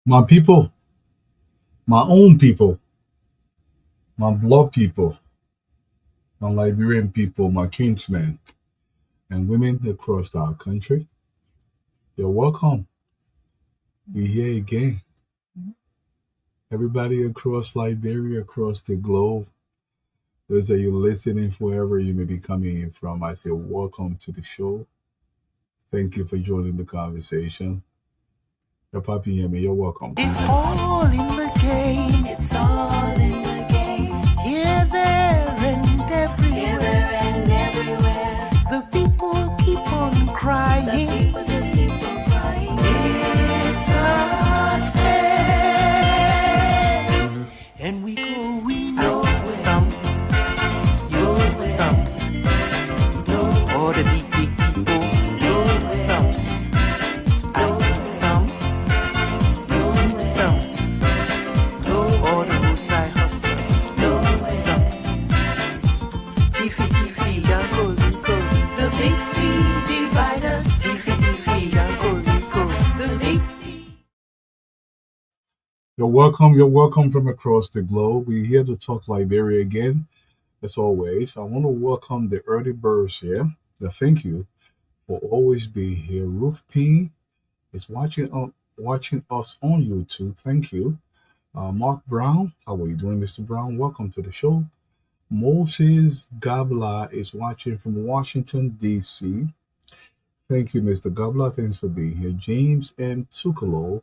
My people, my own people, my blood people, my Liberian people, my kinsmen, and women across our country, you're welcome. We're here again. Everybody across Liberia, across the globe, those of you listening, wherever you may be coming in from, I say welcome to the show. Thank you for joining the conversation. Your papi hear me, you're welcome. It's all in the game. It's all in the game. Here, there, and everywhere. The people keep on crying. The people just keep on crying. It's not fair. And we going nowhere. Nowhere. All the big people. Nowhere. You're welcome from across the globe. We're here to talk Liberia again. As always, I want to welcome the early birds here. Thank you for always being here. Ruth P is watching us on YouTube. Thank you. Mark Brown, how are you doing, Mr. Brown? Welcome to the show. Moses Gabla is watching from Washington, D.C. Thank you, Mr. Gabla. Thanks for being here. James M. Tukalo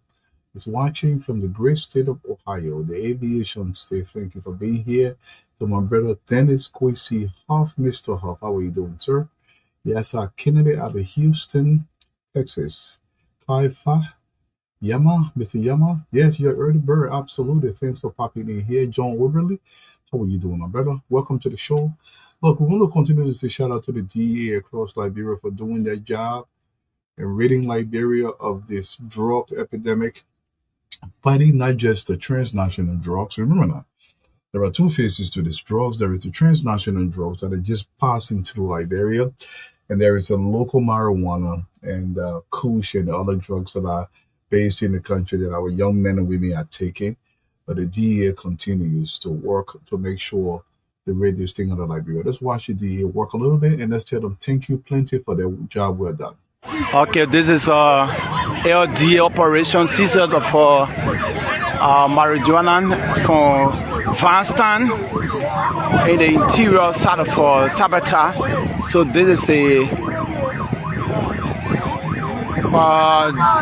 is watching from the great state of Ohio, the aviation state. Thank you for being here. To my brother Dennis Quincy Huff, Mr. Huff, how are you doing, sir? Yes, Kennedy out of Houston, Texas. Kaifa Yama, Mr. Yama. Yes, you're early bird. Absolutely. Thanks for popping in here. John Woodley, how are you doing, my brother? Welcome to the show. Look, we want to continue to say shout out to the DEA across Liberia for doing their job and ridding Liberia of this drug epidemic, fighting not just the transnational drugs. Remember that there are two faces to these drugs. There is the transnational drugs that are just passing through Liberia, and there is a local marijuana and kush and other drugs that are based in the country that our young men and women are taking. But the DEA continues to work to make sure they rid this thing out of Liberia. Let's watch the DEA work a little bit and let's tell them thank you plenty for their job well done. Okay, this is LDA operation season for marijuana from Vanston in the interior side of Tabata. So this is a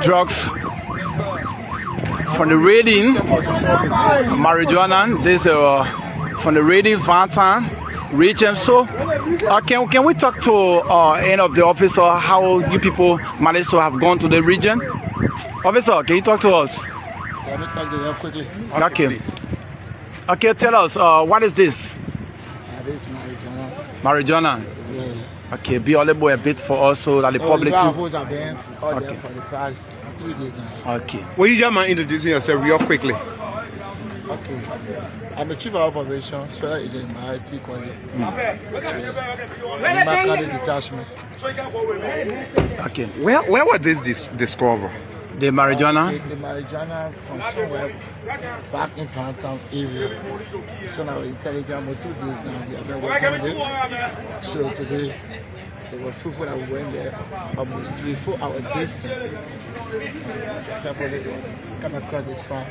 drugs from the raiding marijuana. This from the raiding Vanston region. So can we talk to any of the officer how you people managed to have gone to the region? Officer, can you talk to us? Let me talk to you quickly. Okay. Okay, tell us, what is this? This is marijuana. Marijuana? Yes. Okay, be audible a bit for us so that the public Have too. been out there for the past 3 days now. Okay. Will you just mind introducing yourself real quickly? Okay. I'm the chief of operation, special agent Mighty Kwale. Remarkable detachment. Okay. Where was this discovered? The marijuana? The marijuana from somewhere back in Phantom area. So now intelligent for 2 days now we have been working on this. So today they were fruitful that we went there almost 3-4 hour distance. Successfully come across this farm.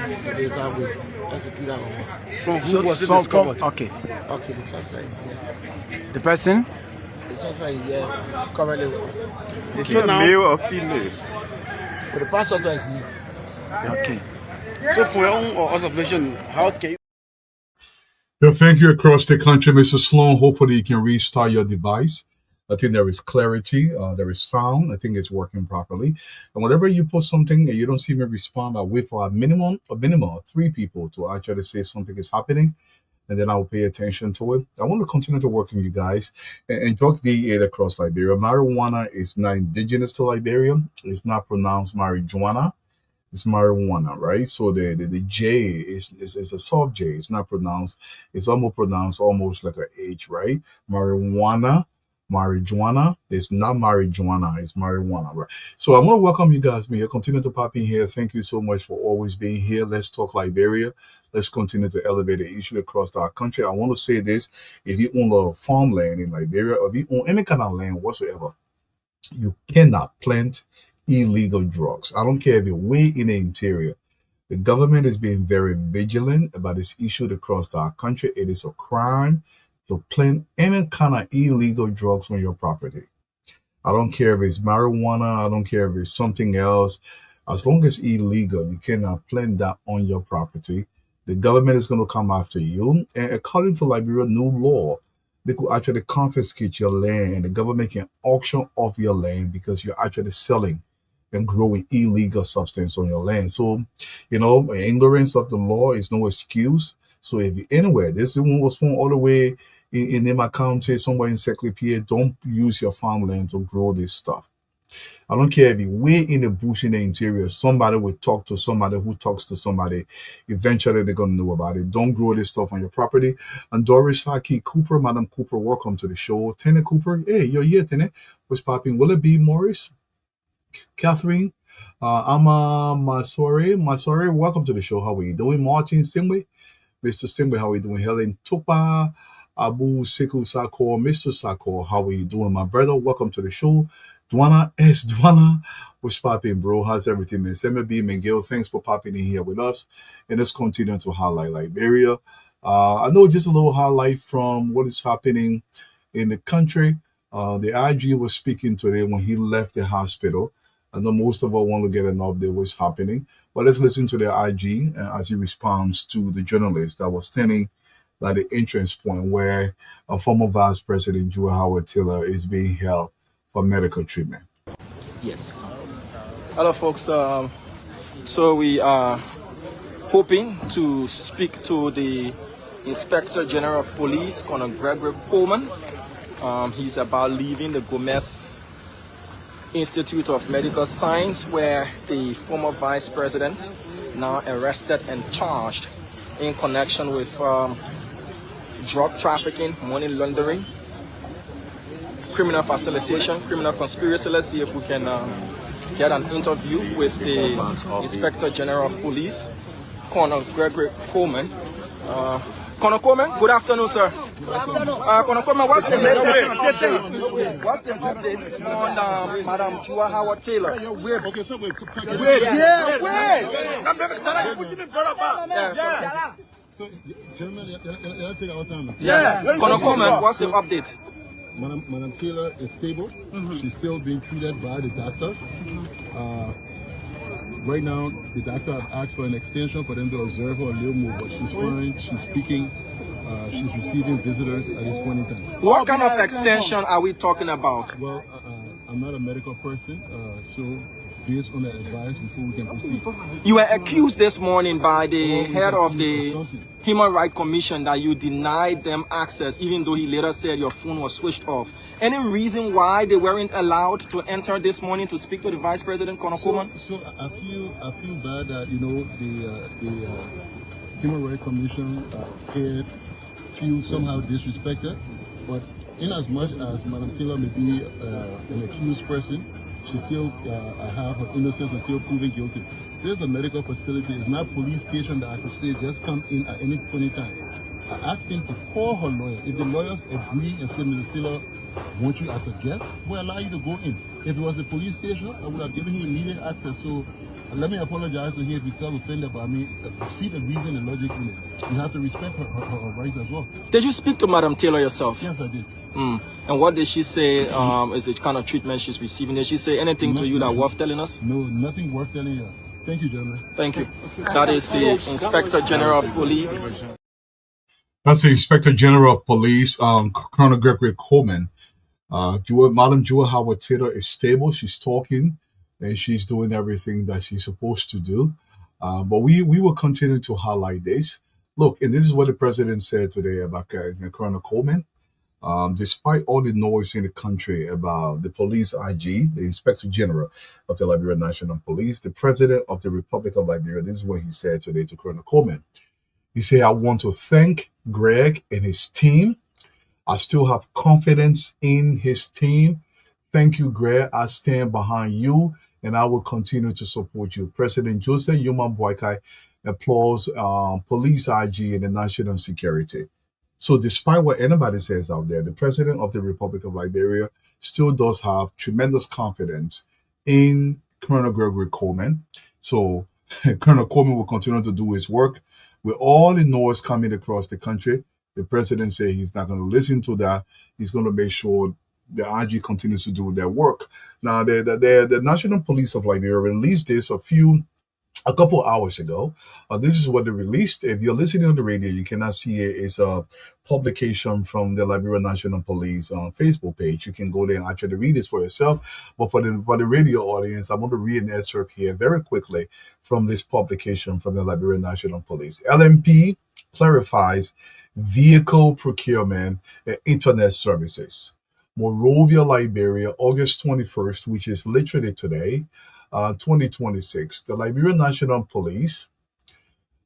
It is how we execute our work. From who was it discovered? Okay. Okay, the suspect is here. The person? The suspect is here currently with us. Is it male or female? But the past suspect is me. Okay. So for your own observation, how can you... Thank you across the country, Mr. Sloan. Hopefully you can restart your device. I think there is clarity, there is sound. I think it's working properly. And whenever you post something and you don't see me respond, I'll wait for a minimum of 3 people to actually say something is happening, and then I'll pay attention to it. I want to continue to work with you guys and drug DEA across Liberia. Marijuana is not indigenous to Liberia. It's not pronounced marijuana. It's marijuana, right? So the J is a soft J. It's not pronounced. It's almost pronounced almost like a H, right? Marijuana. marijuana. It's not marijuana, it's marijuana, right? So I want to welcome you guys. May you continue to pop in here. Thank you so much for always being here. Let's talk Liberia. Let's continue to elevate the issue across our country. I want to say this: if you own a farmland in Liberia, or if you own any kind of land whatsoever, you cannot plant illegal drugs. I don't care if you're way in the interior. The government is being very vigilant about this issue across our country. It is a crime to plant any kind of illegal drugs on your property. I don't care if it's marijuana, I don't care if it's something else. As long as it's illegal, you cannot plant that on your property. The government is going to come after you. And according to Liberia new law, they could actually confiscate your land and the government can auction off your land because you're actually selling and growing illegal substance on your land. So, ignorance of the law is no excuse. So if you anywhere, this one was found all the way in Nema County, somewhere in Secretary, don't use your farmland to grow this stuff. I don't care if you're way in the bush in the interior, somebody will talk to somebody who talks to somebody. Eventually, they're going to know about it. Don't grow this stuff on your property. And Doris Haki Cooper, Madam Cooper, welcome to the show. Tene Cooper, hey, you're here, Tene. What's popping? Will it be Morris? Catherine, Ama Masore, welcome to the show. How are you doing? Martin Simwe, Mr. Simwe, how are you doing? Helen Tupa, Abu Siku Sako, Mr. Sako, how are you doing? My brother, welcome to the show. Dwana, what's popping, bro? How's everything, man? Sema B. McGill, thanks for popping in here with us. And let's continue to highlight Liberia. I know just a little highlight from what is happening in the country. The IG was speaking today when he left the hospital. I know most of us want to get an update what's happening, but let's listen to the IG as he responds to the journalist that was standing at the entrance point where a former Vice President Joe Howard Taylor is being held for medical treatment. Yes. Hello, folks. So we are hoping to speak to the Inspector General of Police, Colonel Gregory Coleman. He's about leaving the Gomez Institute of Medical Science, where the former vice president, now arrested and charged in connection with drug trafficking, money laundering, criminal facilitation, criminal conspiracy. Let's see if we can get an interview with the Inspector General of Police, Colonel Gregory Coleman. Colonel Coleman, good afternoon, sir. Colonel Coleman, what's the latest update? What's the update on Madam Jua Howard Taylor? Wait. So, gentlemen, you take our time. Colonel Coleman, what's the update? Madam Taylor is stable. She's still being treated by the doctors. Right now, the doctor have asked for an extension for them to observe her a little more, but she's fine. She's speaking. She's receiving visitors at this point in time. What kind of extension are we talking about? Well, I'm not a medical person, so based on the advice before we can proceed. You were accused this morning by the head of the Human Rights Commission that you denied them access, even though he later said your phone was switched off. Any reason why they weren't allowed to enter this morning to speak to the Vice President, Colonel Coleman? So I feel bad that the Human Rights Commission head feels somehow disrespected, but in as much as Madam Taylor may be an accused person, she still have her innocence until proven guilty. There's a medical facility. It's not a police station that I could say just come in at any point in time. I asked him to call her lawyer. If the lawyers agree and say, Mr. Taylor, want you as a guest, we'll allow you to go in. If it was a police station, I would have given him immediate access. So let me apologize to him if he felt offended by me. See the reason and logic in it. You have to respect her rights as well. Did you speak to Madam Taylor yourself? Yes, I did. And what did she say is the kind of treatment she's receiving? Did she say anything to you that worth telling us? No, nothing worth telling you. Thank you, gentlemen. Thank you. That is the Inspector General of Police. That's the Inspector General of Police, Colonel Gregory Coleman. Madam Jua Howard Taylor is stable. She's talking and she's doing everything that she's supposed to do. But we will continue to highlight this. Look, and this is what the president said today about Colonel Coleman. Despite all the noise in the country about the police IG, the Inspector General of the Liberia National Police, the President of the Republic of Liberia, this is what he said today to Colonel Coleman. He said, I want to thank Greg and his team I still have confidence in his team. Thank you, Greg. I stand behind you and I will continue to support you. President Joseph Yuman Boakai applauds police IG and the national security. So, despite what anybody says out there, the president of the Republic of Liberia still does have tremendous confidence in Colonel Gregory Coleman. So, Colonel Coleman will continue to do his work with all the noise coming across the country. The president said he's not going to listen to that. He's going to make sure the IG continues to do their work. Now, the National Police of Liberia released this a couple hours ago. This is what they released. If you're listening on the radio, you cannot see it. It's a publication from the Liberia National Police Facebook page. You can go there and actually read this for yourself. But for the radio audience, I want to read an excerpt here very quickly from this publication from the Liberia National Police. LMP clarifies vehicle procurement and internet services. Monrovia, Liberia, August 21st, which is literally today, 2026. The Liberian National Police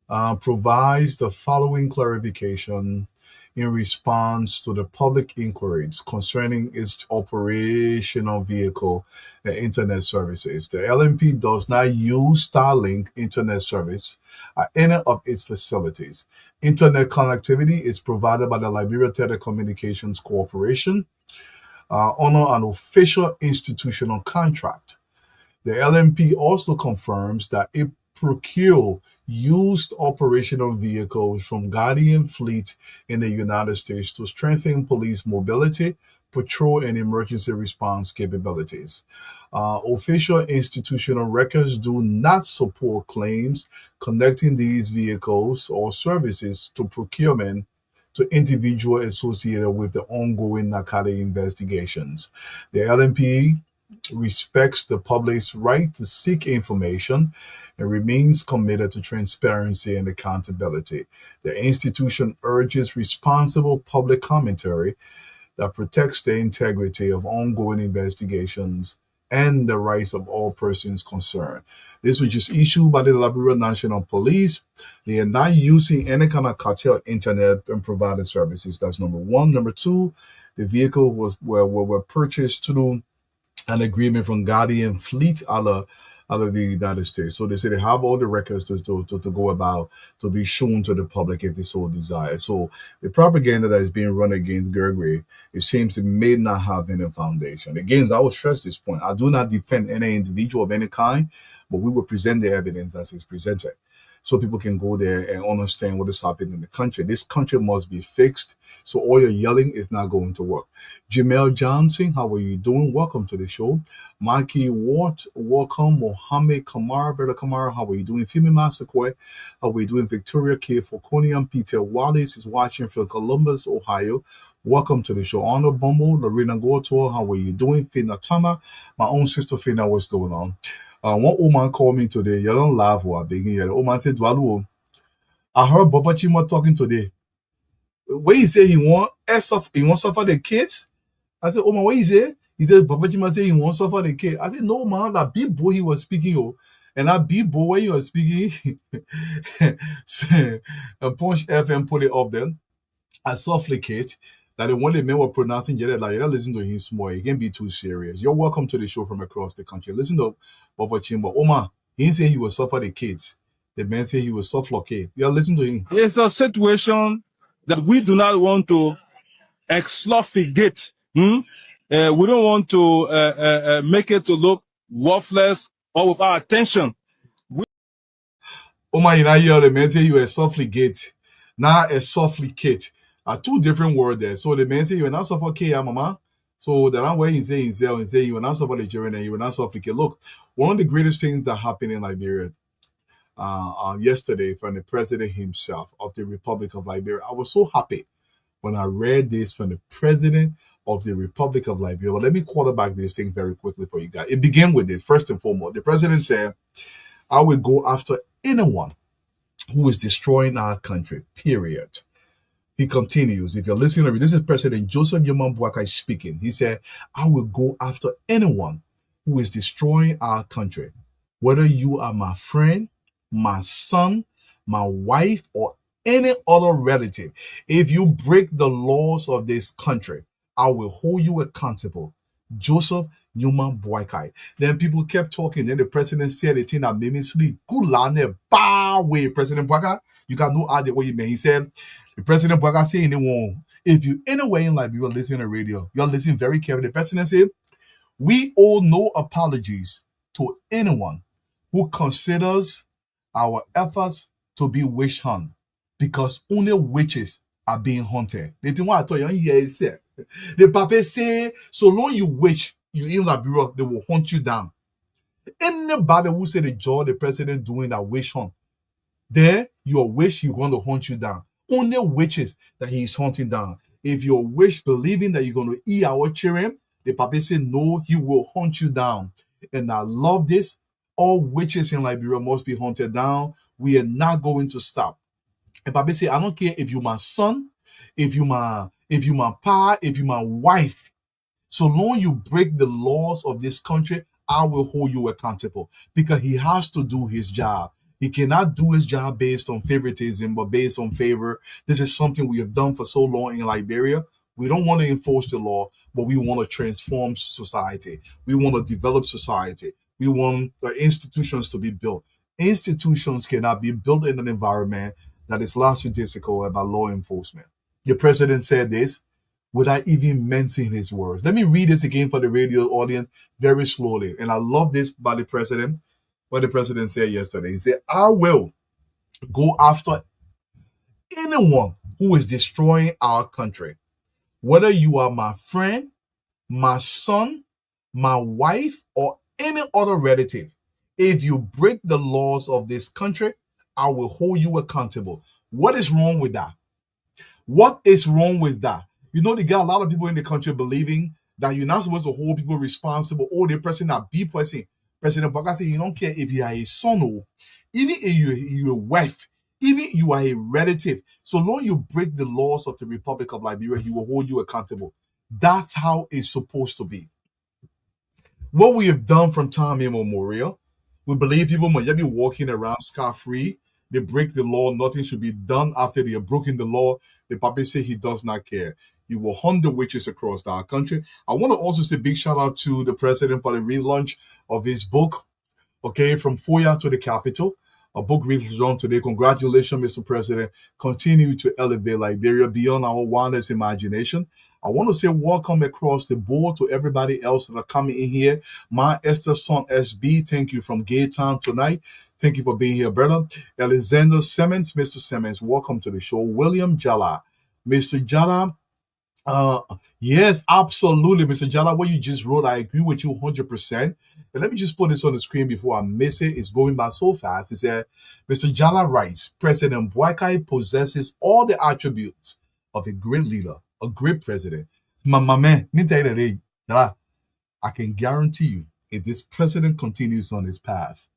provides the following clarification in response to the public inquiries concerning its operational vehicle and internet services. The LMP does not use Starlink internet service at any of its facilities. Internet connectivity is provided by the Liberia Telecommunications Corporation under an official institutional contract. The LMP also confirms that it procured used operational vehicles from Guardian Fleet in the United States to strengthen police mobility, patrol, and emergency response capabilities. Official institutional records do not support claims connecting these vehicles or services to procurement to individuals associated with the ongoing narcotic investigations. The LMP respects the public's right to seek information and remains committed to transparency and accountability. The institution urges responsible public commentary that protects the integrity of ongoing investigations and the rights of all persons concerned. This was just issued by the Liberia National Police. They are not using any kind of cartel internet and provided services. That's number one. Number two, the vehicle were purchased through an agreement from Guardian Fleet out of the United States. So they say they have all the records to go about to be shown to the public if they so desire. So the propaganda that is being run against Gregory, it seems it may not have any foundation. Again, I will stress this point. I do not defend any individual of any kind, but we will present the evidence as it's presented, so people can go there and understand what is happening in the country. This country must be fixed. So all your yelling is not going to work. Jamel Johnson, how are you doing? Welcome to the show. Mikey Wart, welcome. Mohammed Kamar, Brother Kamar, how are you doing? Femi Masakwe, how are you doing? Victoria K. Foconium, Peter Wallace is watching from Columbus, Ohio. Welcome to the show. Honor Bumble, Lorena Gortor, how are you doing? Fina Tama, my own sister Fina, what's going on? One woman called me today. You don't laugh while begging. The woman said, Dwalu, I heard Baba Chima talking today. When he said he want suffer the kids, I said, oh man, what he say? He said, Baba Chima said he won't suffer the kids. I said, no man, that big boy he was speaking, oh. And that big boy when he was speaking, Punch FM put it up there. I supplicate that the one the men were pronouncing yet like you don't listen to him small. You can't be too serious. You're welcome to the show from across the country. Listen to Baba Chimba. Oma, he didn't say he will suffer the kids. The man said he will suffocate. You listen to him. It's a situation that we do not want to exfoliate. We don't want to make it to look worthless or without attention. Oma, you know, hear the man say you will suffocate. Not a suffocate. Two different words there. So the man say you will not suffocate, mama. So the way he say himself and say you will not suffer the children and you will not suffocate. Look, one of the greatest things that happened in Liberia yesterday from the president himself of the Republic of Liberia. I was so happy when I read this from the president of the Republic of Liberia. But let me quarterback this thing very quickly for you guys. It began with this. First and foremost, the president said, I will go after anyone who is destroying our country, period. He continues, if you're listening to me, this is President Joseph Yoman Boakai speaking. He said, I will go after anyone who is destroying our country, whether you are my friend, my son, my wife, or any other relative, if you break the laws of this country, I will hold you accountable. Joseph Newman Boykai. Then people kept talking. Then the president said the thing that made me sleep. Kulane ba way, President Boykai. You got no idea what he meant. He said, the President Boykai said anyone, if you anywhere in Liberia listening to radio, you're listening very carefully. The president said, we owe no apologies to anyone who considers our efforts to be witch hunt, because only witches are being hunted. The thing what I told you, yeah, said. The papa say, so long you witch, you in Liberia, they will hunt you down. Anybody who say the job the president doing that witch hunt, there your wish you're going to hunt you down. Only witches that he's hunting down. If your wish believing that you're going to eat our children, the papa say no, he will hunt you down. And I love this. All witches in Liberia must be hunted down. We are not going to stop. And papa say, I don't care if you're my son, if you're my pa, if you're my wife. So long you break the laws of this country, I will hold you accountable, because he has to do his job. He cannot do his job based on favoritism, but based on favor. This is something we have done for so long in Liberia. We don't want to enforce the law, but we want to transform society. We want to develop society. We want the institutions to be built. Institutions cannot be built in an environment that is lackadaisical about law enforcement. The president said this without even mentioning his words. Let me read this again for the radio audience very slowly. And I love this by the president, what the president said yesterday. He said, I will go after anyone who is destroying our country. Whether you are my friend, my son, my wife, or any other relative, if you break the laws of this country, I will hold you accountable. What is wrong with that? What is wrong with that? You know, they got a lot of people in the country believing that you're not supposed to hold people responsible. Oh, the person that be person. President Baka said, you don't care if you are a son or even if you're a wife, even if you are a relative. So long you break the laws of the Republic of Liberia, he will hold you accountable. That's how it's supposed to be. What we have done from time immemorial, we believe people might be walking around scot-free. They break the law. Nothing should be done after they have broken the law. The Papa say he does not care. He will hunt the witches across our country. I want to also say big shout out to the president for the relaunch of his book, okay, From Foyer to the Capital. A book released on today. Congratulations, Mr. President. Continue to elevate Liberia beyond our wildest imagination. I want to say welcome across the board to everybody else that are coming in here. My Esther son SB, thank you from Gay Town tonight. Thank you for being here, brother. Alexander Simmons, Mr. Simmons, welcome to the show. William Jala, Mr. Jala. Yes, absolutely, Mr. Jala. What you just wrote, I agree with you 100%. And let me just put this on the screen before I miss it. It's going by so fast. It said, Mr. Jala writes, President Boykai possesses all the attributes of a great leader, a great president. My man, me tell you that, Jala, I can guarantee you, if this president continues on his path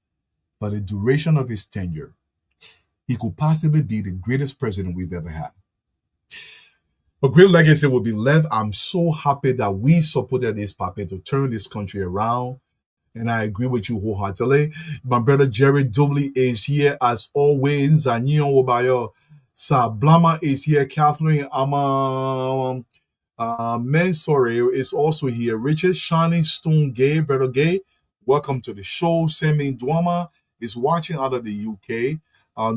for the duration of his tenure, he could possibly be the greatest president we've ever had. A great legacy will be left. I'm so happy that we supported this puppet to turn this country around. And I agree with you wholeheartedly. My brother Jerry Dobley is here as always. Zanio Obayo Sablama is here. Catherine Mensore is also here. Richard Shining Stone Gay, brother Gay, welcome to the show. Semi Dwama is watching out of the UK.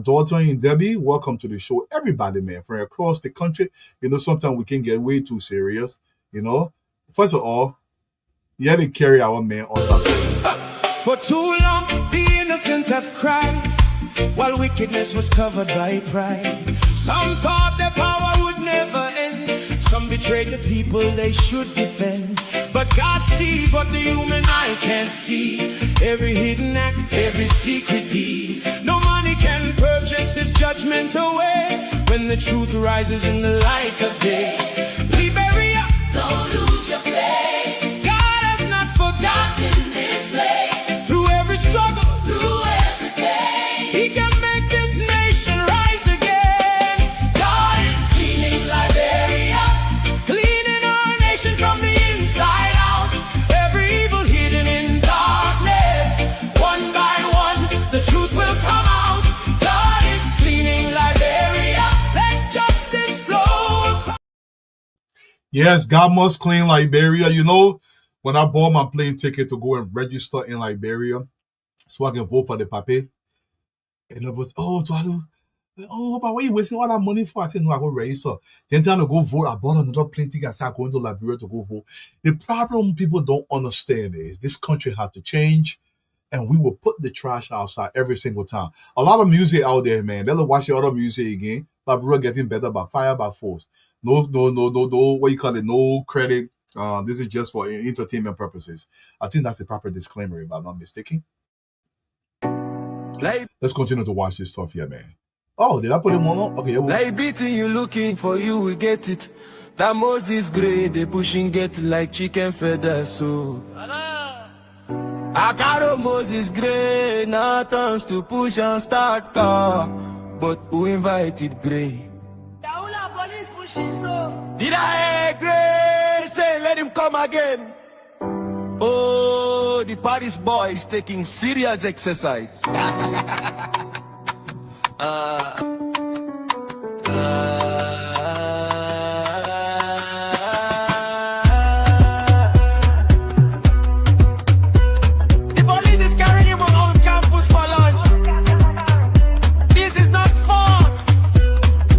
Daughter and Debbie, welcome to the show. Everybody, man, from across the country. You know, sometimes we can get way too serious. You know, first of all, you had to carry our man also. For too long, the innocent have cried, while wickedness was covered by pride. Some thought their power would never end. Some betrayed the people they should defend. But God sees what the human eye can't see. Every hidden act, every secret deed. No money can purchase his judgment away. When the truth rises in the light of day. Liberia, don't lose your faith. God has not forgotten this place. Through every struggle, through every pain, he can make this nation rise again. God is cleaning Liberia, cleaning our nation from the inside out. Every evil hidden in darkness, one by one, the truth will come out. God is cleaning Liberia. Yes, God must clean Liberia. You know, when I bought my plane ticket to go and register in Liberia so I can vote for the pape, and it was, oh, do I do? Oh, but what are you wasting all that money for? I said, no, I go register. Then time to go vote, I bought another plane ticket. I started going to Liberia to go vote. The problem people don't understand is this country had to change, and we will put the trash outside every single time. A lot of music out there, man. They'll watch the other music again. Liberia getting better by fire, by force. No, no, no, no, no. What you call it? No credit. This is just for entertainment purposes. I think that's the proper disclaimer, if I'm not mistaken. Let's continue to watch this stuff here, man. Oh, did I put him on? Okay, Like beating you looking for you, we get it. That Moses gray, they pushing get like chicken feathers, so. I got a Moses gray, now turns to push and start car. But who invited gray? Police pushing so. Did I hear gray say let him come again? Oh, the Paris boy is taking serious exercise. The police is carrying him on campus for lunch. This is not force,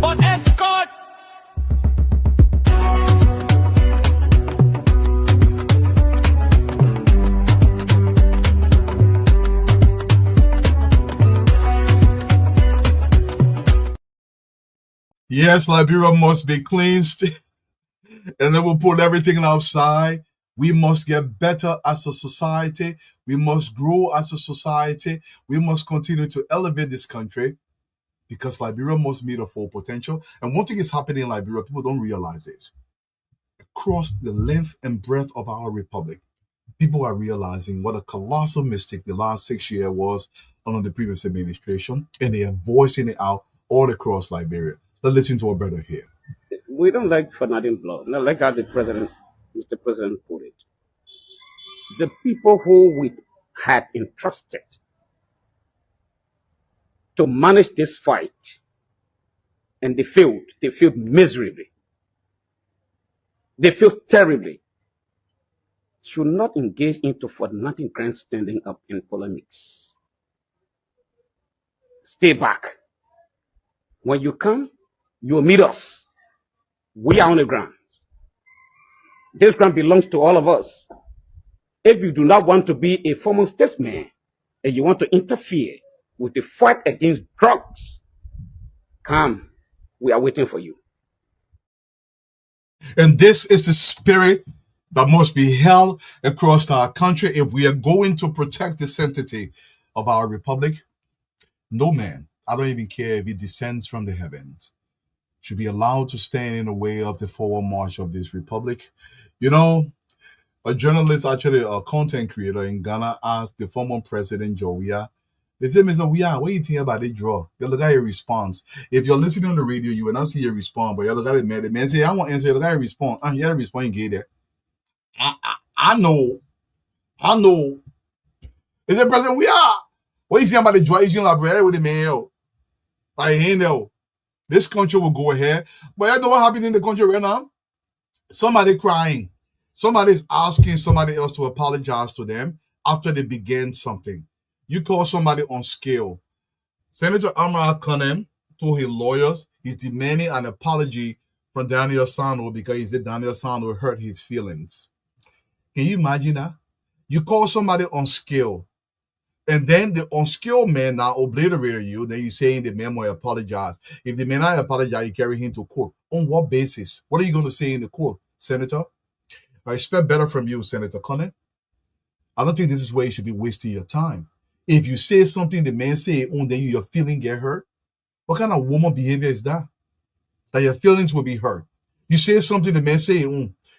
but escort. yes, Liberia must be cleansed, and then we'll put everything outside. We must get better as a society. We must grow as a society. We must continue to elevate this country because Liberia must meet a full potential. And one thing is happening in Liberia, people don't realize this. Across the length and breadth of our republic, people are realizing what a colossal mistake the last 6 years was under the previous administration, and they are voicing it out all across Liberia. Let's listen to our brother here. We don't like Fernandin blood, not like how the president, Mr. President put it. The people who we had entrusted to manage this fight, and they failed miserably. They failed terribly. Should not engage into Fernandin grandstanding up in polemics. Stay back. When you come, you'll meet us. We are on the ground. This ground belongs to all of us. If you do not want to be a former statesman and you want to interfere with the fight against drugs, come. We are waiting for you. And this is the spirit that must be held across our country if we are going to protect the sanctity of our republic. No man, I don't even care if he descends from the heavens, should be allowed to stand in the way of the forward march of this republic. You know, a journalist, actually a content creator in Ghana, asked the former president, Joe, they said, Mr. Weah, what do you think about the draw? You look at your response. If you're listening on the radio, you will not see a response, but you look at the man. The man say, I want to answer, you look at your response. And you have a response, you get there. I know. They said, President Weah, what do you think about the draw? He's in library with the man. Like, hey, no. This country will go ahead. But you know what happened in the country right now? Somebody crying. Somebody's asking somebody else to apologize to them after they began something. You call somebody on scale. Senator Amara Khan told his lawyers he's demanding an apology from Daniel Sano because he said Daniel Sano hurt his feelings. Can you imagine that? You call somebody on scale, and then the unskilled man now obliterated you, then you're saying the man will apologize. If the man not apologize, you carry him to court. On what basis? What are you going to say in the court, Senator? I expect better from you, Senator Connett. I don't think this is where you should be wasting your time. If you say something, the man say, then your feeling get hurt. What kind of woman behavior is that? That your feelings will be hurt. You say something, the man say,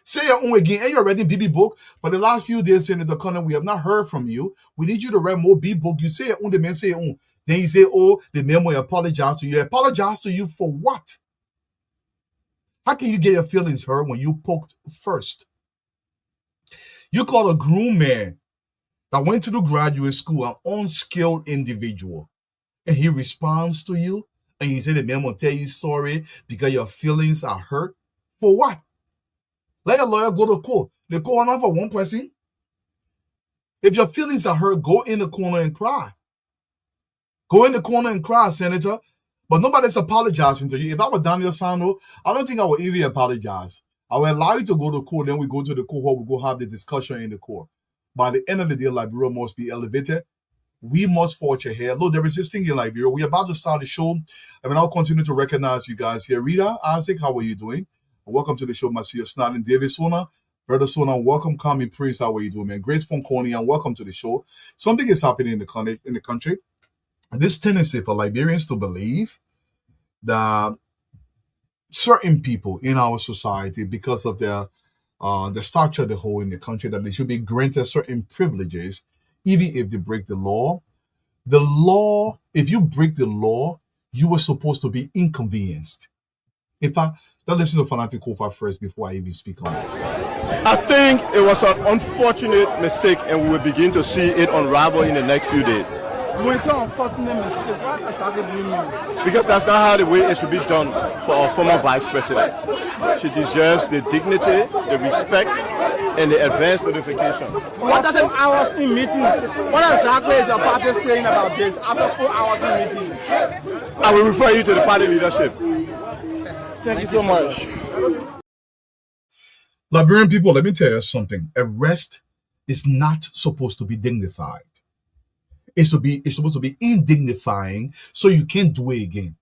say your own again. And you're writing BB book. For the last few days, Senator Connett, we have not heard from you. We need you to write more B book. You say your own, the man say, Then you say, the man will apologize to you. Apologize to you for what? How can you get your feelings hurt when you poked first? You call a groom man that went to the graduate school an unskilled individual, and he responds to you, and you say the man will tell you sorry because your feelings are hurt. For what? Let a lawyer go to court. They go on for one person. If your feelings are hurt, go in the corner and cry. Go in the corner and cry, Senator. But nobody's apologizing to you. If I was Daniel Sano, I don't think I would even apologize. I will allow you to go to court, then we go to the court, we go have the discussion in the court. By the end of the day, Liberia must be elevated. We must forge ahead. Look, there is this thing in Liberia. We're about to start the show. I mean, I'll continue to recognize you guys here. Rita, Isaac, how are you doing? Welcome to the show, Marcia Snodden, David Sona. Brother Sona, welcome. Carmen Priest, how are you doing, man? Grace Fonconi, and welcome to the show. Something is happening in the country. This tendency for Liberians to believe that certain people in our society, because of their the stature they hold in the country, that they should be granted certain privileges, even if they break the law. The law, if you break the law, you were supposed to be inconvenienced. In fact, let's listen to Fanatic Kofa first before I even speak on it. I think it was an unfortunate mistake, and we will begin to see it unravel in the next few days. When it's an unfortunate mistake, what exactly do you mean? Because that's not how the way it should be done for our former vice president. She deserves the dignity, the respect, and the advance notification. What does 4 hours in meeting? What exactly is the party saying about this after 4 hours in meeting? I will refer you to the party leadership. Thank you so much. Liberian people, let me tell you something. Arrest is not supposed to be dignified. It's supposed to be indignifying, so you can't do it again.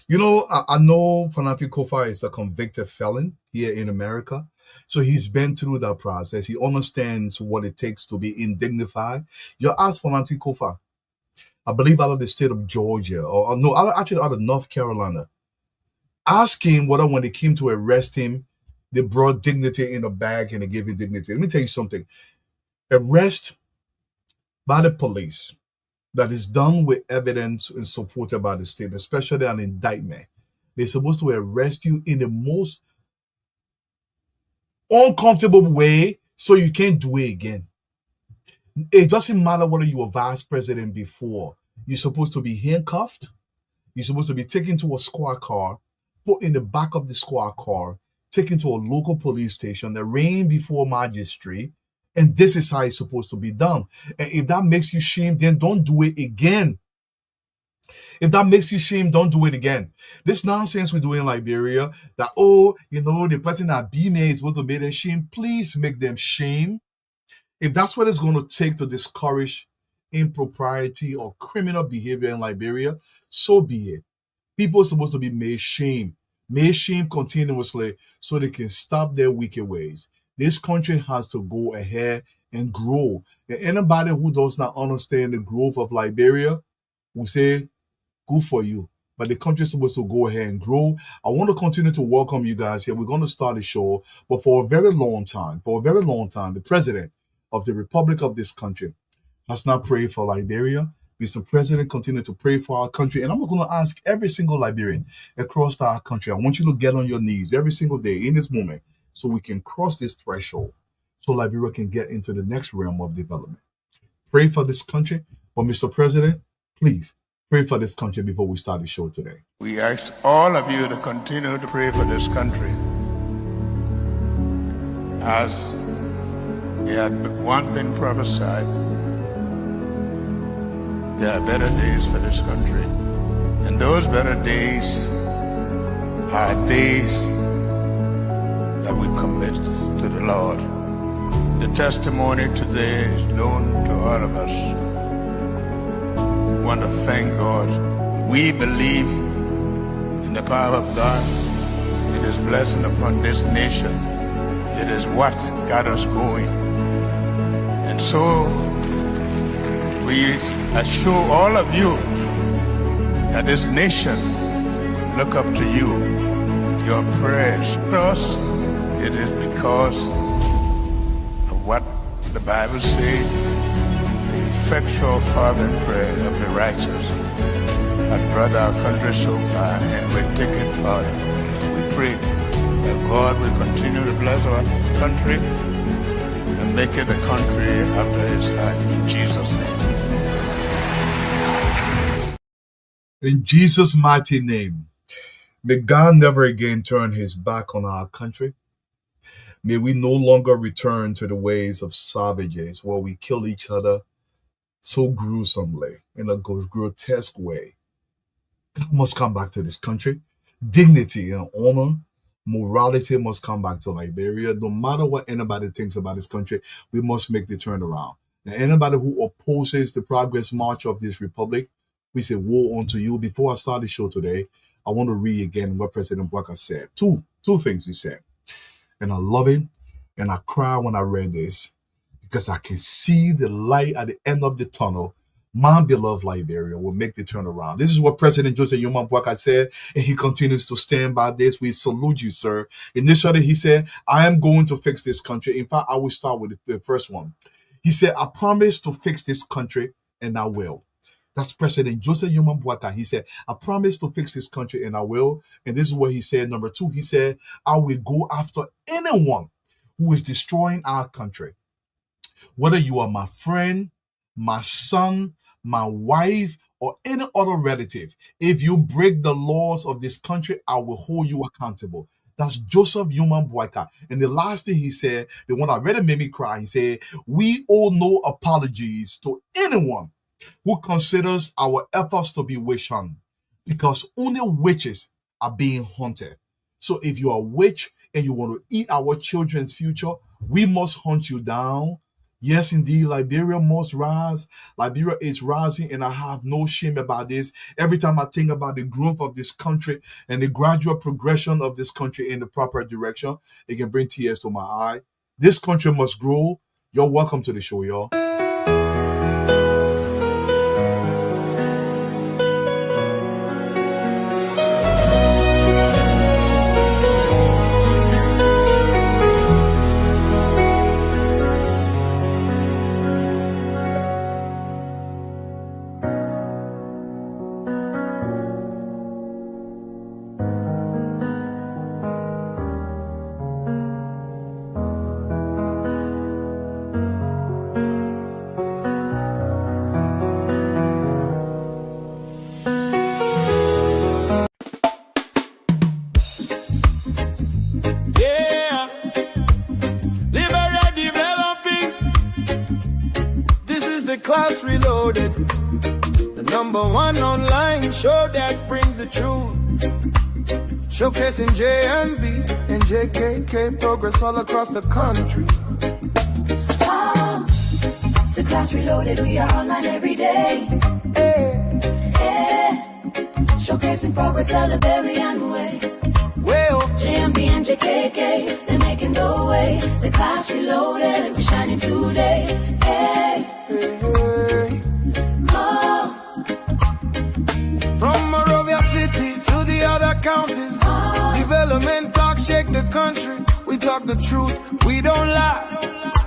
You know, I know Fanatic Kofa is a convicted felon here in America. So he's been through that process. He understands what it takes to be indignified. You ask Fanatic Kofa, I believe out of the state of Georgia, or no, actually out of North Carolina. Ask him whether when they came to arrest him, they brought dignity in a bag and they gave him dignity. Let me tell you something. Arrest by the police that is done with evidence and supported by the state, especially an indictment, they're supposed to arrest you in the most uncomfortable way so you can't do it again. It doesn't matter whether you were vice president before. You're supposed to be handcuffed. You're supposed to be taken to a squad car, put in the back of the squad car, taken to a local police station, arraigned before magistrate, and this is how it's supposed to be done. And if that makes you shame, then don't do it again. If that makes you shame, don't do it again. This nonsense we do in Liberia, that, the person that B-man is supposed to make them shame, please make them shame. If that's what it's going to take to discourage impropriety or criminal behavior in Liberia, so be it. People are supposed to be made shame continuously so they can stop their wicked ways. This country has to go ahead and grow. And anybody who does not understand the growth of Liberia will say, good for you. But the country is supposed to go ahead and grow. I want to continue to welcome you guys here. We're going to start the show. But for a very long time, the president of the republic of this country has not prayed for Liberia. Mr. President, continue to pray for our country. And I'm going to ask every single Liberian across our country, I want you to get on your knees every single day in this moment so we can cross this threshold so Liberia can get into the next realm of development. Pray for this country. But Mr. President, please pray for this country before we start the show today. We ask all of you to continue to pray for this country. As it had once been prophesied, there are better days for this country. And those better days are days that we commit to the Lord. The testimony today is known to all of us. We want to thank God. We believe in the power of God. It is blessing upon this nation. It is what got us going. And so we assure all of you that this nation look up to you. Your prayers to us, it is because of what the Bible says, the effectual fervent prayer of the righteous has brought our country so far and will take it further. We pray that God will continue to bless our country and make it a country after his heart. In Jesus' name. In Jesus' mighty name, may God never again turn his back on our country. May we no longer return to the ways of savages where we kill each other so gruesomely in a grotesque way. God must come back to this country. Dignity and honor, morality must come back to Liberia. No matter what anybody thinks about this country, we must make the turnaround. And anybody who opposes the progress march of this republic, we say woe unto you. Before I start the show today, I want to read again what President Walker said. Two things he said. And I love it. And I cry when I read this because I can see the light at the end of the tunnel. My beloved Liberia will make the turnaround. This is what President Joseph Yuma Boakai said, and he continues to stand by this. We salute you, sir. Initially, he said, I am going to fix this country. In fact, I will start with the first one. He said, I promise to fix this country, and I will. That's President Joseph Yuma Boakai. He said, I promise to fix this country, and I will. And this is what he said. Number two, he said, I will go after anyone who is destroying our country. Whether you are my friend, my son, my wife, or any other relative, if you break the laws of this country, I will hold you accountable. That's Joseph Yuma Boakai. And the last thing he said, the one that really made me cry, he said, we owe no apologies to anyone who considers our efforts to be witch hunt, because only witches are being hunted. So if you are a witch and you want to eat our children's future, we must hunt you down. Yes, indeed, Liberia must rise. Liberia is rising, and I have no shame about this. Every time I think about the growth of this country and the gradual progression of this country in the proper direction, it can bring tears to my eye. This country must grow. You're welcome to the show, y'all. Class Reloaded, the #1 online show that brings the truth. Showcasing JNB and JKK progress all across the country. The Class Reloaded, we are online every day. Showcasing progress the Liberian way. Well, JMB and JKK, they're making the way. The Class Reloaded, we're shining today. From Monrovia City to the other counties, development talk shake the country. We talk the truth, we don't lie.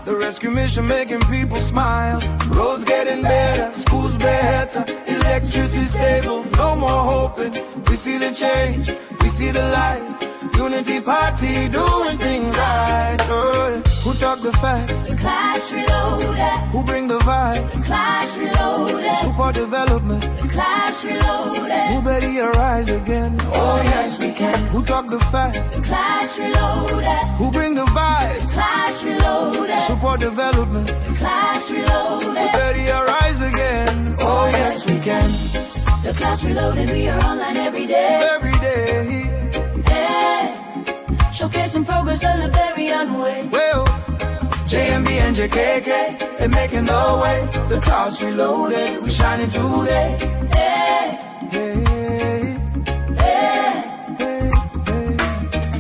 The rescue mission making people smile. Roads getting better, schools better, electricity stable, no more hoping. We see the change, we see the light. Unity Party doing things right. Who talk the facts? The Class Reloaded. Who bring the vibe? The Class Reloaded. Support development. The Class Reloaded. Who better rise again? Oh yes we can. Who talk the facts? The Class Reloaded. Who bring the vibe? The Class Reloaded. Support development. The Class Reloaded. Who better rise again? Oh yes we can. The Class Reloaded, we are online every day. Every day. Showcasing progress the Liberian way. Well, JMB and JKK, they're making the way. The Class Reloaded, we shining today.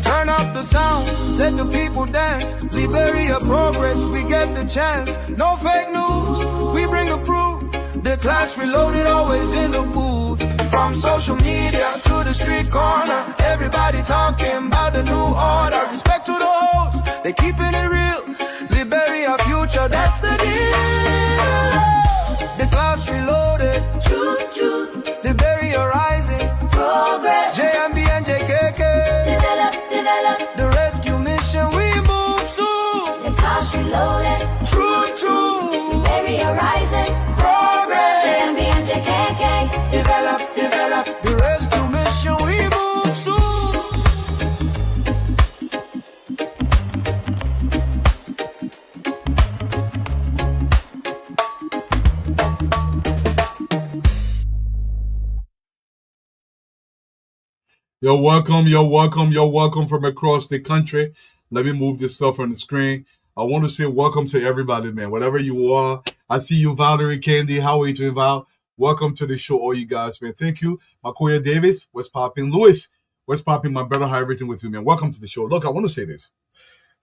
Turn up the sound, let the people dance. Liberia progress, we get the chance. No fake news, we bring the proof. The Class Reloaded, always in the booth. From social media to the street corner, everybody talking about the new order. Respect to the hosts, they keeping it real. Liberia future, that's the deal. The Class Reloaded, Truth. Liberia rising, Progress. JMB and JKK, Develop. the rescue mission, we move soon. The Class Reloaded. True. Liberia rising. Progress. JMB and JKK. Develop. The rescue mission, we move soon. You're welcome from across the country. Let me move this stuff on the screen. I want to say welcome to everybody, man. Whatever you are. I see you, Valerie, Candy. How are you doing, Val? Welcome to the show, all you guys, man. Thank you. Makoya Davis, what's popping? Lewis, what's popping? My brother, how everything with you, man? Welcome to the show. Look, I want to say this.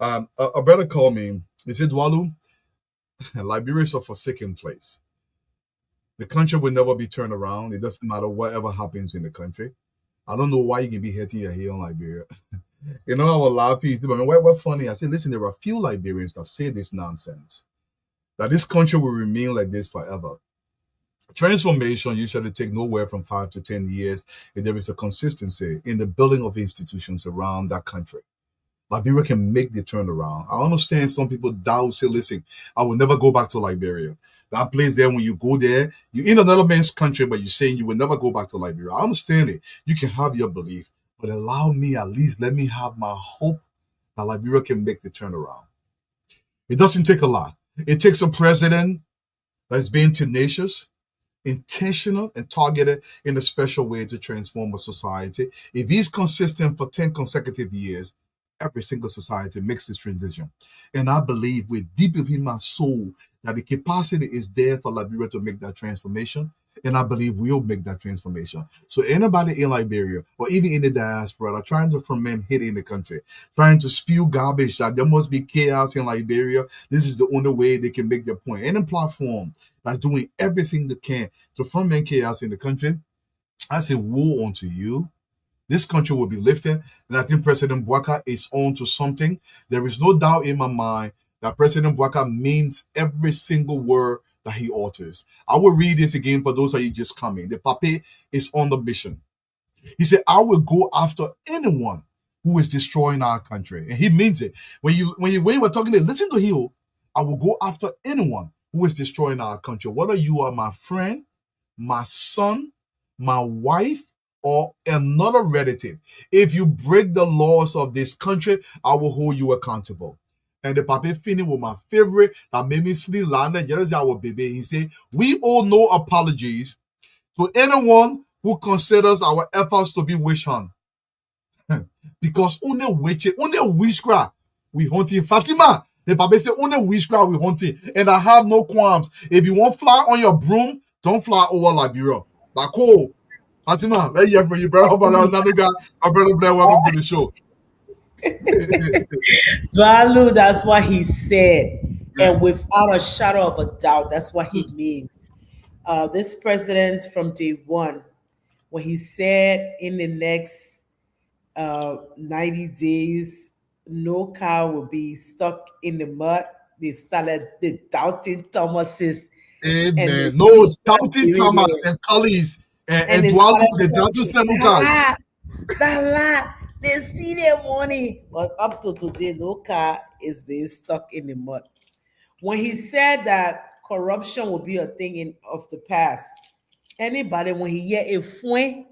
A brother called me. He said, Dwalu, Liberia is a forsaken place. The country will never be turned around. It doesn't matter whatever happens in the country. I don't know why you can be hating your here on Liberia. You know, I will laugh. I mean, what funny? I said, listen, there are a few Liberians that say this nonsense. That this country will remain like this forever. Transformation usually take nowhere from 5 to 10 years if there is a consistency in the building of institutions around that country. Liberia can make the turnaround. I understand some people doubt, say, listen, I will never go back to Liberia. That place there, when you go there, you're in another man's country, but you're saying you will never go back to Liberia. I understand it. You can have your belief, but allow me, at least let me have my hope that Liberia can make the turnaround. It doesn't take a lot. It takes a president that's being tenacious, intentional, and targeted in a special way to transform a society. If he's consistent for 10 consecutive years, every single society makes this transition. And I believe with deep within my soul that the capacity is there for Liberia to make that transformation. And I believe we'll make that transformation. So anybody in Liberia or even in the diaspora that are trying to ferment hate in the country, trying to spew garbage that there must be chaos in Liberia, this is the only way they can make their point. Any platform that's doing everything they can to ferment chaos in the country, I say woe unto you. This country will be lifted. And I think President Bwaka is on to something. There is no doubt in my mind that President Bwaka means every single word that he utters. I will read this again for those of you just coming. The Pape is on the mission. He said, I will go after anyone who is destroying our country. And he means it. When you were talking to listen to him, I will go after anyone who is destroying our country. Whether you are my friend, my son, my wife, or another relative. If you break the laws of this country, I will hold you accountable. And the Papa Fini was my favorite that made me sleep lana jealousy our baby. He said, we owe no apologies to anyone who considers our efforts to be wish hunt. Because only witchcraft we hunting. Fatima, the Papa said, only witchcraft we hunting. And I have no qualms. If you want fly on your broom, don't fly over Liberia. Like, oh, Fatima, let's hear from you, brother. How about another guy? Our brother Blair, welcome to the show. Dwalu, that's what he said. And without a shadow of a doubt, that's what he means. This president from day one, when he said in the next 90 days, no car will be stuck in the mud, they started the doubting Thomases. Amen. No doubting Thomas and Cullies and Dwalu, the doubting Senuka. They see their money. But up to today, no car is being stuck in the mud. When he said that corruption will be a thing of the past, anybody, when he hear a fuen,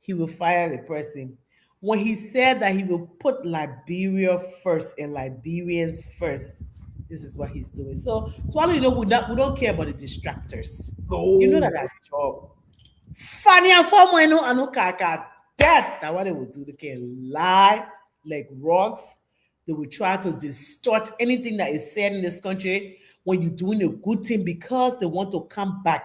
he will fire the person. When he said that he will put Liberia first and Liberians first, this is what he's doing. So all you know, we don't care about the distractors. No. You know that job. Funny and form when no kaka. That's what they will do. They can lie like rocks. They will try to distort anything that is said in this country when you're doing a good thing because they want to come back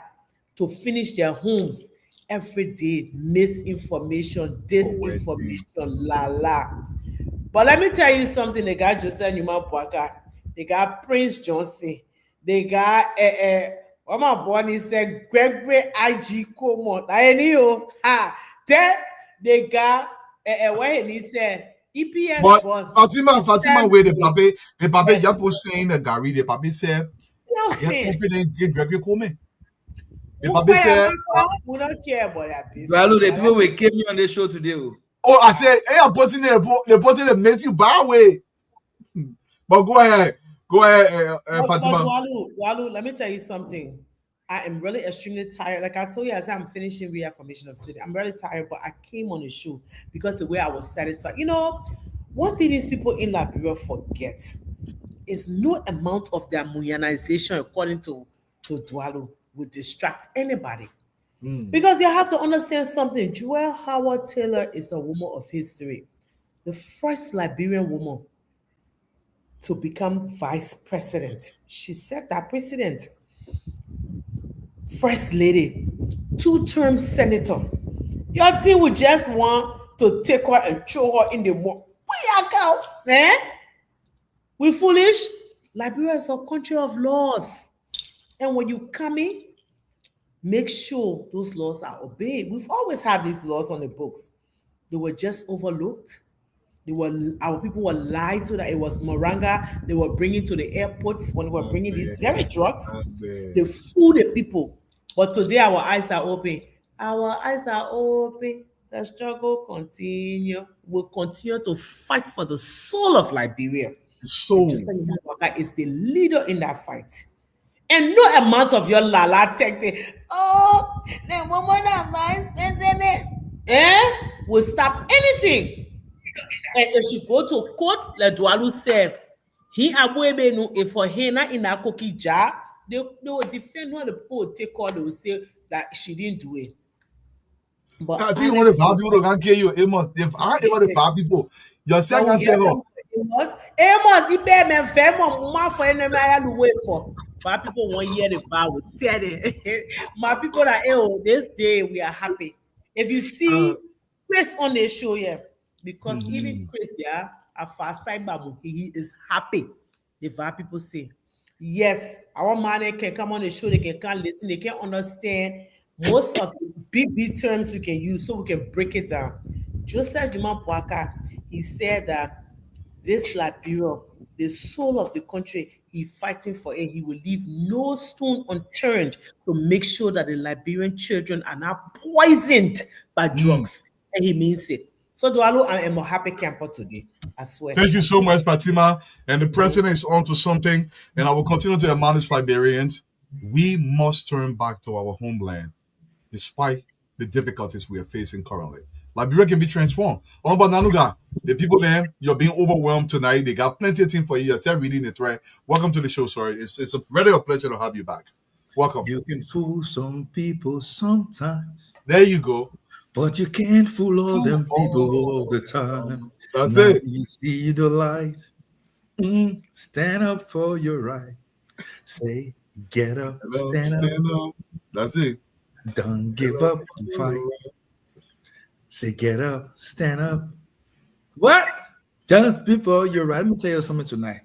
to finish their homes every day. Misinformation, disinformation, la. But let me tell you something. They got Joseph Numa Bwaka. They got Prince Johnson. They got what my boy said, Gregory IG Como. I knew then they got when he said EPS but was Fatima, where the Pape just was saying that Gary, the Pape said, I have confidence in Gregory Come. The Pape said, we don't care about that. Well, the people we came on the show today. oh, I said, hey, I'm putting the makes you bow away. But go ahead, Fatima. Walu, let me tell you something. I am really extremely tired. Like I told you, as I'm finishing reaffirmation of city, I'm really tired, but I came on the show because the way I was satisfied. You know, one thing these people in Liberia forget is no amount of their munyanization, according to Dwalu, will distract anybody. Because you have to understand something. Joel Howard Taylor is a woman of history, the first Liberian woman to become vice president. She set that precedent. First lady, two-term senator. Your team would just want to take her and throw her in the mud. We are cow, eh? We foolish. Liberia is a country of laws, and when you come in, make sure those laws are obeyed. We've always had these laws on the books. They were just overlooked. Our people were lied to that it was Moranga they were bringing to the airports when they were bringing these very drugs. They fool the people. But today our eyes are open. Our eyes are open. The struggle continue. We'll continue to fight for the soul of Liberia. So Joseph Nwaka is the leader in that fight. And no amount of your lala tech, oh, the woman of mine, isn't it? Will stop anything. And if she go to court, like Dwalu said, he abuebe no if for hina in a cookie jar, they will defend one of the people will take her, they will say that she didn't do it. But I think one of the bad people can kill you. Amos, if I ever the bad people, your second tell her. Amos, he pay me fair more for any man wait for. Bad people 1 year the bar would tell it. My people are ill. This day we are happy. If you see Chris on the show here, because even Chris, yeah, at far side babu, he is happy. The bad people say, yes, our man can come on the show, they can listen, they can understand most of the big terms we can use so we can break it down. Joseph Juman Puaka, he said that this Liberia, the soul of the country, he's fighting for it. He will leave no stone unturned to make sure that the Liberian children are not poisoned by drugs. And he means it. So Dualu, I am a happy camper today. I swear. Thank you so much, Fatima. And the president is on to something, and I will continue to admonish Liberians. We must turn back to our homeland, despite the difficulties we are facing currently. Liberia can be transformed. All about Nanuga, the people there, you're being overwhelmed tonight. They got plenty of things for you. You're reading it, right? Welcome to the show, sorry. It's really a pleasure to have you back. Welcome. You can fool some people sometimes. There you go. But you can't fool all them people all the time. That's now it. You see the light. Stand up for your right. Say, get up, stand up. That's it. Don't give up the fight. Say, get up, stand up. What? Just before you're right. Let me tell you something tonight.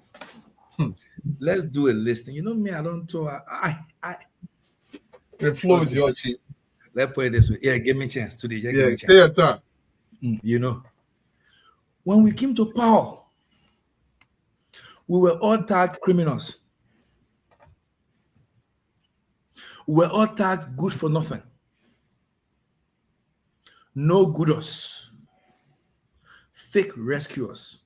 Let's do a listing. You know me, I don't talk. The flow is your cheap. Let's put it this way. Yeah, give me a chance today. Yeah, give me a chance. Take your time. You know, when we came to power, we were all tagged criminals. We were all tagged good for nothing. No gooders. Fake rescuers.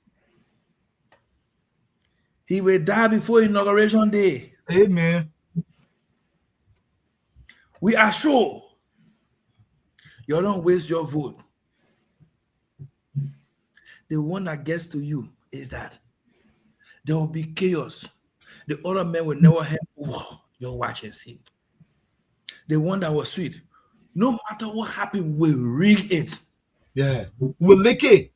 He will die before inauguration day. Amen. We are sure you don't waste your vote. The one that gets to you is that there will be chaos. The other men will never have, whoa, you'll watch and see. The one that was sweet, no matter what happened, we'll rig it. Yeah. We'll lick it.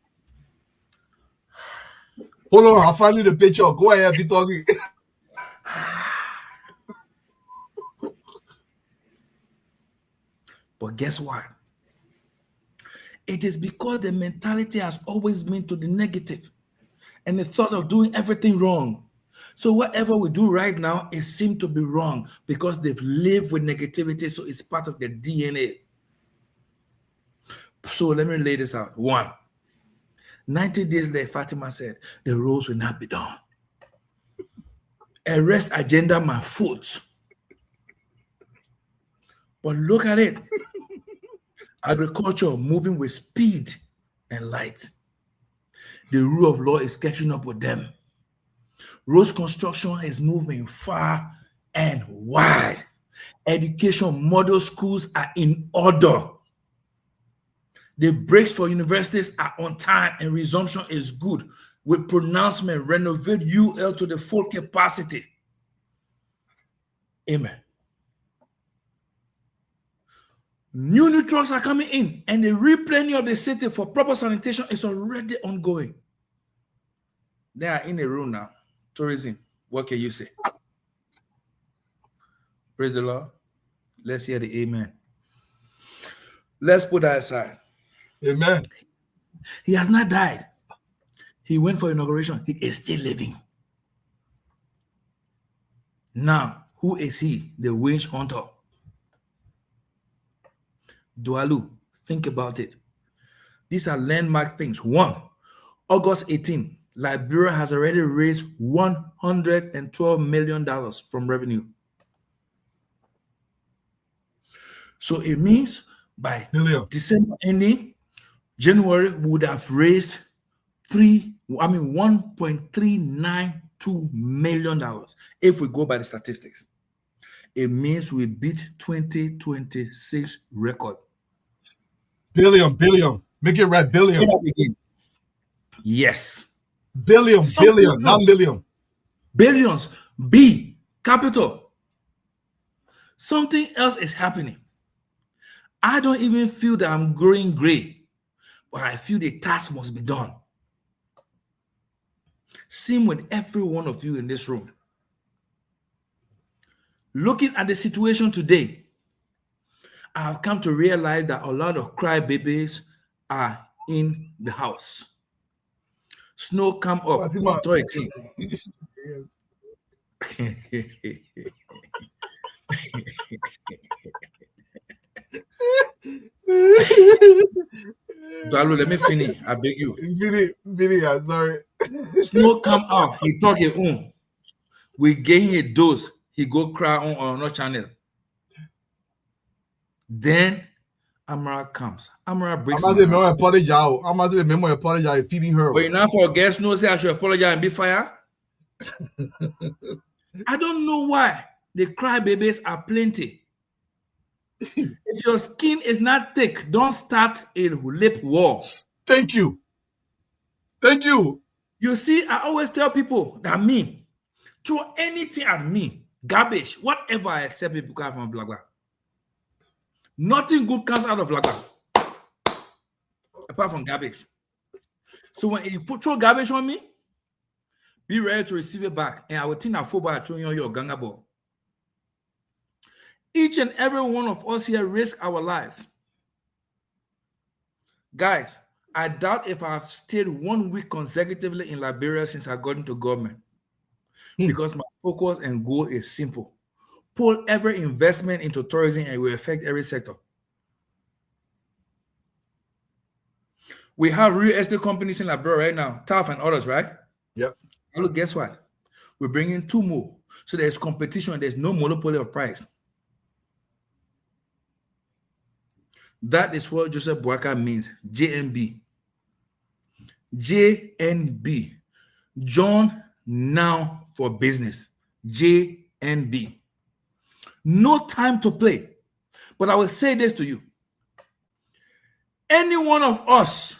Hold on, I'll find you the picture. Go ahead, keep talking. But guess what? It is because the mentality has always been to the negative and the thought of doing everything wrong. So whatever we do right now, it seems to be wrong because they've lived with negativity, so it's part of their DNA. So let me lay this out. 1, 90 days later, Fatima said, the roads will not be done. Arrest agenda, my foot. But look at it. Agriculture moving with speed and light. The rule of law is catching up with them. Road construction is moving far and wide. Education model schools are in order. The breaks for universities are on time and resumption is good. With pronouncement, renovate UL to the full capacity. Amen. New trucks are coming in, and the replanning of the city for proper sanitation is already ongoing. They are in a room now. Tourism. What can you say? Praise the Lord. Let's hear the amen. Let's put that aside. Amen. He has not died. He went for inauguration. He is still living. Now, who is he? The witch hunter. Dualu, think about it. These are landmark things. 1, August 18, Liberia has already raised $112 million from revenue. So it means by December ending, January would have raised $1.392 million if we go by the statistics. It means we beat 2026 record. Billion. Make it right, billion. Yes. Billion, not million. Billions. B, capital. Something else is happening. I don't even feel that I'm growing gray, but I feel the task must be done. Same with every one of you in this room. Looking at the situation today, I have come to realize that a lot of crybabies are in the house. Snow come up. Dalu, let me finish. I beg you. Finish, I'm sorry. Snow come out. He talk his own. We gave him a dose. He go cry on another channel. Then Amara comes. Amara breaks my heart. Apologize. Feeding her. But you now for guest no say I should apologize and be fired. I don't know why the crybabies are plenty. If your skin is not thick, don't start a lip war. Thank you. You see, I always tell people that me, throw anything at me, garbage, whatever I accept people come from Blagba. Nothing good comes out of Blagba, apart from garbage. So when you throw garbage on me, be ready to receive it back. And I will think that football are throwing on your ganga ball. Each and every one of us here risk our lives. Guys, I doubt if I've stayed 1 week consecutively in Liberia since I got into government. Because my focus and goal is simple. Pull every investment into tourism and it will affect every sector. We have real estate companies in Liberia right now, TAF and others, right? Yep. And look, guess what? We're bringing 2 more. So there's competition. There's no monopoly of price. That is what Joseph Boakai means. JNB. JNB. John Now for Business. JNB. No time to play. But I will say this to you. Any one of us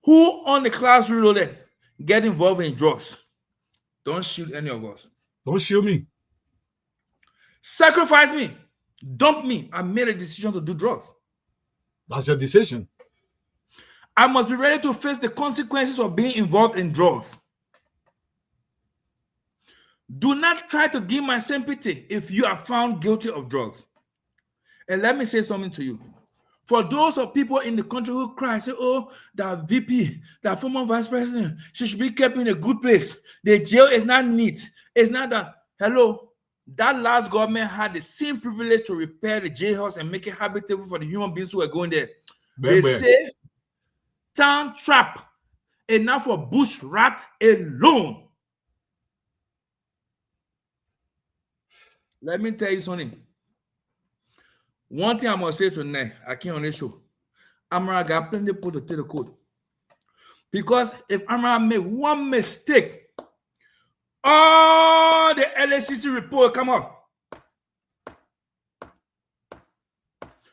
who on the class reloaded get involved in drugs, don't shoot any of us. Don't shoot me. Sacrifice me. Dump me. I made a decision to do drugs. That's your decision. I must be ready to face the consequences of being involved in drugs. Do not try to give my sympathy if you are found guilty of drugs. And let me say something to you. For those of people in the country who cry, say, oh, that VP, that former vice president, she should be kept in a good place. The jail is not neat. It's not that. Hello, that last government had the same privilege to repair the jailhouse and make it habitable for the human beings who are going there. They say, town trap, enough for bush rat alone. Let me tell you something. One thing I must say tonight, I can't on this show. Amara got plenty of people to take the code. Because if Amara make one mistake, all the LACC report come up.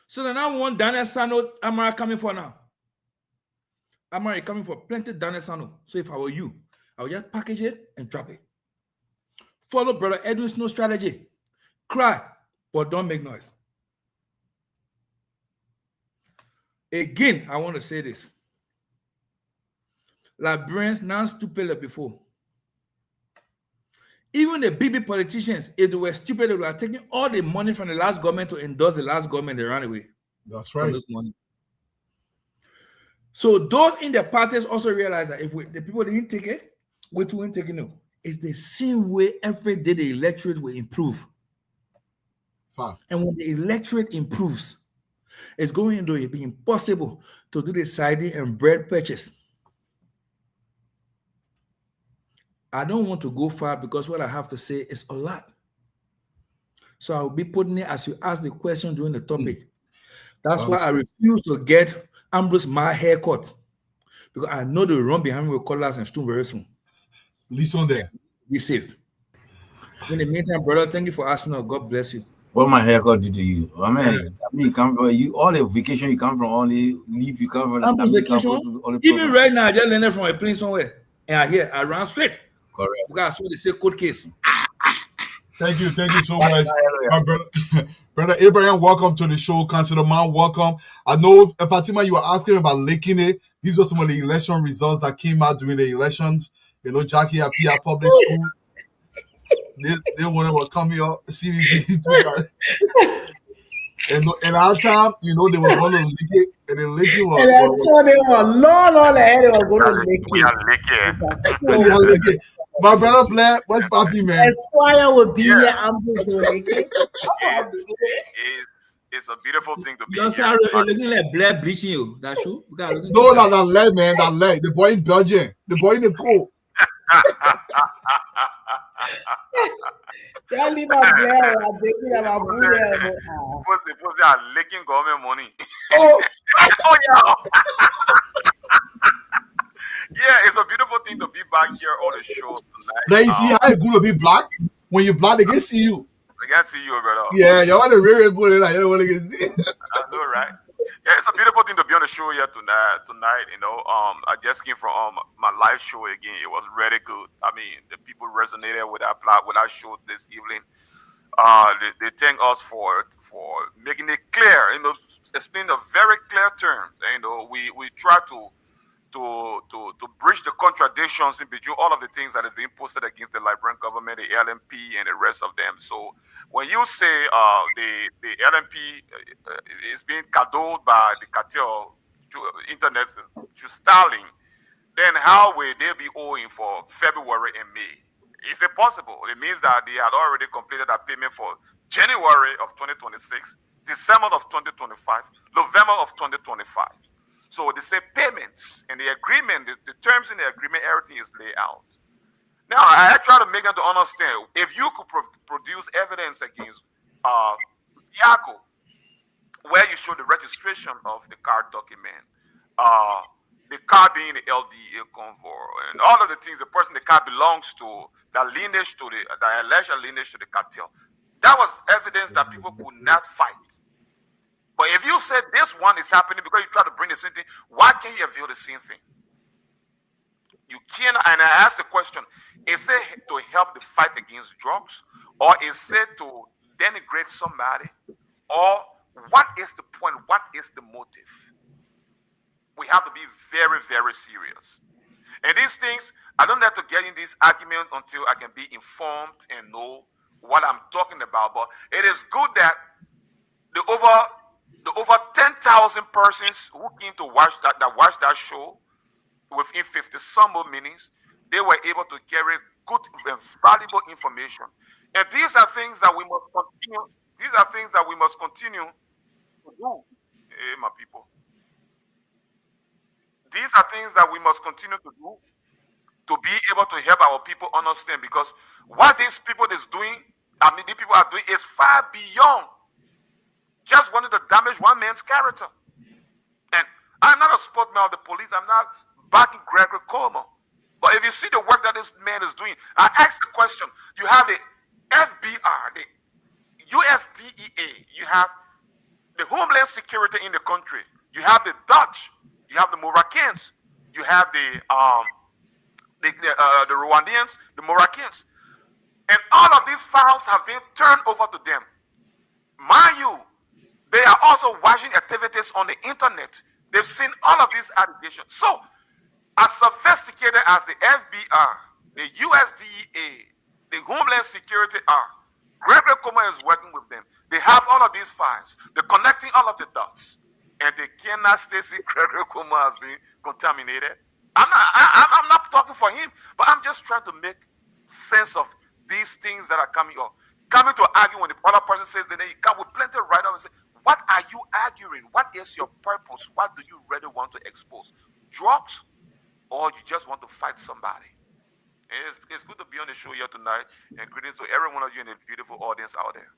So then I want Daniel Sano, Amara coming for now. Amara coming for plenty Daniel Sano. So if I were you, I would just package it and drop it. Follow Brother Edwin's no strategy. Cry, but don't make noise. Again, I want to say this. Liberians now stupid like before. Even the BB politicians, if they were stupid, they were taking all the money from the last government to endorse the last government, they ran away. That's From right. this money. So those in the parties also realize that if the people didn't take it, we too ain't taking it. It's the same way every day the electorate will improve. Facts. And when the electorate improves, it's going to be impossible to do the siding and bread purchase. I don't want to go far because what I have to say is a lot. So I'll be putting it as you ask the question during the topic. That's why I refuse to get Ambrose my haircut. Because I know they will run behind me with cutlass and stone very soon. Listen there. Be safe. In the meantime, brother, thank you for asking us. God bless you. What my haircut did to you? I mean, you come from all the vacation you come from, only leave you come from. I'm on vacation. Even right now, I just landed from a plane somewhere. And I ran straight. Correct. Because I saw they say court case. Thank you so much, my brother. Brother Abraham, welcome to the show. Councilor Man, welcome. I know, Fatima, you were asking about linking it. These were some of the election results that came out during the elections. You know, Jackie at PR Public School. They wanted to come here, CDC. And our time, you know, they were going to link it, and the linking was. And I told them, all ahead, they were going to link it. My brother, Blair, what's Papi, man? Esquire would be here, Ambrose will link it. It's a beautiful thing to be You're looking like Blair bleaching you. That's true? No, that leg, man, that leg. The boy in Belgium. The boy in the cold. Don't leave my Blair. I'm thinking about Blair. Suppose they are licking government money. Oh, oh yeah. Yeah, it's a beautiful thing to be back here on the show tonight. Now you see how it's good to be black? When you're black, they can see you. I can see you, brother. Yeah, you want to really put it like you don't want to get see. I know, right? Yeah, it's a beautiful thing to be on the show here tonight. You know, I just came from my live show again. It was really good. I mean, the people resonated with that show this evening. They thank us for making it clear, you know, explaining the very clear terms. And, you know, we try to bridge the contradictions in between all of the things that is being posted against the Liberian government, the LMP, and the rest of them. So when you say the LMP is being cadeaued by the cartel to internet to Starlink, then how will they be owing for February and May? Is it possible? It means that they had already completed that payment for January of 2026, December of 2025, November of 2025. So they say payments and the agreement, the terms in the agreement, everything is laid out. Now, I try to make them to understand, if you could produce evidence against Yago, where you show the registration of the car document, the car being the LDA convoy, and all of the things, the person the car belongs to, the lineage to the alleged lineage to the cartel, that was evidence that people could not fight. But if you said this one is happening because you try to bring the same thing, why can't you reveal the same thing? You cannot. And I asked the question, is it to help the fight against drugs? Or is it to denigrate somebody? Or what is the point? What is the motive? We have to be very, very serious. And these things, I don't have to get in this argument until I can be informed and know what I'm talking about. But it is good that the over 10,000 persons who came to watch that show within 50 some more minutes, they were able to carry good and valuable information. And these are things that we must continue. These are things that we must continue to do, my people. These are things that we must continue to do to be able to help our people understand, because what these people is doing, these people are doing is far beyond just wanting to damage one man's character. And I'm not a spokesman of the police. I'm not backing Gregory Coleman. But if you see the work that this man is doing, I ask the question, you have the FBR, the USDEA, you have the Homeland Security in the country, you have the Dutch, you have the Moroccans, you have the Rwandians, the Moroccans. And all of these files have been turned over to them. Mind you, they are also watching activities on the internet They've seen all of these allegations. So, as sophisticated as the FBI, the USDA, the Homeland Security are, Gregory Coma is working with them. They have all of these files. They're connecting all of the dots. And they cannot stay see Gregory Coma has been contaminated. I'm not talking for him, but I'm just trying to make sense of these things that are coming up. Coming to argue when the other person says, then you come with plenty of write up and say, what are you arguing? What is your purpose? What do you really want to expose? Drugs? Or you just want to fight somebody? It's good to be on the show here tonight, and greetings to every one of you in the beautiful audience out there.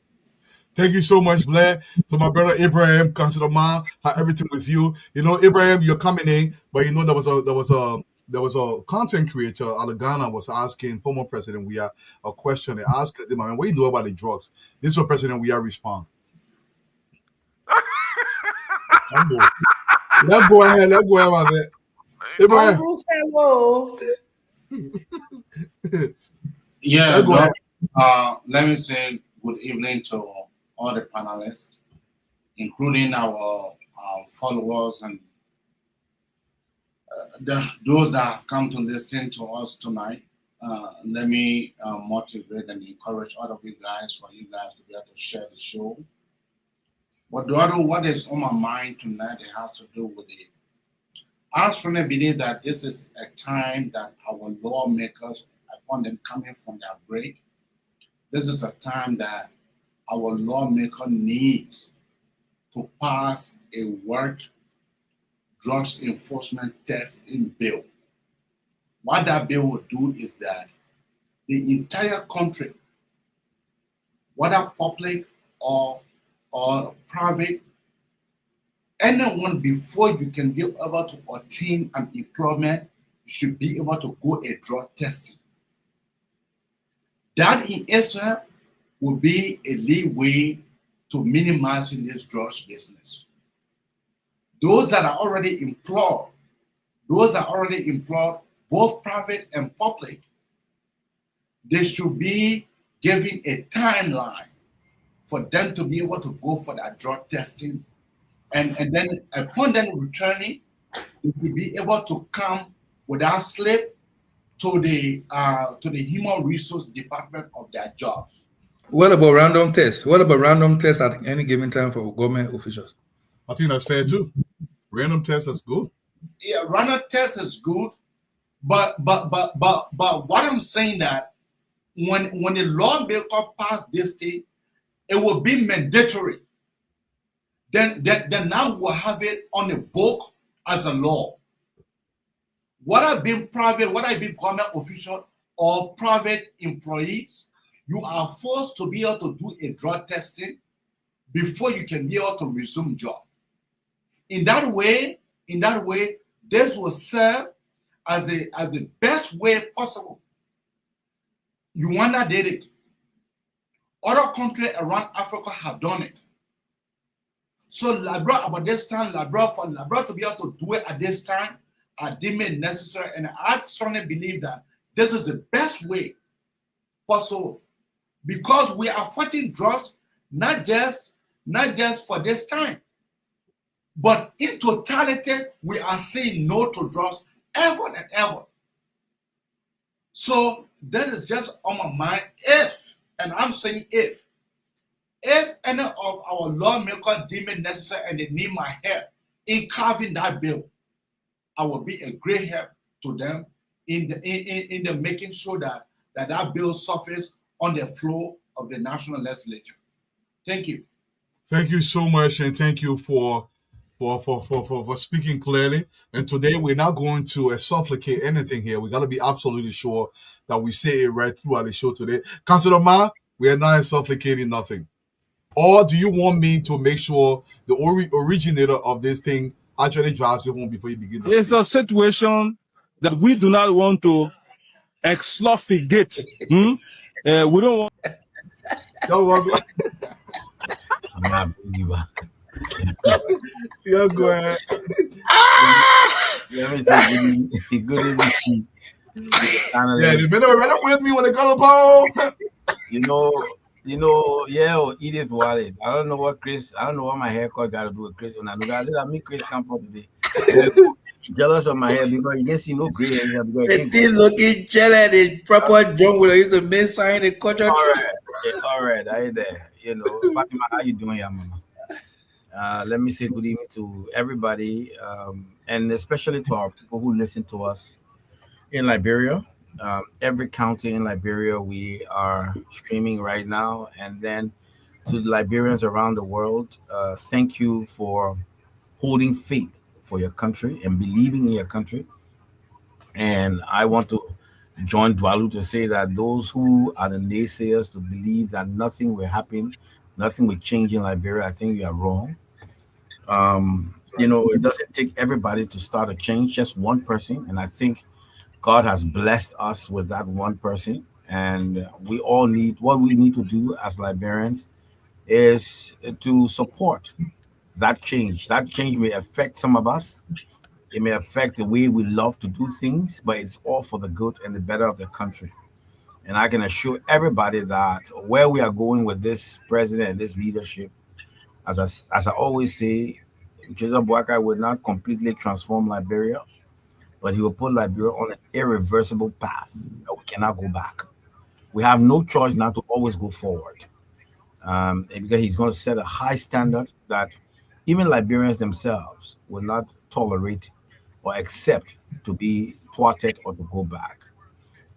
Thank you so much, Blair. To my brother Abraham, Councilor Ma, how everything with you. You know, Abraham, you're coming in, but you know there was a content creator, Alagana, was asking former President we are a question. They asked him, man, what do you know about the drugs? This is what President we are respond. Let's go ahead, my man. Abraham. Yeah, let me say good evening to all the panelists, including our followers and those that have come to listen to us tonight. Let me motivate and encourage all of you guys for you guys to be able to share the show. But what is on my mind tonight, it has to do with it. I strongly believe that this is a time that our lawmakers, upon them coming from their break, this is a time that our lawmaker needs to pass a work drugs enforcement testing bill. What that bill will do is that the entire country, whether public or private, anyone before you can be able to obtain an employment should be able to go a drug testing. That in itself will be a leeway to minimizing this drugs business. Those that are already employed, both private and public, they should be given a timeline for them to be able to go for that drug testing. And then upon them returning, they will be able to come without slip to the human resource department of their jobs. What about random tests? What about random tests at any given time for government officials? I think that's fair too. Random tests is good. Yeah, random tests is good, but what I'm saying that when the lawmaker pass this thing, it will be mandatory. Then now we'll have it on the book as a law. What I've been private, what I've been government official or private employees, you are forced to be able to do a drug testing before you can be able to resume job. In that way, this will serve as the best way possible. Rwanda did it. Other countries around Africa have done it. So Labra about this time, Labra to be able to do it at this time, I deem it necessary, and I strongly believe that this is the best way possible, because we are fighting drugs not just for this time, but in totality, we are saying no to drugs ever and ever. So that is just on my mind. If, and I'm saying if any of our lawmakers deem it necessary and they need my help in carving that bill, I will be a great help to them in the making sure that bill surfaces on the floor of the national legislature. Thank you. Thank you so much, and thank you for speaking clearly. And today we're not going to supplicate anything here. We got to be absolutely sure that we say it right throughout the show today. Councilor Ma, we are not supplicating nothing. Or do you want me to make sure the originator of this thing actually drives it home before you begin to speak? It's a situation that we do not want to exfoliate. We don't want. Don't want. Yeah, go ahead. Let me say good evening. Yeah, they better with me when they come up. Edith Wallace. I don't know what my haircut got to do with Chris. When I look at it, I mean Chris come from today. Jealous of my hair because you can see no gray hair here because I The can't thing looking jelly, the proper jungle. Is the main sign the culture. all right. All right, I there. Fatima, how you doing, yeah, mama? Let me say good evening to everybody, and especially to our people who listen to us in Liberia. Every county in Liberia, we are streaming right now, and then to the Liberians around the world, thank you for holding faith for your country and believing in your country. And I want to join Dwalu to say that those who are the naysayers to believe that nothing will happen, nothing will change in Liberia, I think you are wrong. It doesn't take everybody to start a change, just one person. And I think God has blessed us with that one person. And we all need what we need to do as Liberians is to support that change. That change may affect some of us. It may affect the way we love to do things, but it's all for the good and the better of the country. And I can assure everybody that where we are going with this president and this leadership, as I always say, Joseph Boakai will not completely transform Liberia, but he will put Liberia on an irreversible path that we cannot go back. We have no choice now to always go forward, because he's going to set a high standard that even Liberians themselves will not tolerate or accept to be thwarted or to go back.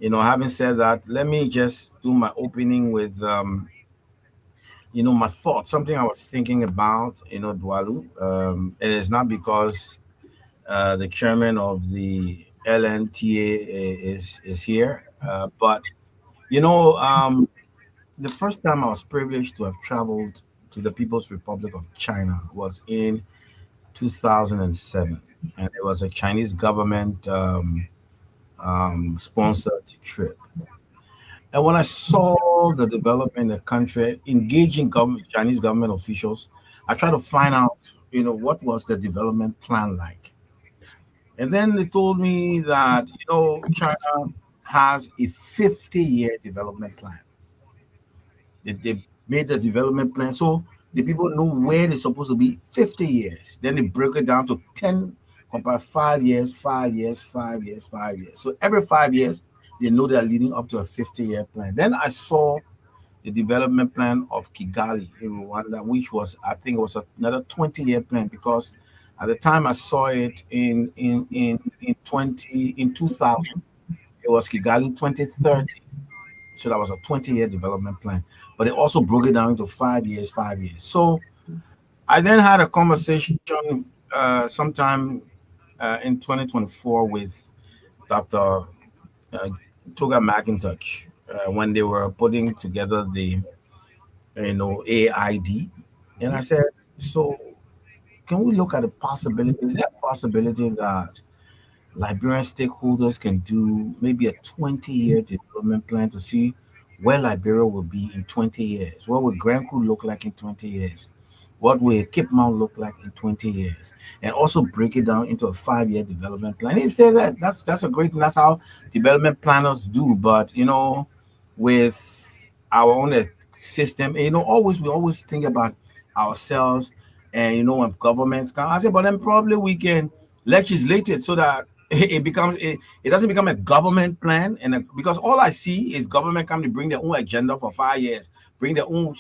Having said that, let me just do my opening with my thoughts, something I was thinking about, Dwalu. It is not because the chairman of the LNTA is here, but you know, um, the first time I was privileged to have traveled to the People's Republic of China was in 2007, and it was a Chinese government sponsored trip. And when I saw the development in the country, engaging Chinese government officials, I tried to find out, what was the development plan like. And then they told me that, China has a 50-year development plan. They made the development plan so the people know where they're supposed to be 50 years. Then they break it down to 10, about 5 years, 5 years, 5 years, 5 years. So every 5 years, they know they're leading up to a 50-year plan. Then I saw the development plan of Kigali in Rwanda, which was, I think it was another 20-year plan, because at the time I saw it in 2000, it was Kigali 2030. So that was a 20-year development plan. But it also broke it down into 5 years, 5 years. So I then had a conversation sometime in 2024 with Dr. Toga McIntosh when they were putting together the AID. And I said, so can we look at the possibility? Is there a possibility that Liberian stakeholders can do maybe a 20-year development plan to see where Liberia will be in 20 years? What will Grand Coup look like in 20 years? What will Cape Mount look like in 20 years? And also break it down into a 5-year development plan. He said that's a great thing. That's how development planners do. But with our own system, always we always think about ourselves. And when governments come, I said, but then probably we can legislate it so that it doesn't become a government plan, because all I see is government come to bring their own agenda for 5 years, bring their own.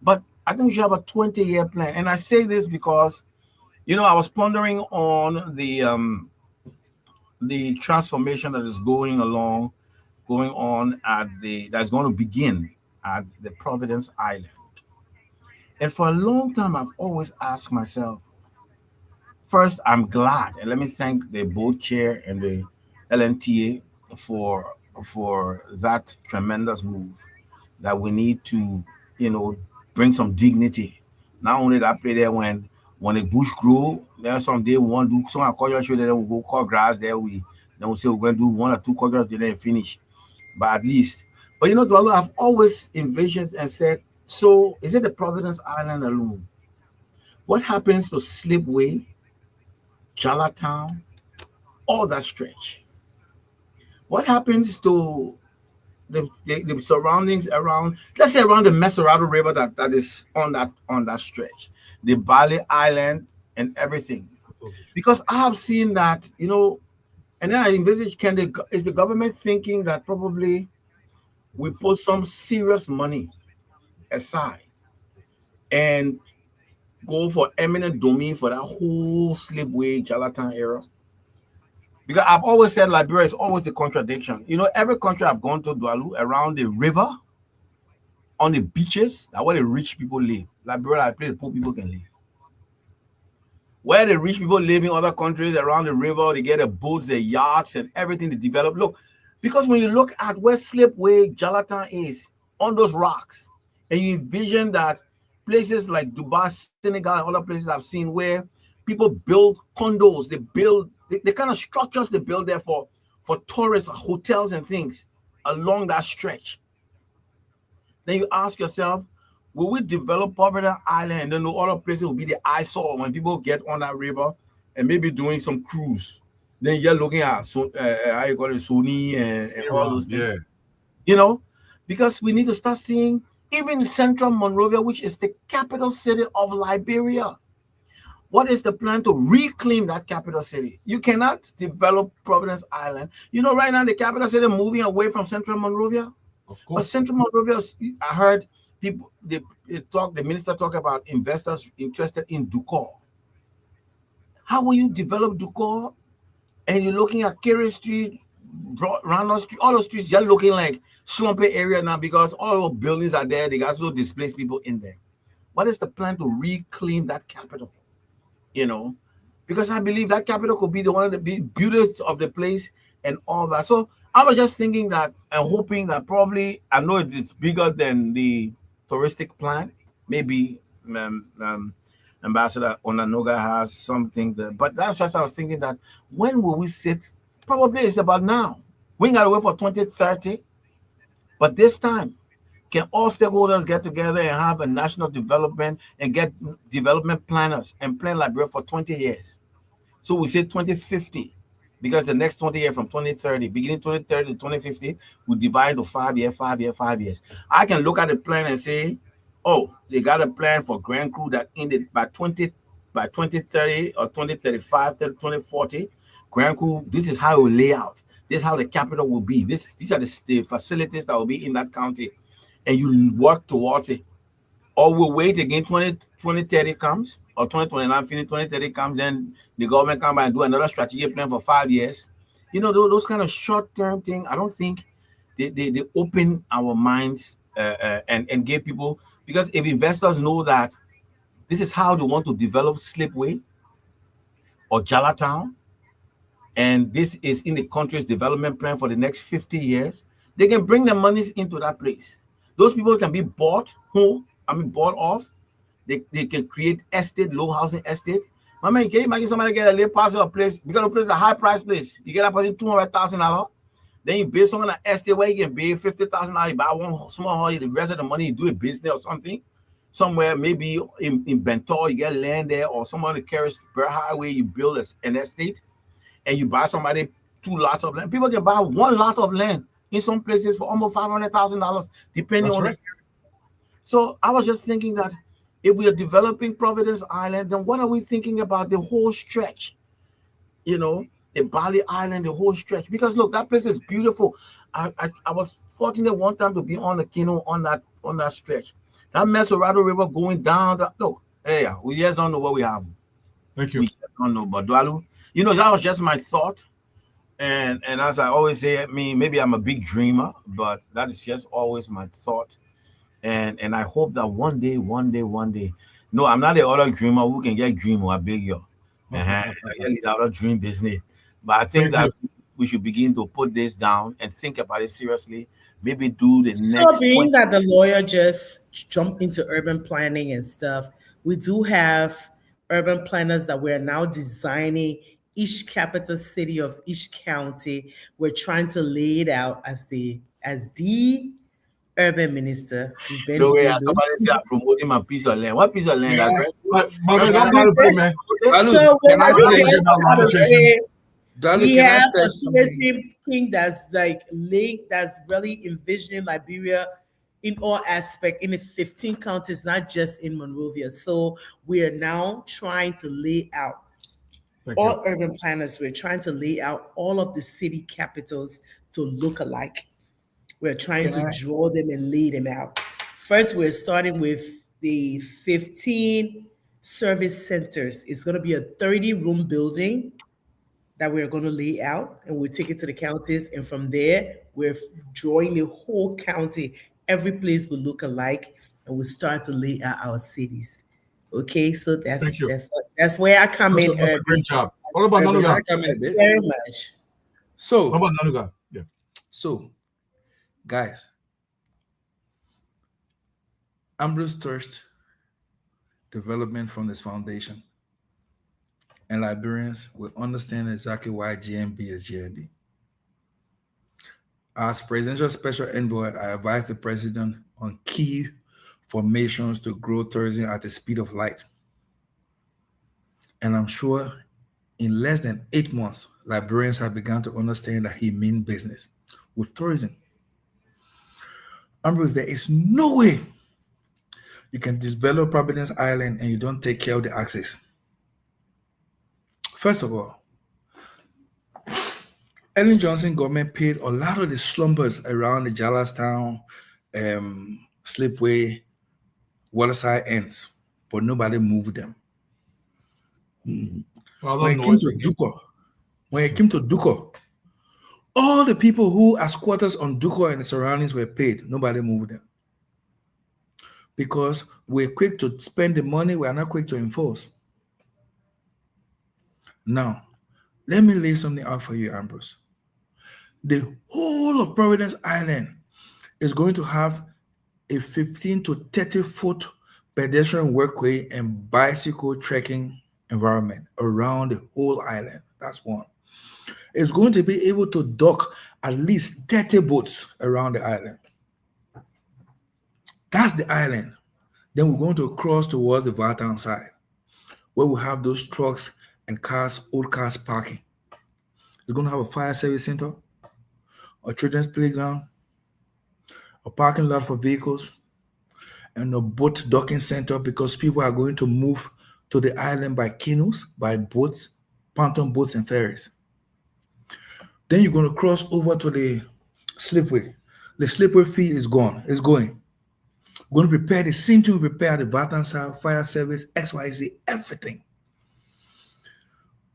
But I think we should have a 20-year plan. And I say this because, I was pondering on the transformation that is going on that's going to begin at the Providence Island. And for a long time, I've always asked myself, first, I'm glad, and let me thank the board chair and the LNTA for that tremendous move, that we need to, bring some dignity. Not only that play there when a bush grow, there's some day we want to do some culture show, then we go cut grass there. Then we say we're going to do one or two cultures, then finish. But at least, but Dwalo, I've always envisioned and said, so is it the Providence Island alone? What happens to Slipway, Charlottetown, all that stretch? What happens to the surroundings around, let's say around the Mesorado River that is on that stretch, the Bali Island and everything? Because I have seen that, and then I envisage, is the government thinking that probably we put some serious money aside and go for eminent domain for that whole slipway Jalatan era? Because I've always said Liberia is always the contradiction. Every country I've gone to, Dwalu, around the river, on the beaches, that's where the rich people live. Liberia, I play the poor people can live. Where the rich people live in other countries around the river, they get the boats, the yachts, and everything they develop. Look, because when you look at where Slipway Jalatan is on those rocks, and you envision that places like Dubai, Senegal, and other places I've seen where people build condos, they build the kind of structures they build there for tourists, hotels, and things along that stretch. Then you ask yourself, will we develop Providence Island and then the other places will be the eyesore when people get on that river and maybe doing some cruise? Then you're looking at how you call it, Sony and all those things. Because we need to start seeing even Central Monrovia, which is the capital city of Liberia. What is the plan to reclaim that capital city? You cannot develop Providence Island. Right now the capital city moving away from Central Monrovia. But Central Monrovia, I heard people, the minister talk about investors interested in Ducor. How will you develop Ducor? And you're looking at Kerry Street, Randall Street, all those streets, you're looking like slumpy area now because all those buildings are there. They got so displaced people in there. What is the plan to reclaim that capital? Because I believe that capital could be the one of the beauties of the place and all that. So I was just thinking that and hoping that probably, I know it's bigger than the touristic plan. Maybe Ambassador Onanoga has something that, but that's just I was thinking that when will we sit? Probably it's about now. We ain't got to wait for 2030. But this time, can all stakeholders get together and have a national development and get development planners and plan Liberia for 20 years? So we say 2050, because the next 20 years from 2030, beginning 2030 to 2050, we divide to 5 years, 5 years, 5 years. I can look at the plan and say, oh, they got a plan for Grand Crew that ended by 2030 or 2035, 2040. Grand Crew, this is how it will lay out. This is how the capital will be. These are the facilities that will be in that county. And you work towards it. Or we'll wait again, 2030 comes, or 2029 finish, 2030 comes, then the government come by and do another strategic plan for 5 years. Those kind of short-term things, I don't think they open our minds and give people, because if investors know that this is how they want to develop Slipway or Jalatown, and this is in the country's development plan for the next 50 years, they can bring their monies into that place. Those people can be bought off. They can create estate, low housing estate. My man, can you imagine somebody get a little parcel of place? Because the place is a high price place. You get a person $200,000. Then you build someone an estate where you can pay $50,000. You buy one small house, the rest of the money you do a business or something. Somewhere, maybe in Bentor, you get land there, or somewhere on the Carrisburg Highway, you build an estate and you buy somebody 2 lots of land. People can buy 1 lot of land in some places for almost $500,000, depending on it. So I was just thinking that if we are developing Providence Island, then what are we thinking about the whole stretch? The Bali Island, the whole stretch. Because look, that place is beautiful. I was fortunate one time to be on the canoe on that stretch. That Mesorado River going down. Look, hey, we just don't know what we have. Thank you. We just don't know. But Dwalu, that was just my thought. And as I always say, maybe I'm a big dreamer, but that is just always my thought. And I hope that one day, no, I'm not the other dreamer who can get dream or I beg you. I get the other dream business. But I think that we should begin to put this down and think about it seriously. Maybe do the next. So being that the lawyer just jumped into urban planning and stuff, we do have urban planners that we're now designing each capital city of each county. We're trying to lay it out as the urban minister. We've been No way, somebody say I'm promoting my piece of land. What piece of land? We have a CSC king that's like linked, that's really envisioning Liberia in all aspects in the 15 counties, not just in Monrovia. So we are now trying to lay out all urban planners, we're trying to lay out all of the city capitals to look alike. We're trying to draw them and lay them out. First, we're starting with the 15 service centers. It's going to be a 30-room building that we're going to lay out, and we'll take it to the counties. And from there, we're drawing the whole county. Every place will look alike, and we'll start to lay out our cities. Okay, so that's where I come in. That's a great job. What about Nanuga? Thank you very much. So, what about Nanuga? Yeah. So, guys, Ambrose Thirst development from this foundation, and Liberians will understand exactly why GMB is GMB. As Presidential Special Envoy, I advise the President on key formations to grow tourism at the speed of light. And I'm sure in less than 8 months, Liberians have begun to understand that he means business with tourism. Ambrose, there is no way you can develop Providence Island and you don't take care of the access. First of all, Ellen Johnson government paid a lot of the slumbers around the Jarlastown, Slipway, Waterside ends, but nobody moved them. When it came to Duko, all the people who are squatters on Duko and the surroundings were paid. Nobody moved them. Because we're quick to spend the money, we are not quick to enforce. Now, let me lay something out for you, Ambrose. The whole of Providence Island is going to have a 15 to 30 foot pedestrian walkway and bicycle trekking environment around the whole island. That's one. It's going to be able to dock at least 30 boats around the island. That's the island. Then we're going to cross towards the Vartown side, where we have those trucks and cars, old cars parking. It's going to have a fire service center, a children's playground, a parking lot for vehicles, and a boat docking center because people are going to move to the island by canoes, by boats, pontoon boats, and ferries. Then you're going to cross over to the slipway. The slipway fee is gone. It's going. We're going to prepare the same thing we prepare the Vartan side, fire service, XYZ, everything.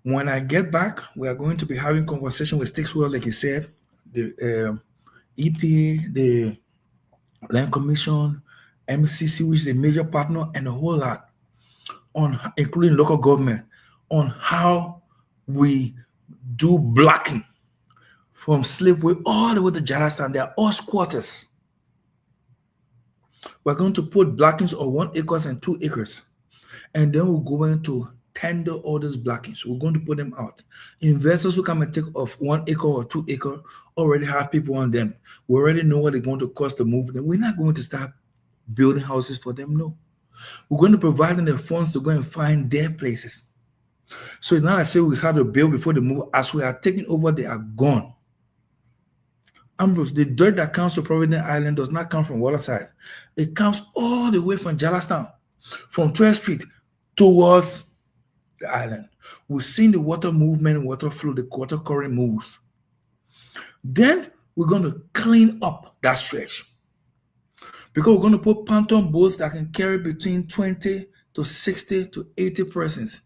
When I get back, we are going to be having conversation with stakeholders, like you said, the EPA, the Land Commission, MCC, which is a major partner, and a whole lot, on including local government, on how we do blocking from Slipway all the way to Jarlastown. They are all squatters. We're going to put blockings of 1 acre and 2 acres, and then we're going to tender all those blockings. We're going to put them out. Investors who come and take off 1 acre or 2 acre already have people on them. We already know what they're going to cost to move them. We're not going to start building houses for them, no. We're going to provide them the funds to go and find their places. So now I say we have to build before they move. As we are taking over, they are gone. Ambrose, the dirt that comes to Providence Island does not come from Waterside. It comes all the way from Jarlastown, from 12th Street towards the island. We've seen the water movement, water flow, the water current moves. Then we're going to clean up that stretch, because we're going to put pontoon boats that can carry between 20 to 60 to 80 persons,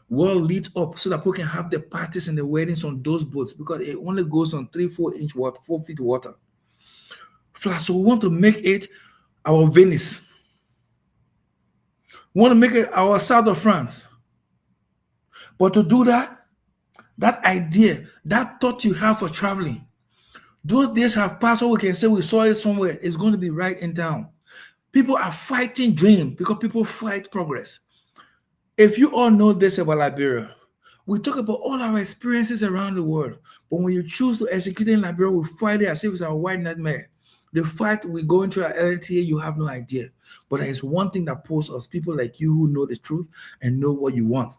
well lit up, so that people can have the parties and the weddings on those boats, because it only goes on 3-4 inch water, 4 feet water. Flat. So we want to make it our Venice. We want to make it our South of France. But to do that, that idea, that thought you have for traveling, those days have passed. So we can say we saw it somewhere. It's going to be right in town. People are fighting dream because people fight progress. If you all know this about Liberia, we talk about all our experiences around the world, but when you choose to execute in Liberia, we fight it as if it's our white nightmare. The fight we go into our LTA, you have no idea. But there is one thing that pulls us, people like you who know the truth and know what you want.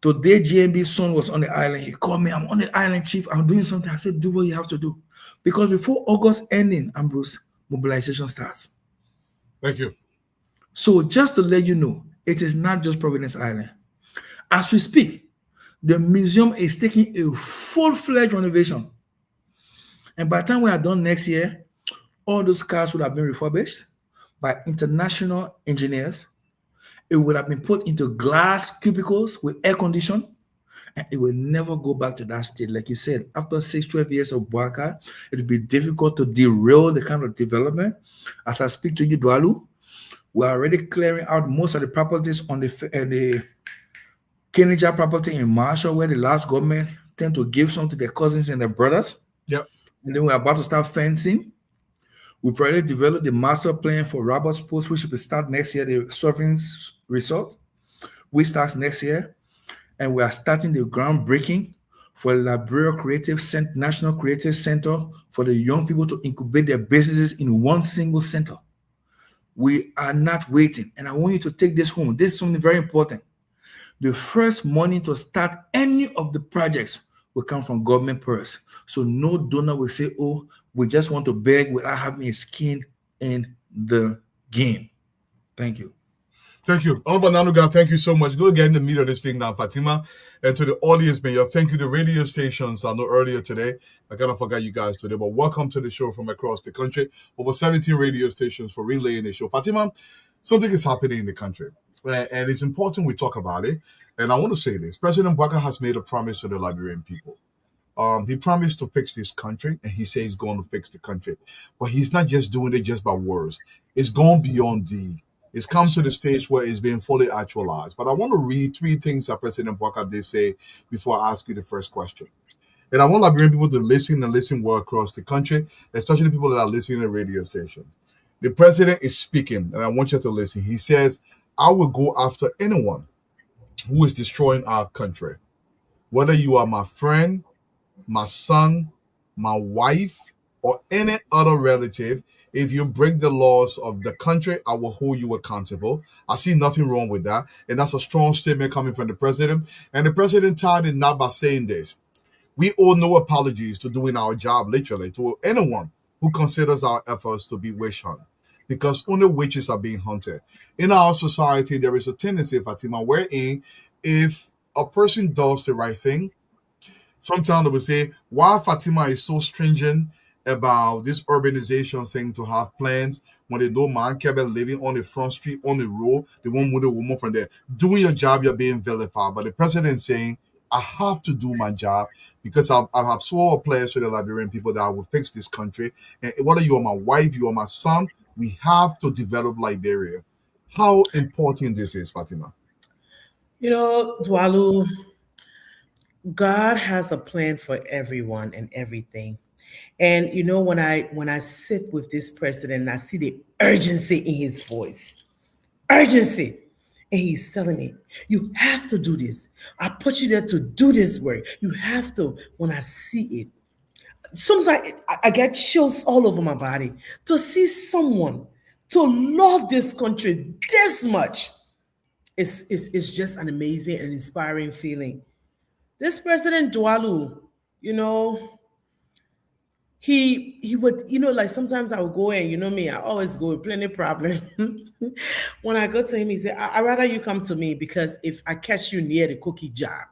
Today, GMB's son was on the island. He called me, I'm on the island, chief. I'm doing something. I said, do what you have to do. Because before August ending, Ambrose, mobilization starts. Thank you. So just to let you know, it is not just Providence Island. As we speak, The museum is taking a full-fledged renovation. And by the time we are done next year, all those cars would have been refurbished by international engineers. It would have been put into glass cubicles with air condition, and it will never go back to that state. Like you said, after 12 years of Boaka, it will be difficult to derail the kind of development. As I speak to you, Dwalu, we're already clearing out most of the properties on the Kenija property in Marshall, where the last government tend to give some to their cousins and their brothers. Yep. And then we're about to start fencing. We've already developed the master plan for Roberts Post, which will start next year, the Sovereign's Resort, which starts next year. And we are starting the groundbreaking for Liberia National Creative Center for the young people to incubate their businesses in one single center. We are not waiting. And I want you to take this home. This is something very important. The first money to start any of the projects will come from government purse. So no donor will say, oh, we just want to beg without having a skin in the game. Thank you. Thank you. Honorable Nanuga, thank you so much. Go get in the meat of this thing now, Fatima. And to the audience, Mayor, thank you. The radio stations, I know earlier today, I kind of forgot you guys today, but welcome to the show from across the country. Over 17 radio stations for relaying the show. Fatima, something is happening in the country, and it's important we talk about it. And I want to say this. President Baka has made a promise to the Liberian people. He promised to fix this country, and he says he's going to fix the country. But he's not just doing it just by words. It's gone beyond deed. It's come to the stage where it's being fully actualized. But I want to read three things that President Baka did say before I ask you the first question. And I want Liberian people to listen and listen well across the country, especially people that are listening to radio stations. The president is speaking, and I want you to listen. He says, I will go after anyone who is destroying our country. Whether you are my friend, my son, my wife, or any other relative, if you break the laws of the country, I will hold you accountable. I see nothing wrong with that. And that's a strong statement coming from the president. And the president tied it not by saying this. We owe no apologies to doing our job, literally, to anyone who considers our efforts to be witch hunt, because only witches are being hunted. In our society, there is a tendency, Fatima, wherein if a person does the right thing, sometimes they will say, why Fatima is so stringent about this urbanization thing to have plans when they know man Kebe living on the front street, on the road, they won't move the woman from there. Doing your job, you're being vilified. But the president is saying, I have to do my job because I have sworn a pledge to the Liberian people that I will fix this country. And whether you are my wife, you are my son, we have to develop Liberia. How important this is, Fatima? You know, Dwalu, God has a plan for everyone and everything. And you know, when I sit with this president, I see the urgency in his voice. Urgency. And he's telling me, you have to do this. I put you there to do this work. You have to. When I see it, sometimes I get chills all over my body to see someone to love this country this much. It's just an amazing and inspiring feeling. This President Dwalu, you know, he would, you know, like sometimes I would go and, you know me, I always go with plenty problem. When I go to him, he said, I rather you come to me, because if I catch you near the cookie jar,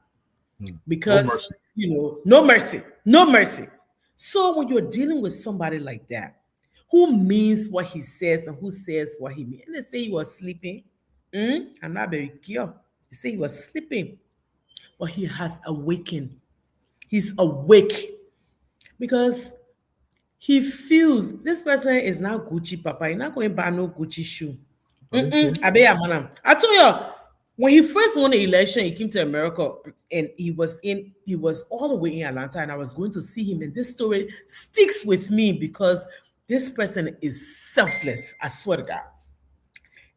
because No mercy. you know, no mercy, no mercy. So when you're dealing with somebody like that, who means what he says and who says what he means, and they say he was sleeping, I'm not very clear. They say he was sleeping, but he has awakened. He's awake because he feels this person is now Gucci Papa. He's not going to buy no Gucci shoe. I told you, when he first won the election, he came to America and he was all the way in Atlanta, and I was going to see him. And this story sticks with me because this person is selfless, I swear to God.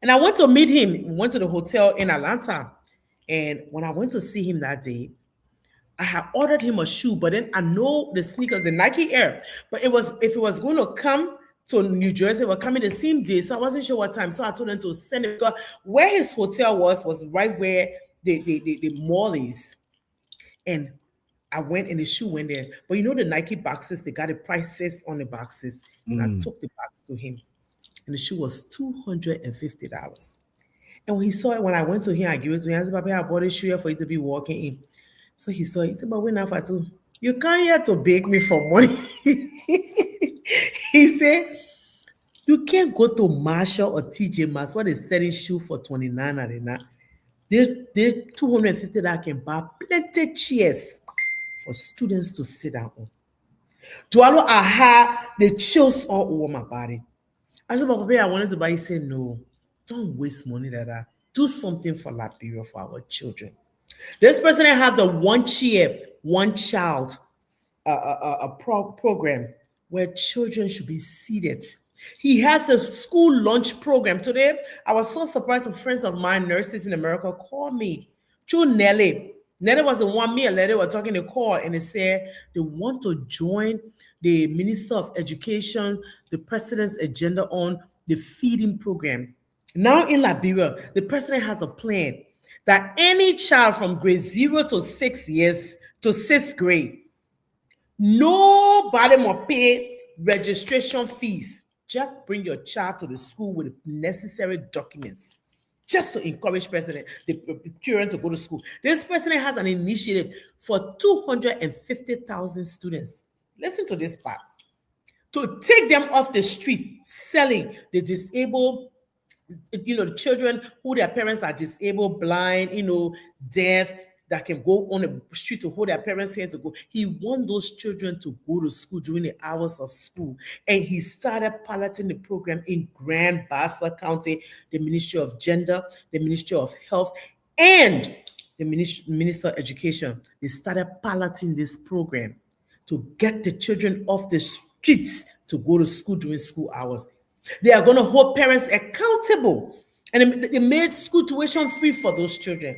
And I went to meet him. We went to the hotel in Atlanta. And when I went to see him that day, I had ordered him a shoe, but then I know the sneakers, the Nike Air, but if it was going to come to New Jersey, it was coming the same day, so I wasn't sure what time. So I told him to send it. Because where his hotel was right where the mall is, and I went and the shoe went there. But you know the Nike boxes, they got the prices on the boxes, and I took the box to him, and the shoe was $250. And when he saw it, when I went to him, I gave it to him. I said, "Papi, I bought a shoe here for you to be walking in." So he saw it. He said, but when Fatu, you come here to beg me for money. He said, you can't go to Marshall or TJ Maxx where they're selling shoe for 29.99. There's 250 that can buy plenty chairs for students to sit down on. Dualo, I had the chills all over my body. I said, but I wanted to buy. He said, no, don't waste money like that. Do something for Liberia for our children. This person have the one chair, one child program where children should be seated. He has the school lunch program. Today, I was so surprised. Some friends of mine, nurses in America, called me. Through Nelly. Nelly was the one me and Nelly were talking to call, and they said they want to join the Minister of Education, the President's agenda on the feeding program. Now in Liberia, the president has a plan that any child from grade 0 to 6 years to 6th grade, nobody must pay registration fees. Just bring your child to the school with the necessary documents, just to encourage the parent to go to school. This president has an initiative for 250,000 students. Listen to this part. To take them off the street selling the disabled, the children who their parents are disabled, blind, deaf, that can go on the street to hold their parents' hand to go. He wants those children to go to school during the hours of school. And he started piloting the program in Grand Bassa County, the Ministry of Gender, the Ministry of Health, and the Minister of Education. They started piloting this program to get the children off the streets to go to school during school hours. They are going to hold parents accountable. And they made school tuition free for those children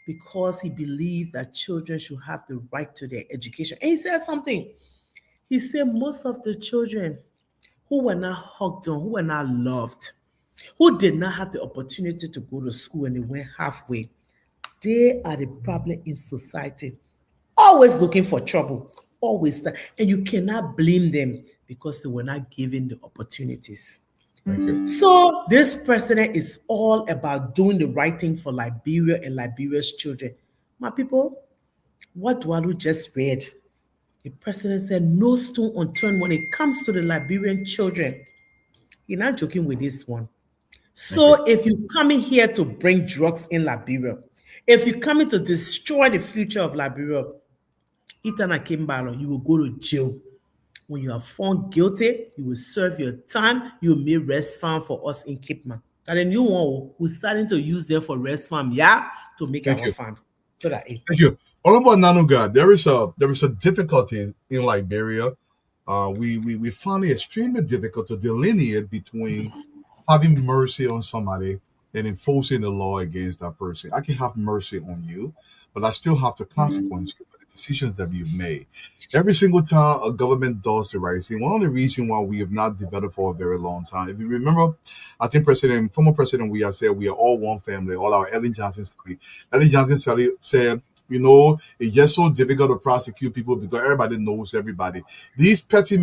because he believed that children should have the right to their education. And he said something. He said most of the children who were not hugged on, who were not loved, who did not have the opportunity to go to school and they went halfway, they are the problem in society. Always looking for trouble. Always. And you cannot blame them because they were not given the opportunities. So this president is all about doing the right thing for Liberia and Liberia's children. My people, what Dwalu just read, the president said no stone unturned when it comes to the Liberian children. You're not joking with this one. So if you coming here to bring drugs in Liberia, if you're coming to destroy the future of Liberia, Ethan Akimbalo, you will go to jail. When you are found guilty, you will serve your time. You will be rest farm for us in Kipman. And the new one who's starting to use them for rest farm, to make Thank our you. farms. So that Thank you. Honorable Nanuga, there is a difficulty in Liberia. We find it extremely difficult to delineate between having mercy on somebody and enforcing the law against that person. I can have mercy on you, but I still have to consequence you for the decisions that you've made. Every single time a government does the right thing, one of the reasons why we have not developed for a very long time, if you remember, I think former President, we have said we are all one family, all our Ellen Johnson said, it's just so difficult to prosecute people because everybody knows everybody. These petty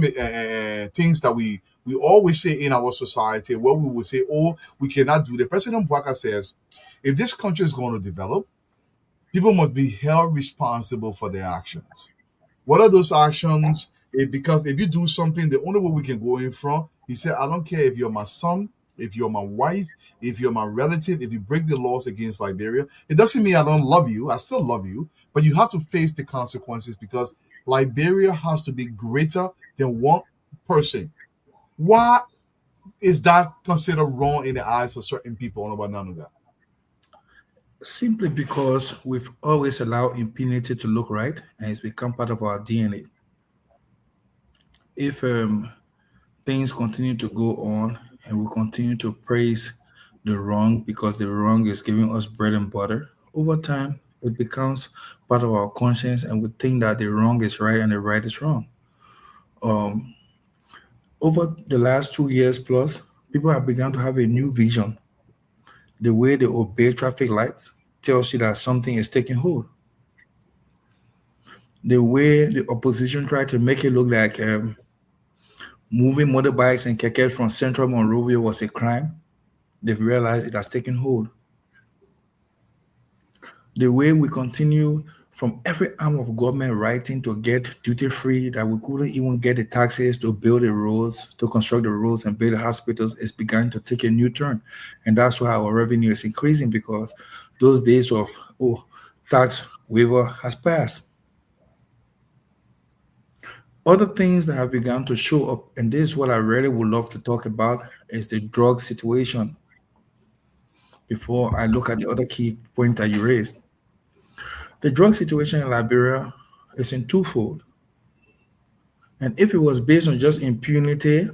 things that we always say in our society, where we would say, oh, we cannot do. The President Bwaka says, if this country is going to develop, people must be held responsible for their actions. What are those actions? Because if you do something, the only way we can go in front, he said, I don't care if you're my son, if you're my wife, if you're my relative, if you break the laws against Liberia, it doesn't mean I don't love you. I still love you, but you have to face the consequences because Liberia has to be greater than one person. Why is that considered wrong in the eyes of certain people on about Nanuga? Simply because we've always allowed impunity to look right and it's become part of our DNA. If things continue to go on and we continue to praise the wrong because the wrong is giving us bread and butter, over time it becomes part of our conscience and we think that the wrong is right and the right is wrong. Over the last 2 years plus, people have begun to have a new vision. The way they obey traffic lights tells you that something is taking hold. The way the opposition tried to make it look like moving motorbikes and kekes from Central Monrovia was a crime, they've realized it has taken hold. The way we continue from every arm of government writing to get duty free, that we couldn't even get the taxes to build the roads, to construct the roads and build the hospitals, is beginning to take a new turn. And that's why our revenue is increasing, because those days of tax waiver has passed. Other things that have begun to show up, and this is what I really would love to talk about, is the drug situation. Before I look at the other key point that you raised, the drug situation in Liberia is in twofold. And if it was based on just impunity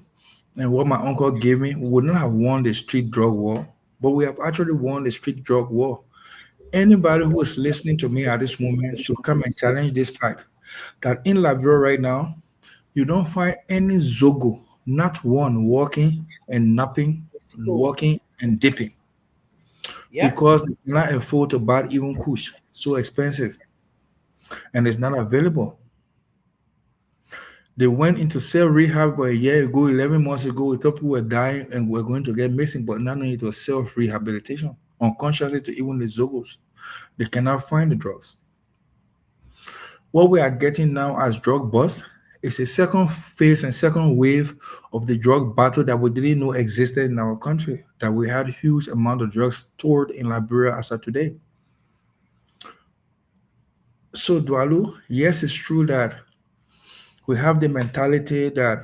and what my uncle gave me, we would not have won the street drug war. But we have actually won the street drug war. Anybody who is listening to me at this moment should come and challenge this fact that in Liberia right now, you don't find any Zogo, not one, walking and napping, walking and dipping. Yeah. Because they cannot afford to buy even kush. So expensive. And it's not available. They went into self rehab a year ago, 11 months ago. We thought people were dying and were going to get missing, but now it was self rehabilitation, unconsciously to even the Zogos. They cannot find the drugs. What we are getting now as drug bust is a second phase and second wave of the drug battle that we didn't know existed in our country, that we had huge amount of drugs stored in Liberia as of today. So, Dwalu, yes, it's true that we have the mentality that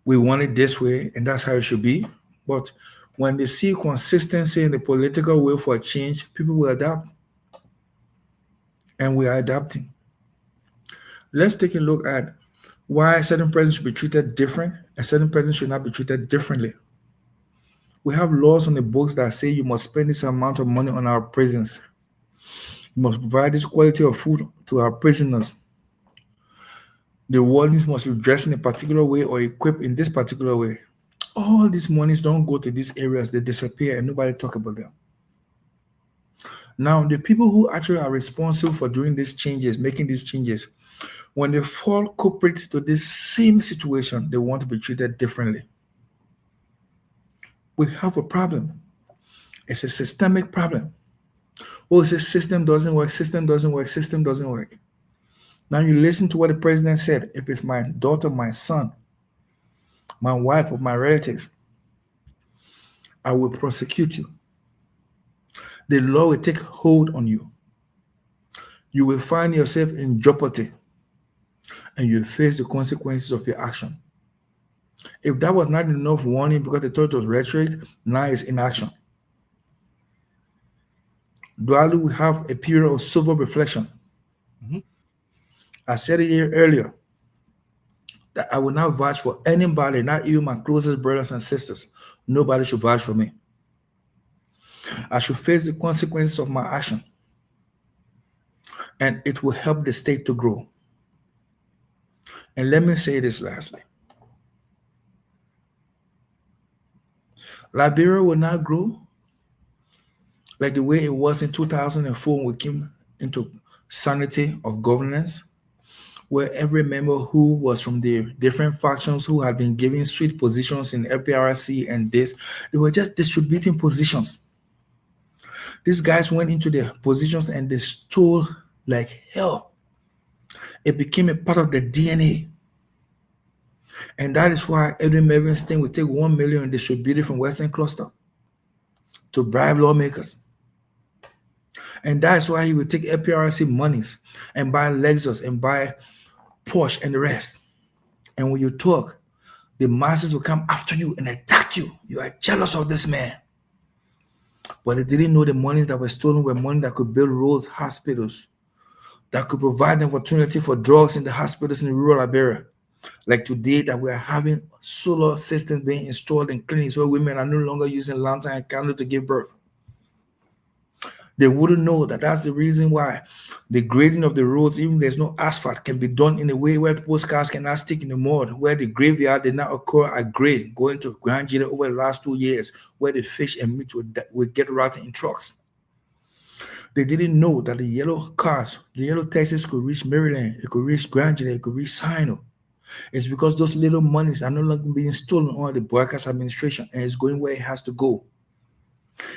we want it this way and that's how it should be. But when they see consistency in the political will for change, people will adapt. And we are adapting. Let's take a look at why certain persons should be treated different and certain persons should not be treated differently. We have laws on the books that say you must spend this amount of money on our prisons. You must provide this quality of food to our prisoners. The wardens must be dressed in a particular way or equipped in this particular way. All these monies don't go to these areas, they disappear and nobody talk about them. Now, the people who actually are responsible for doing these changes, making these changes, when they fall culprit to this same situation, they want to be treated differently. We have a problem. It's a systemic problem. Oh, it's a system doesn't work, system doesn't work, system doesn't work. Now you listen to what the president said. If it's my daughter, my son, my wife, or my relatives, I will prosecute you. The law will take hold on you. You will find yourself in jeopardy and you face the consequences of your action. If that was not enough warning because they thought it was rhetoric, now it's inaction. Dualu, we have a period of sober reflection. I said it here earlier that I will not vouch for anybody, not even my closest brothers and sisters. Nobody should vouch for me. I should face the consequences of my action. And it will help the state to grow. And let me say this lastly. Liberia will not grow like the way it was in 2004 when we came into sanity of governance, where every member who was from the different factions who had been given sweet positions in LPRC and this, they were just distributing positions. These guys went into their positions and they stole like hell. It became a part of the DNA. And that is why Edwin Mervinstein will take 1 million and distribute it from Western Cluster to bribe lawmakers. And that's why he will take LPRC monies and buy Lexus and buy Porsche and the rest. And when you talk, the masses will come after you and attack you. You are jealous of this man. But they didn't know the monies that were stolen were money that could build roads, hospitals, that could provide an opportunity for drugs in the hospitals in rural Liberia. Like today that we are having solar systems being installed in clinics where women are no longer using lantern and candle to give birth. They wouldn't know that that's the reason why the grading of the roads, even there's no asphalt, can be done in a way where people's cars cannot stick in the mud, where the graveyard did not occur at grade going to Grand Jita over the last 2 years, where the fish and meat would get rotten in trucks. They didn't know that the yellow cars, the yellow taxis could reach Maryland, it could reach Grand Jita, it could reach Sino. It's because those little monies are no longer being stolen under the broadcast administration and it's going where it has to go.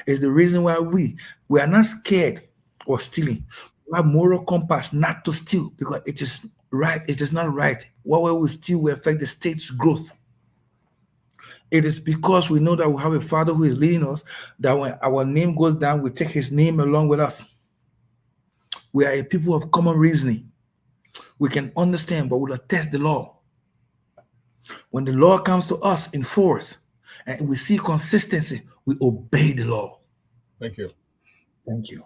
It's the reason why we are not scared or stealing. We have moral compass not to steal because it is right. It is not right. What we steal will affect the state's growth. It is because we know that we have a Father who is leading us that when our name goes down, we take his name along with us. We are a people of common reasoning. We can understand, but we'll test the law. When the law comes to us in force and we see consistency, we obey the law. Thank you. Thank you.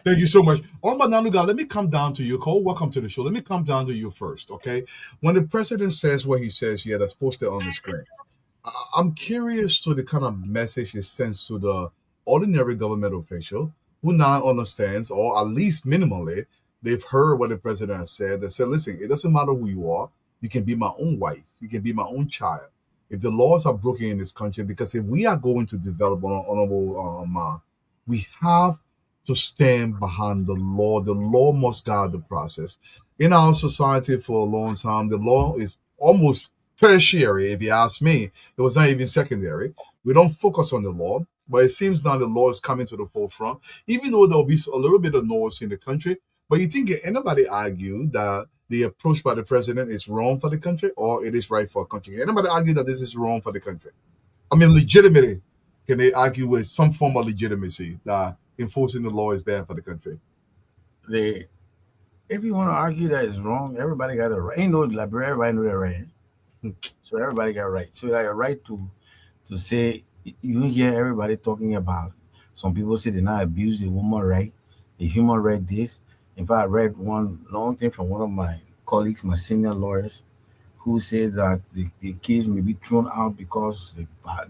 Thank you so much. Omar Nanuga, let me come down to you. Cole, welcome to the show. Let me come down to you first, okay? When the president says what he says here, that's posted on the screen, I'm curious to the kind of message it sends to the ordinary government official who now understands, or at least minimally, they've heard what the president has said. They said, listen, it doesn't matter who you are. You can be my own wife. You can be my own child. If the laws are broken in this country, because if we are going to develop, honorable we have to stand behind the law. The law must guide the process. In our society for a long time, the law is almost tertiary, if you ask me. It was not even secondary. We don't focus on the law, but it seems now the law is coming to the forefront, even though there'll be a little bit of noise in the country. But you think anybody argue that the approach by the president is wrong for the country or it is right for a country? Anybody argue that this is wrong for the country? I mean, legitimately, can they argue with some form of legitimacy that enforcing the law is bad for the country? If you want to argue that it's wrong, everybody got a right. Ain't no library, everybody know their right. So everybody got a right. So like a right to say, you hear everybody talking about, some people say they not abuse the woman right, the human right this. In fact, I read one long thing from one of my colleagues, my senior lawyers, who said that the case may be thrown out because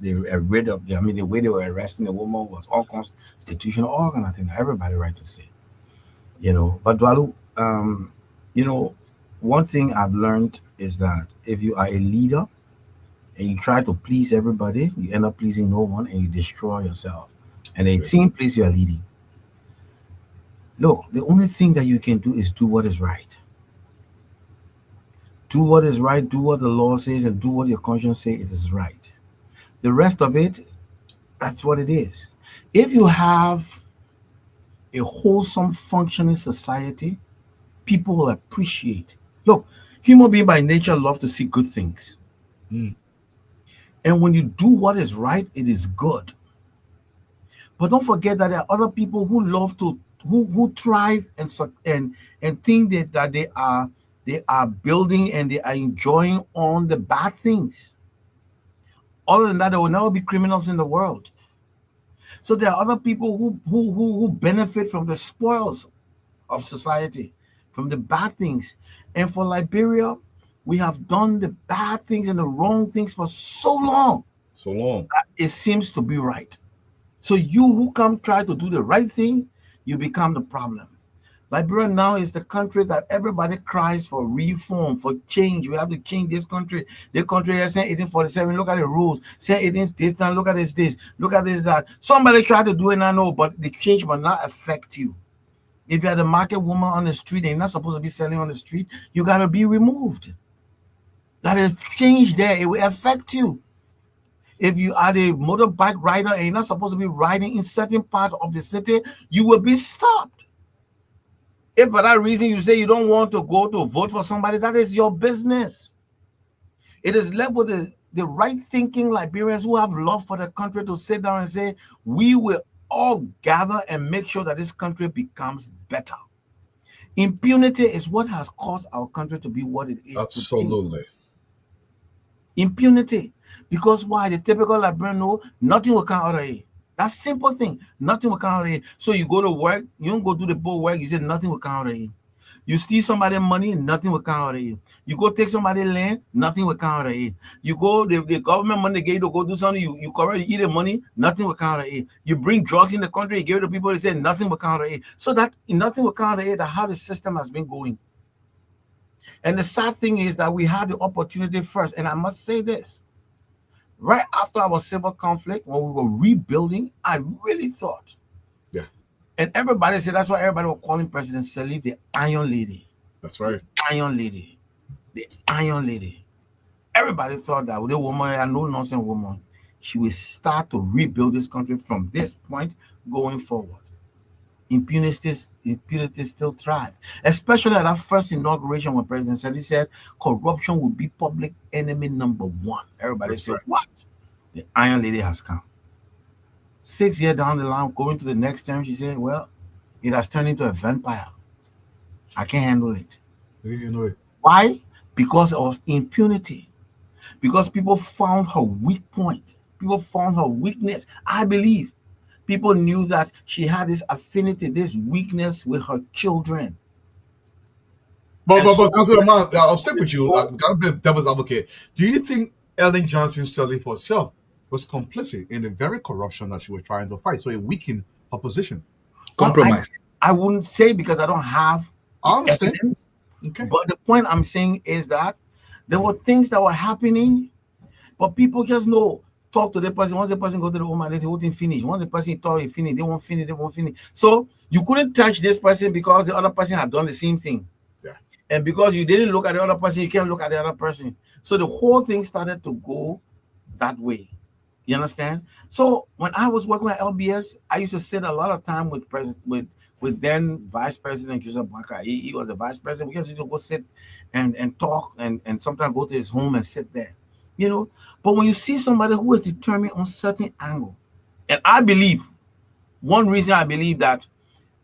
they are rid of the, I mean, the way they were arresting the woman was unconstitutional, all kind of thing. Everybody right to say, But Dwalu, one thing I've learned is that if you are a leader and you try to please everybody, you end up pleasing no one and you destroy yourself. And the same place you are leading. Look, the only thing that you can do is do what is right. Do what is right, do what the law says, and do what your conscience says it is right. The rest of it, that's what it is. If you have a wholesome, functioning society, people will appreciate. Look, human beings by nature love to see good things. And when you do what is right, it is good. But don't forget that there are other people who love to who thrive and think that they are building and they are enjoying on the bad things. Other than that, there will never be criminals in the world. So there are other people who benefit from the spoils of society, from the bad things. And for Liberia, we have done the bad things and the wrong things for so long. That it seems to be right. So you who come try to do the right thing, you become the problem. Liberia now is the country that everybody cries for reform, for change. We have to change this country. The country is saying 1847. Look at the rules. Say 18 this time. Look at this. Look at this that. Somebody tried to do it, I know, but the change will not affect you. If you're the market woman on the street and you're not supposed to be selling on the street, you got to be removed. That is change there. It will affect you. If you are the motorbike rider and you're not supposed to be riding in certain parts of the city, you will be stopped. If for that reason you say you don't want to go to vote for somebody, that is your business. It is left with the right thinking Liberians who have love for the country to sit down and say, we will all gather and make sure that this country becomes better. Impunity is what has caused our country to be what it is. Absolutely. Impunity. Because why? The typical Liberian know nothing will come out of it. That simple thing. Nothing will come out of it. So you go to work, you don't go do the boat work, you say nothing will come out of it. You steal somebody's money, nothing will come out of it. You go take somebody's land, nothing will come out of it. You go, the government money gave you to go do something, you correct, you eat the money, nothing will come out of it. You bring drugs in the country, you give it to people, they say nothing will come out of it. So that nothing will come out of it, that's how the system has been going. And the sad thing is that we had the opportunity first, and I must say this. Right after our civil conflict, when we were rebuilding, I really thought. Yeah. And everybody said that's why everybody was calling President Salif the Iron Lady. That's right. The Iron Lady. The Iron Lady. Everybody thought that with a woman, a no-nonsense woman, she will start to rebuild this country from this point going forward. impunity still thrive. Especially at that first inauguration when President said, he said corruption will be public enemy number one. Everybody said, what? The Iron Lady has come. 6 years down the line, going to the next term, she said, well, it has turned into a vampire. I can't handle it. Why? Because of impunity. Because people found her weak point. People found her weakness. I believe people knew that she had this affinity, this weakness with her children. But Councilor Man, I'll stick with you. I've got to be devil's advocate. Do you think Ellen Johnson Sirleaf herself was complicit in the very corruption that she was trying to fight? So it weakened her position. Compromise. I wouldn't say because I don't have evidence. Okay. But the point I'm saying is that there were things that were happening, but people just know. Talk to the person. Once the person go to the woman, they won't finish. Once the person thought he finished, they won't finish. So you couldn't touch this person because the other person had done the same thing. Yeah. And because you didn't look at the other person, you can't look at the other person. So the whole thing started to go that way. You understand? So when I was working at LBS, I used to sit a lot of time with then Vice President Joseph Baka. He was the Vice President. We used to go sit and talk and sometimes go to his home and sit there. You know, but when you see somebody who is determined on certain angle, and I believe one reason I believe that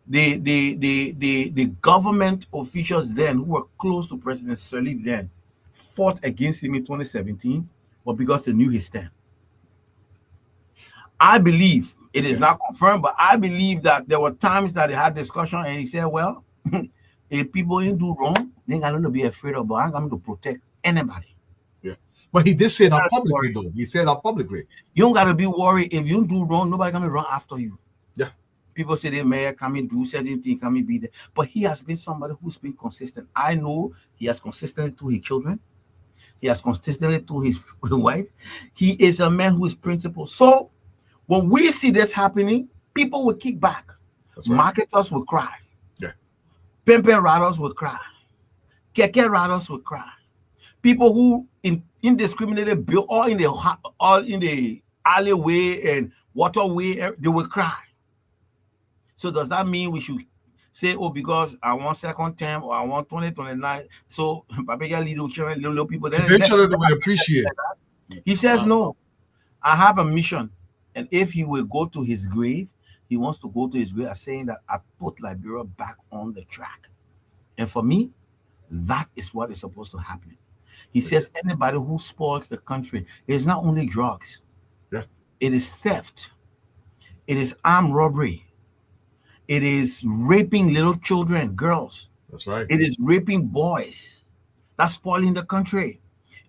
the government officials then who were close to President Sirleaf then fought against him in 2017 was because they knew his stand. I believe it is not confirmed, but I believe that there were times that they had discussion and he said, well, if people ain't do wrong, they ain't going to be afraid of, but I'm going to protect anybody. But he did say that publicly, though. He said that publicly. You don't got to be worried. If you do wrong, nobody can run after you. Yeah. People say the mayor come and do certain things, come and be there. But he has been somebody who's been consistent. I know he has consistently to his children. He has consistently to his wife. He is a man who is principled. So when we see this happening, people will kick back. Right. Marketers will cry. Yeah. Pimping riders will cry. Keke riders will cry. People who indiscriminately build all in the alleyway and waterway, they will cry. So does that mean we should say, oh, because I want second term or I want 2029, so little children, little people, then eventually they will appreciate. He says no. I have a mission, and if he will go to his grave, he wants to go to his grave as saying that I put Liberia back on the track. And for me, that is what is supposed to happen. He says anybody who spoils the country, it is not only drugs. Yeah. It is theft. It is armed robbery. It is raping little children, girls. That's right. It is raping boys. That's spoiling the country.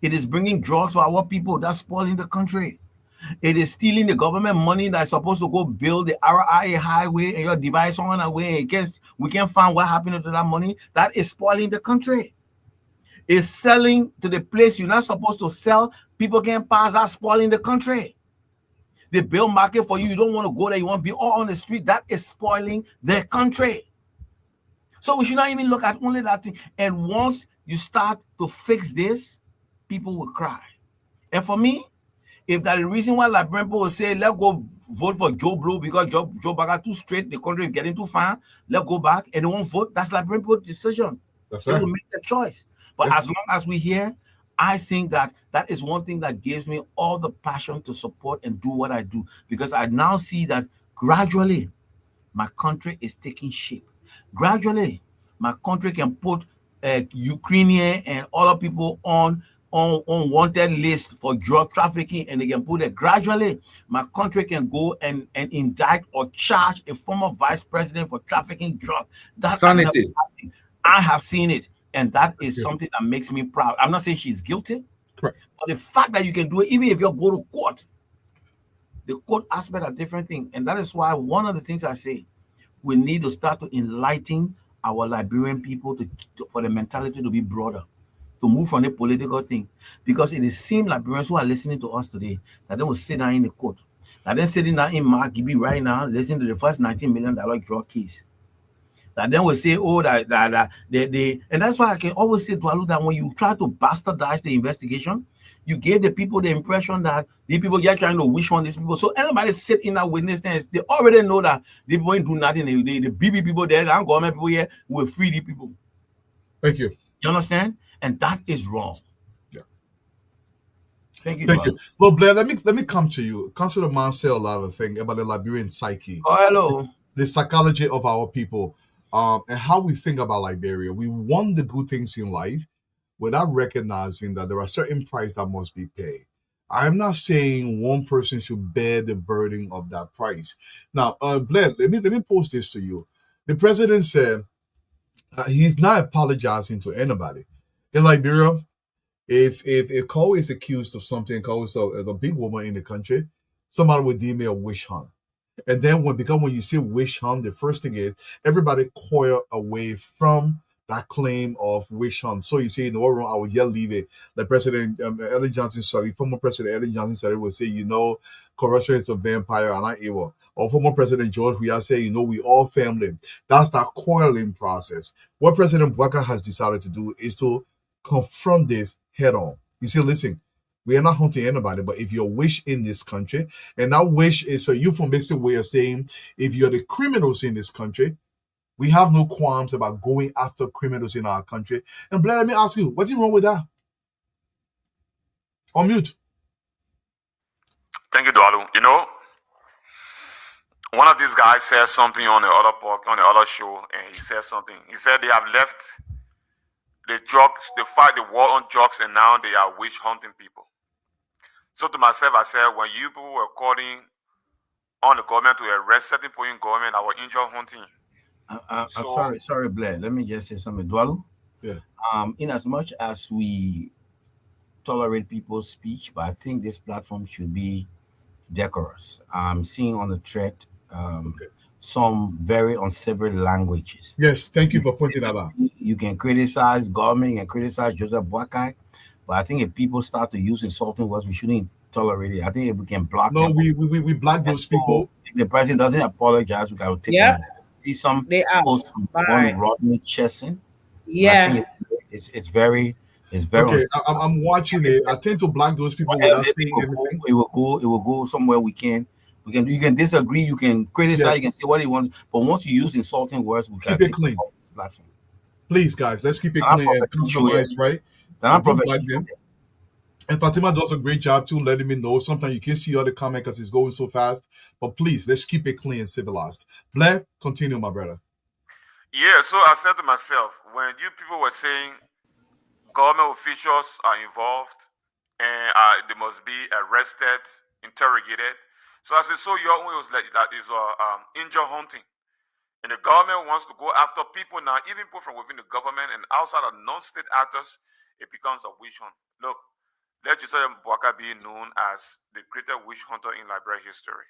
It is bringing drugs for our people. That's spoiling the country. It is stealing the government money that's supposed to go build the RIA highway and your device on away. We can't find what happened to that money. That is spoiling the country. Is selling to the place you're not supposed to sell. People can't pass. That's spoiling the country. They build market for you. You don't want to go there. You want to be all on the street. That is spoiling the country. So we should not even look at only that thing. And once you start to fix this, people will cry. And for me, if that is the reason why Liberian people will say, let's go vote for Joe Blow because Joe Baga too straight, the country is getting too far, let's go back and they won't vote. That's Liberian people's decision. That's they right. will make the choice. But as long as we hear, I think that is one thing that gives me all the passion to support and do what I do, because I now see that gradually my country is taking shape. Gradually, my country can put Ukrainian and other people on wanted list for drug trafficking, and they can put it. Gradually, my country can go and indict or charge a former vice president for trafficking drugs. That's sanity. I have seen it. And that is something that makes me proud. I'm not saying she's guilty. Correct. But the fact that you can do it, even if you go to court, the court aspect are different thing. And that is why one of the things I say, we need to start to enlighten our Liberian people for the mentality to be broader, to move from the political thing. Because it is same Liberians who are listening to us today that they will sit down in the court. That they're sitting down in Mark Gibby right now, listening to the first $19 million drug case. That then we say, oh, and that's why I can always say to Alu that when you try to bastardize the investigation, you gave the people the impression that these people just trying to wish on these people. So anybody sit in that witness stand, they already know that the people ain't do nothing. The BB people there, the government people here will free the people. Thank you. You understand? And that is wrong. Yeah. Thank you. Thank you. Well, Blair, let me come to you. Councillor Man said a lot of things about the Liberian psyche. Oh, hello. The psychology of our people, and how we think about Liberia. We want the good things in life without recognizing that there are certain prices that must be paid. I'm not saying one person should bear the burden of that price. Now, Blair, let me pose this to you. The president said he's not apologizing to anybody. In Liberia, if Cole is accused of something, Cole is a big woman in the country, somebody would deem it a witch hunt. And then when you see witch hunt, the first thing is everybody coil away from that claim of witch hunt. So you say, in the war room, I will yell leave it. Like President Ellen Johnson Sirleaf, former President Ellen Johnson Sirleaf will say, corruption is a vampire and not evil. Or former President George Weah say, we all family. That's that coiling process. What President Bouaka has decided to do is to confront this head on. You see, listen, we are not hunting anybody, but if your wish in this country, and that wish is a euphemistic way of saying if you're the criminals in this country, we have no qualms about going after criminals in our country. And Blair, let me ask you, what's wrong with that? On mute. Thank you, Dualu. One of these guys said something on the other show, and he said something. He said they have left the drugs, they fight the war on drugs, and now they are witch hunting people. So to myself, I said, when you people were calling on the government to arrest certain people in government, I was injure hunting. I'm sorry, Blair. Let me just say something. Dwalu? Yeah. In as much as we tolerate people's speech, but I think this platform should be decorous. I'm seeing on the thread some very unsavory languages. Yes, thank you for pointing that out. You can criticize government, you can criticize Joseph Boakai, but I think if people start to use insulting words, we shouldn't tolerate it. I think if we can block them, we block those people. If the president doesn't apologize, we got to take them. See some posts from one Rodney Chesson. Yeah, I think it's very okay. I'm watching it. I tend to block those people without saying anything. It will go somewhere you can disagree, you can criticize, you can say what you want, but once you use insulting words, we keep it clean. Platform. Please, guys, let's keep it clean and compromise, right? And Fatima does a great job too, letting me know. Sometimes you can see other comment because it's going so fast. But please, let's keep it clean and civilized. Blair, continue, my brother. Yeah, so I said to myself, when you people were saying government officials are involved and they must be arrested, interrogated. So I said, so your own was like that is injure hunting. And the government wants to go after people now, even people from within the government and outside of non-state actors, it becomes a witch hunt. Look, let Josiah Boakai be known as the greatest witch hunter in Liberia history.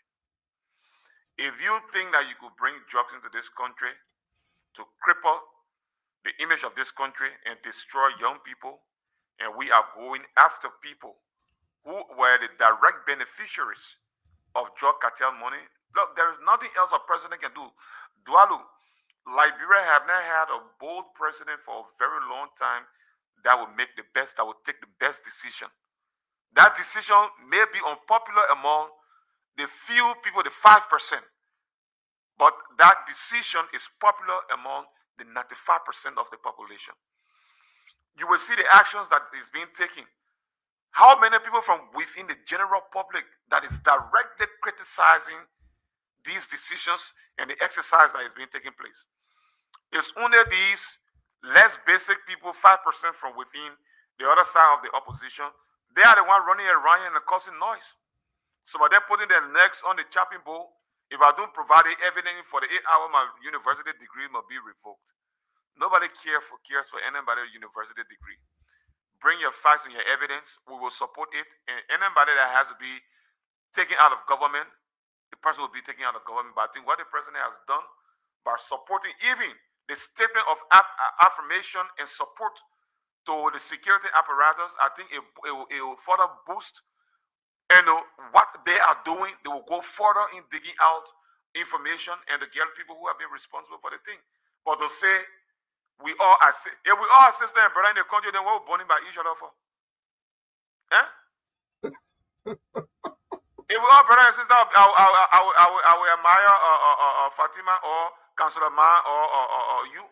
If you think that you could bring drugs into this country to cripple the image of this country and destroy young people, and we are going after people who were the direct beneficiaries of drug cartel money, look, there is nothing else a president can do. Dualu, Liberia have not had a bold president for a very long time that would take the best decision. That decision may be unpopular among the few people, the 5%, but that decision is popular among the 95% of the population. You will see the actions that is being taken. How many people from within the general public that is directly criticizing these decisions and the exercise that is being taken place? It's only these less basic people, 5% from within the other side of the opposition. They are the ones running around and causing noise. So by them putting their necks on the chopping board, if I don't provide the evidence for the 8-hour, my university degree must be revoked. Nobody cares for anybody university degree. Bring your facts and your evidence. We will support it. And anybody that has to be taken out of government, the person will be taken out of government. But I think what the president has done by supporting even the statement of affirmation and support to the security apparatus, I think it will further boost what they are doing. They will go further in digging out information and to get people who have been responsible for the thing. But to say if we all are sister and brother in the country, then what we're burning by each other for? If we are brother and sister, I will admire Fatima or Councillor Man or you.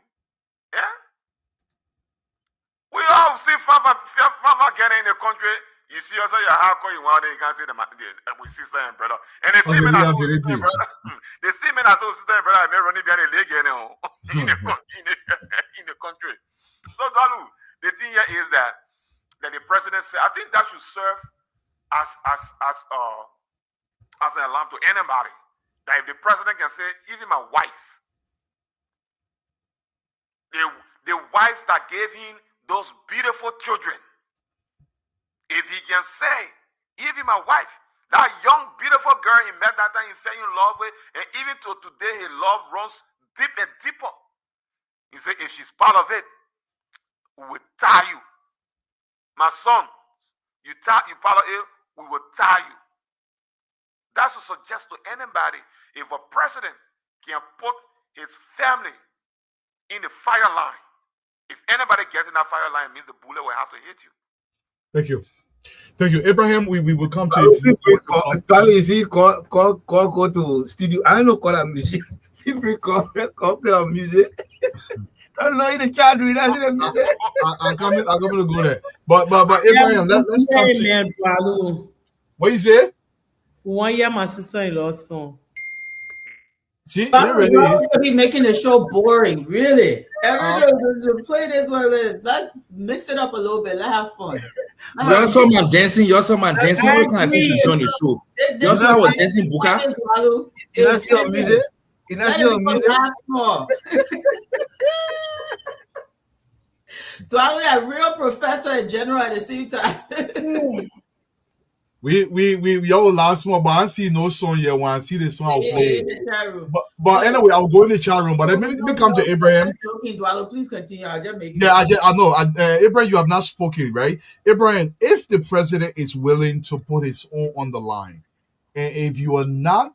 Yeah. We all see farmer getting in the country. You see also your hardcore you want, you can see we sister and brother. And they see me as sister and brother. They see me as sister and brother. I may running behind a leg in the country. So Dalu, the thing here is that the president said, I think that should serve as an alarm to anybody. That if the president can say, even my wife, the wife that gave him those beautiful children, if he can say, even my wife, that young, beautiful girl he met that time, he fell in love with, and even to today, his love runs deep and deeper. He said, if she's part of it, we will tie you. My son, you part of it, we will tie you. That should suggest to anybody, if a president can put his family in the fire line, if anybody gets in that fire line, it means the bullet will have to hit you. Thank you. Thank you. Abraham, we will come to you. You see, call go to studio. I don't know call a music. People call play on music. I don't know if they can't do it. That's the music. I'm coming to go there. But Abraham, let's come to you. What you say? 1 year my sister-in-law's song. She really be making the show boring, really. Every day to play this one. Let's mix it up a little bit. Let's have fun. You also man dancing. You also man dancing. What kind of things you do on the show? You also have a dancing buka. You not see your music. You not see your music. Do I look like real professor and general at the same time? We all last one, but I see no song yet. When I see the song, I'll play. But anyway, I'll go in the chat room. But let me come to Abraham. Please continue. I'll just make it. Yeah, I know. Abraham, you have not spoken, right? Abraham, if the president is willing to put his own on the line, and if you are not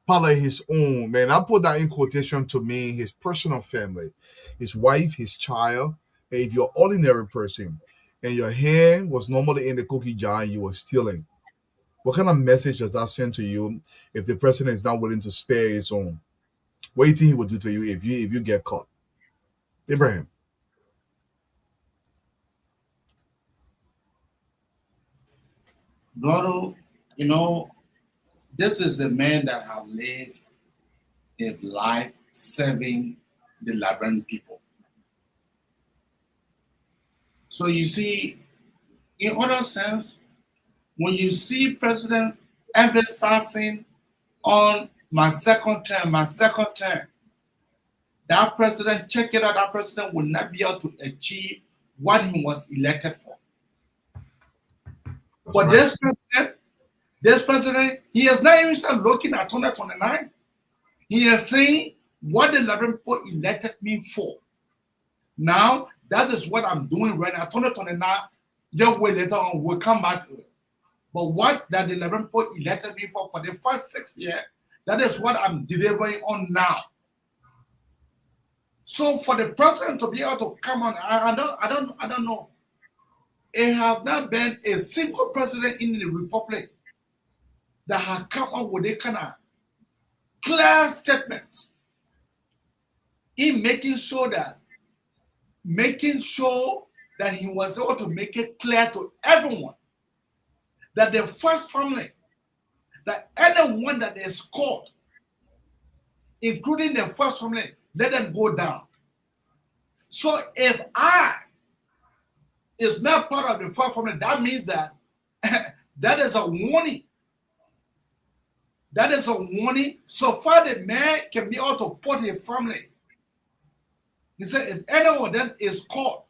part of his own, man, I put that in quotation to mean his personal family, his wife, his child, and if you're an ordinary person, and your hand was normally in the cookie jar and you were stealing, what kind of message does that send to you if the president is not willing to spare his own? What do you think he would do to you if you get caught? Abraham. Brother, this is the man that have lived his life serving the Liberian people. So you see, in other sense, when you see President emphasizing on my second term, that president, check it out, that president will not be able to achieve what he was elected for. But right. This president, he is not even started looking at 2029. He is saying what the Liberian people elected me for. Now, that is what I'm doing right now. 2029, just wait later on, we'll come back to it. But what that the Liberian people elected me for the first 6 years, that is what I'm delivering on now. So for the president to be able to come on, I don't know. It has not been a single president in the republic that has come up with a kind of clear statement in making sure that he was able to make it clear to everyone that the first family, that anyone that is caught, including the first family, let them go down. So if I is not part of the first family, that means that that is a warning. That is a warning. So far the man can be able to put his family. He said, if anyone of them is caught,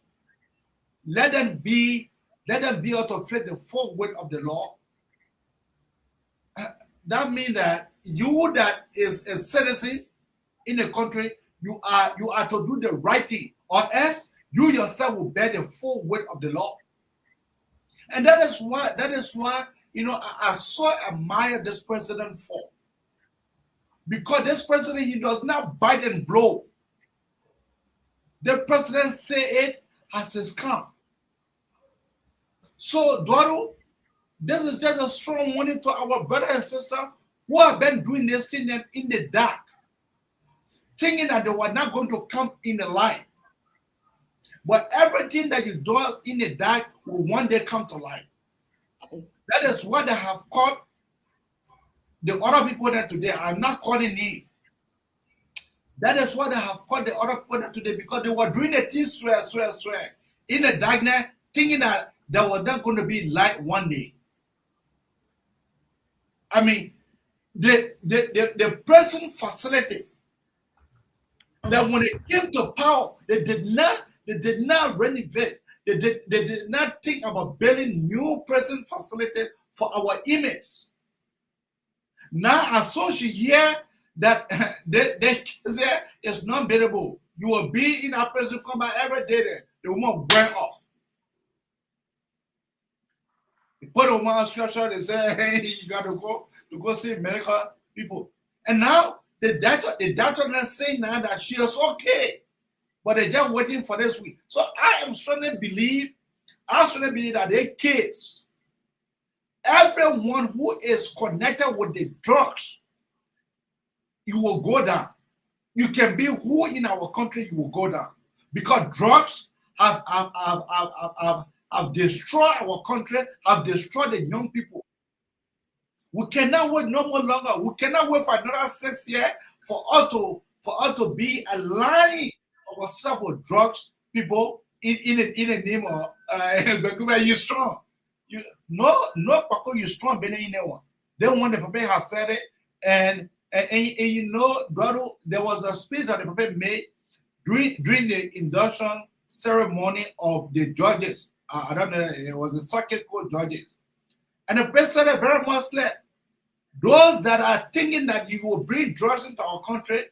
let them be able to fit the full weight of the law. That means that you that is a citizen in the country, you are to do the right thing, or else you yourself will bear the full weight of the law. And that is why I so admire this president for. Because this president, he does not bite and blow. The president say it as it's come. So, Doro, This is just a strong warning to our brother and sister who have been doing this thing in the dark, thinking that they were not going to come in the light. But everything that you do in the dark will one day come to light. That is what they have caught the other people that today are not calling it. That is what they have caught the other people that today, because they were doing the thing swear in the darkness, thinking that there was not going to be light one day. I mean, the present facility that when it came to power, they did not renovate. They did not think about building new prison facility for our inmates. Now, as soon as you hear that the case there is not bearable, you will be in a prison come by every day there. The woman burn off. You put a woman on structure, they say, hey, you got to go see medical people. And now the doctor not saying now that she is okay, but they're just waiting for this week. So I strongly believe that they case, everyone who is connected with the drugs, you will go down. You can be who in our country, you will go down. Because drugs have destroyed our country, have destroyed the young people. We cannot wait no more longer. We cannot wait for another 6 years for us to be aligning ourselves with drugs, people in the name of you strong. No, you strong better in that one. They want the Papa has said it, and you know, there was a speech that the Papa made during the induction ceremony of the judges. I don't know, it was the circuit court judges. And the Papa said it very much clear. Those that are thinking that you will bring drugs into our country,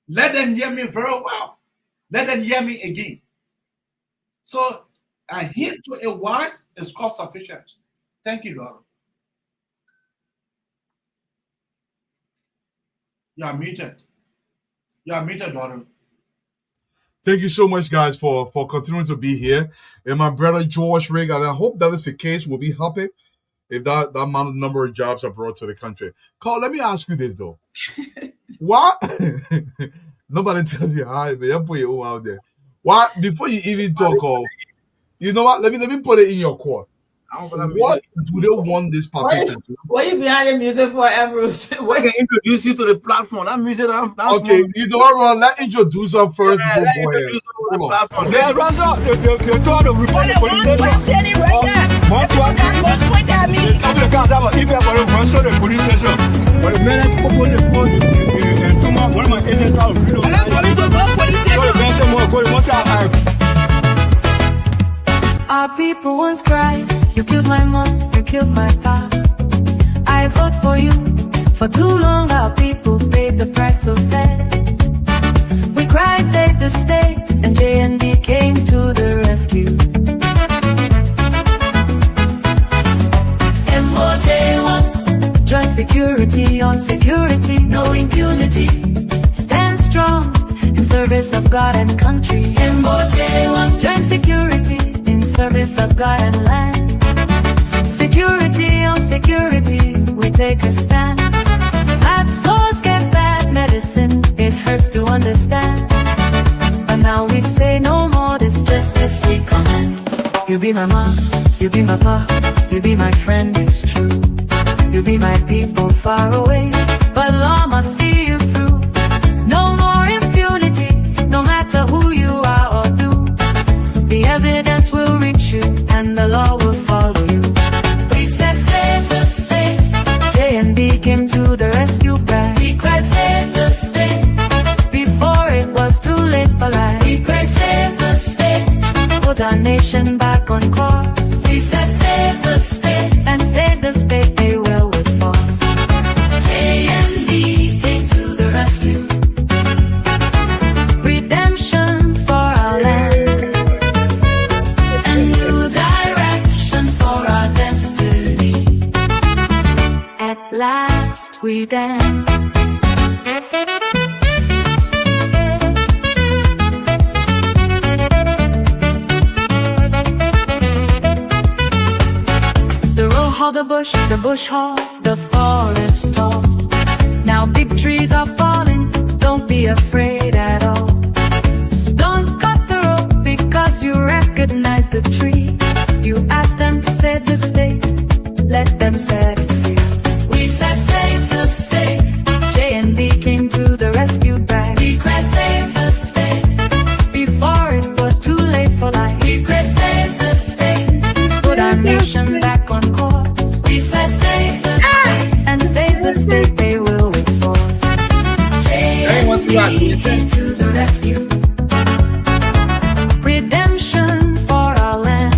let them hear me very well. Let them hear me again. So a hint to a wise is cost sufficient. Thank you, daughter. You are muted. You are muted, daughter. Thank you so much, guys, for continuing to be here. And my brother George Rig, and I hope that is the case. We'll be happy if that amount of number of jobs are brought to the country. Carl, let me ask you this though. What? Nobody tells you hi, but you put your own out there. Why before you even talk of, you know what? Let me put it in your court. What do they want this puppy to do? What you behind the music for, Bruce? I can introduce you to the platform. That music, okay, you know what? Let's introduce her first before go ahead. Yeah, runs up. They told them report the police station. One to point at me. The cars have a even for run to the police station. But the minute people the phone and come up, one of my agents out. I'm going to go police station. Our people once cried, you killed my mom, you killed my pa. I fought for you, for too long our people paid the price so sad. We cried save the state, and JND came to the rescue. MOJ1, joint security on security, no impunity. Stand strong in service of God and country. MOJ1, joint security in service of God and land. Security on security, we take a stand. Bad souls get bad medicine, it hurts to understand. But now we say no more, this justice we command. You be my mom, you be my pa, you be my friend, it's true. You be my people far away, but law must see you through. No more impunity, no matter who you are or do. The evidence will reach you, and the law will follow you. We said save the state, JND came to the rescue bride. We cried save the state, before it was too late for life. We cried save the state, put our nation back on course. We said save the state, and save the state they will with force. JND came to the rescue. Redemption for our land, and new direction for our destiny. At last we dance. All the bush hog, the forest tall. Now big trees are falling, don't be afraid at all. Don't cut the rope because you recognize the tree. You ask them to save the state, let them set it free. We said save the state, J&D came to the rescue back. We cried save the state, before it was too late for life. We cried save the state, put our nation back on course. We said save the state, and save the state they will wait for us. J&D came to the rescue. Redemption for our land,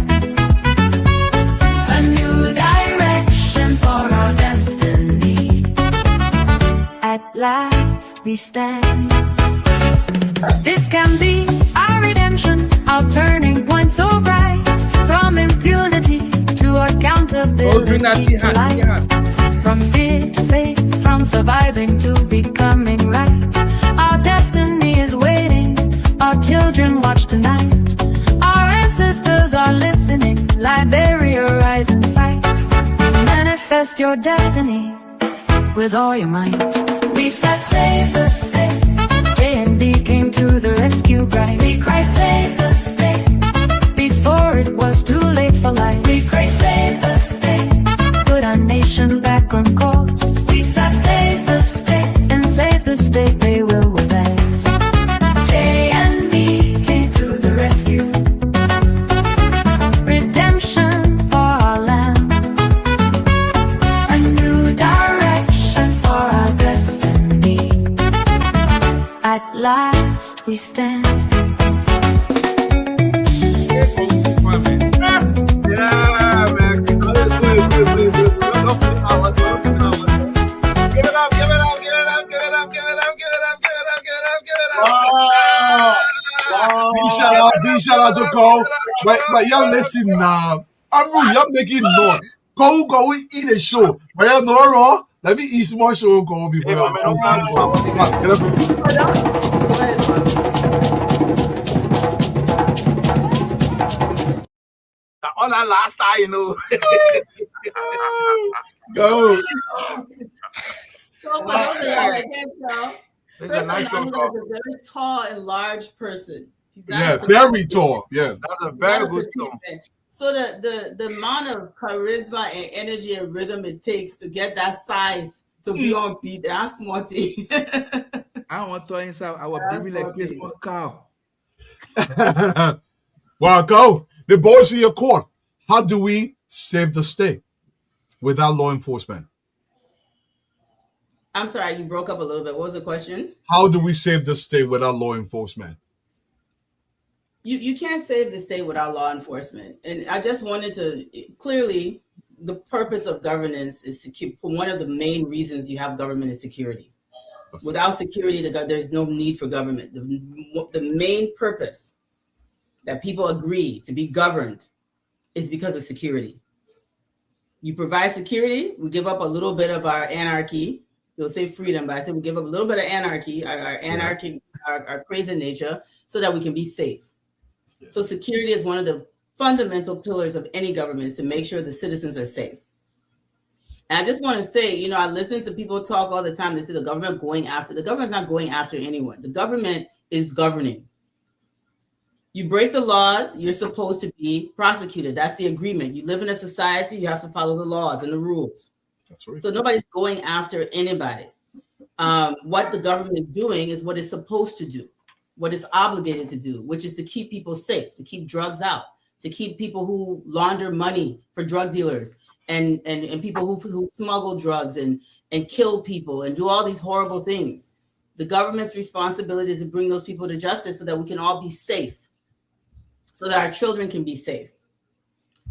a new direction for our destiny. At last we stand. This can be our redemption, our turning point so bright. From impunity to accountability to light. From fear to faith, from surviving to becoming right. Our destiny is waiting, our children watch tonight. Our ancestors are listening, Liberia rise and fight. Manifest your destiny with all your might. We said save the state, J&D came to the rescue bright. We cried save the state, before it was too late for life. We cried save the state, put our nation back on course. We said save the state, and save the state they will advance. J&D came to the rescue. Redemption for our land, a new direction for our destiny. At last we stand. Big shout out to Cole. But y'all listen now. Y'all making noise. Go eat a show. But y'all know wrong. Let me eat small show Cole before y'all On that last time, you know. Go. So, but those are y'all again, y'all. First one, I'm a very tall and large person. Yeah, very tall. Yeah, that's a very good song. So the amount of charisma and energy and rhythm it takes to get that size to be on beat, that's small thing. I want to inside our baby like baseball cow. Well, go. The boys in your court. How do we save the state without law enforcement? I'm sorry, you broke up a little bit. What was the question? How do we save the state without law enforcement? You can't save the state without law enforcement. And I just wanted to clearly, the purpose of governance is secure. One of the main reasons you have government is security. Without security, there's no need for government. The main purpose that people agree to be governed is because of security. You provide security, we give up a little bit of our anarchy. They'll say freedom, but I said we give up a little bit of anarchy, our crazy nature, so that we can be safe. So security is one of the fundamental pillars of any government, is to make sure the citizens are safe. And I just want to say, I listen to people talk all the time. They say the government's not going after anyone. The government is governing. You break the laws, you're supposed to be prosecuted. That's the agreement. You live in a society, you have to follow the laws and the rules. That's right. So nobody's going after anybody. What the government is doing is what it's supposed to do, what it's obligated to do, which is to keep people safe, to keep drugs out, to keep people who launder money for drug dealers and people who smuggle drugs and kill people and do all these horrible things. The government's responsibility is to bring those people to justice so that we can all be safe, so that our children can be safe.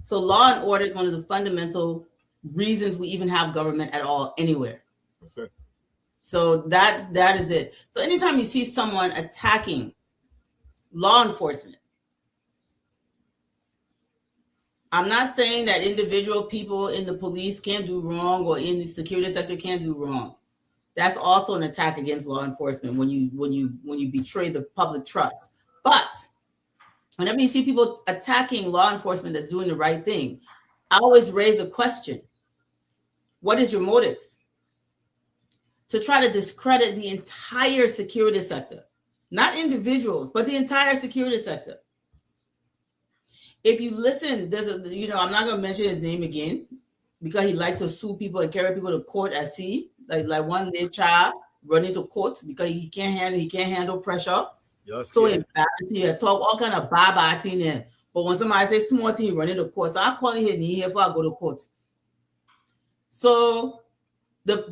So law and order is one of the fundamental reasons we even have government at all anywhere. That's it. So that is it. So anytime you see someone attacking law enforcement, I'm not saying that individual people in the police can't do wrong or in the security sector can't do wrong. That's also an attack against law enforcement when you betray the public trust. But whenever you see people attacking law enforcement that's doing the right thing, I always raise a question. What is your motive? To try to discredit the entire security sector, not individuals, but the entire security sector. If you listen, there's a, I'm not going to mention his name again because he liked to sue people and carry people to court at sea. Like one little child running to court because he can't handle pressure. So embarrassing. He talk all kind of bad thing there. But when somebody says small thing, he running to court. So I'm calling his name here before I go to court. So the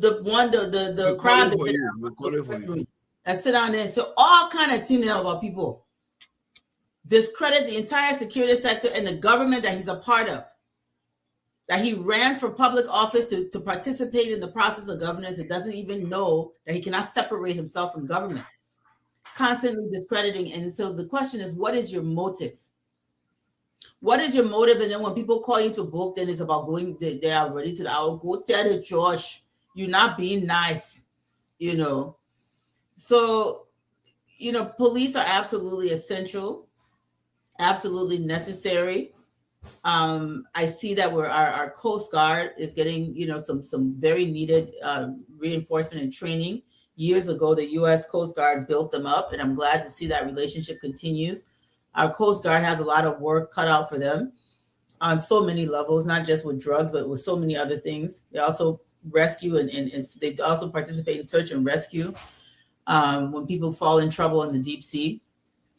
crowd that sit down there and say all kind of things about people, discredit the entire security sector and the government that he's a part of, that he ran for public office to participate in the process of governance and doesn't even know that he cannot separate himself from government, constantly discrediting. And so the question is, what is your motive? What is your motive? And then when people call you to book, then it's about going, they are ready to, I'll go tell the judge, you're not being nice, So, police are absolutely essential, absolutely necessary. I see that our Coast Guard is getting, some very needed reinforcement and training. Years ago, the U.S. Coast Guard built them up, and I'm glad to see that relationship continues. Our Coast Guard has a lot of work cut out for them on so many levels, not just with drugs, but with so many other things. They also rescue and they also participate in search and rescue when people fall in trouble in the deep sea.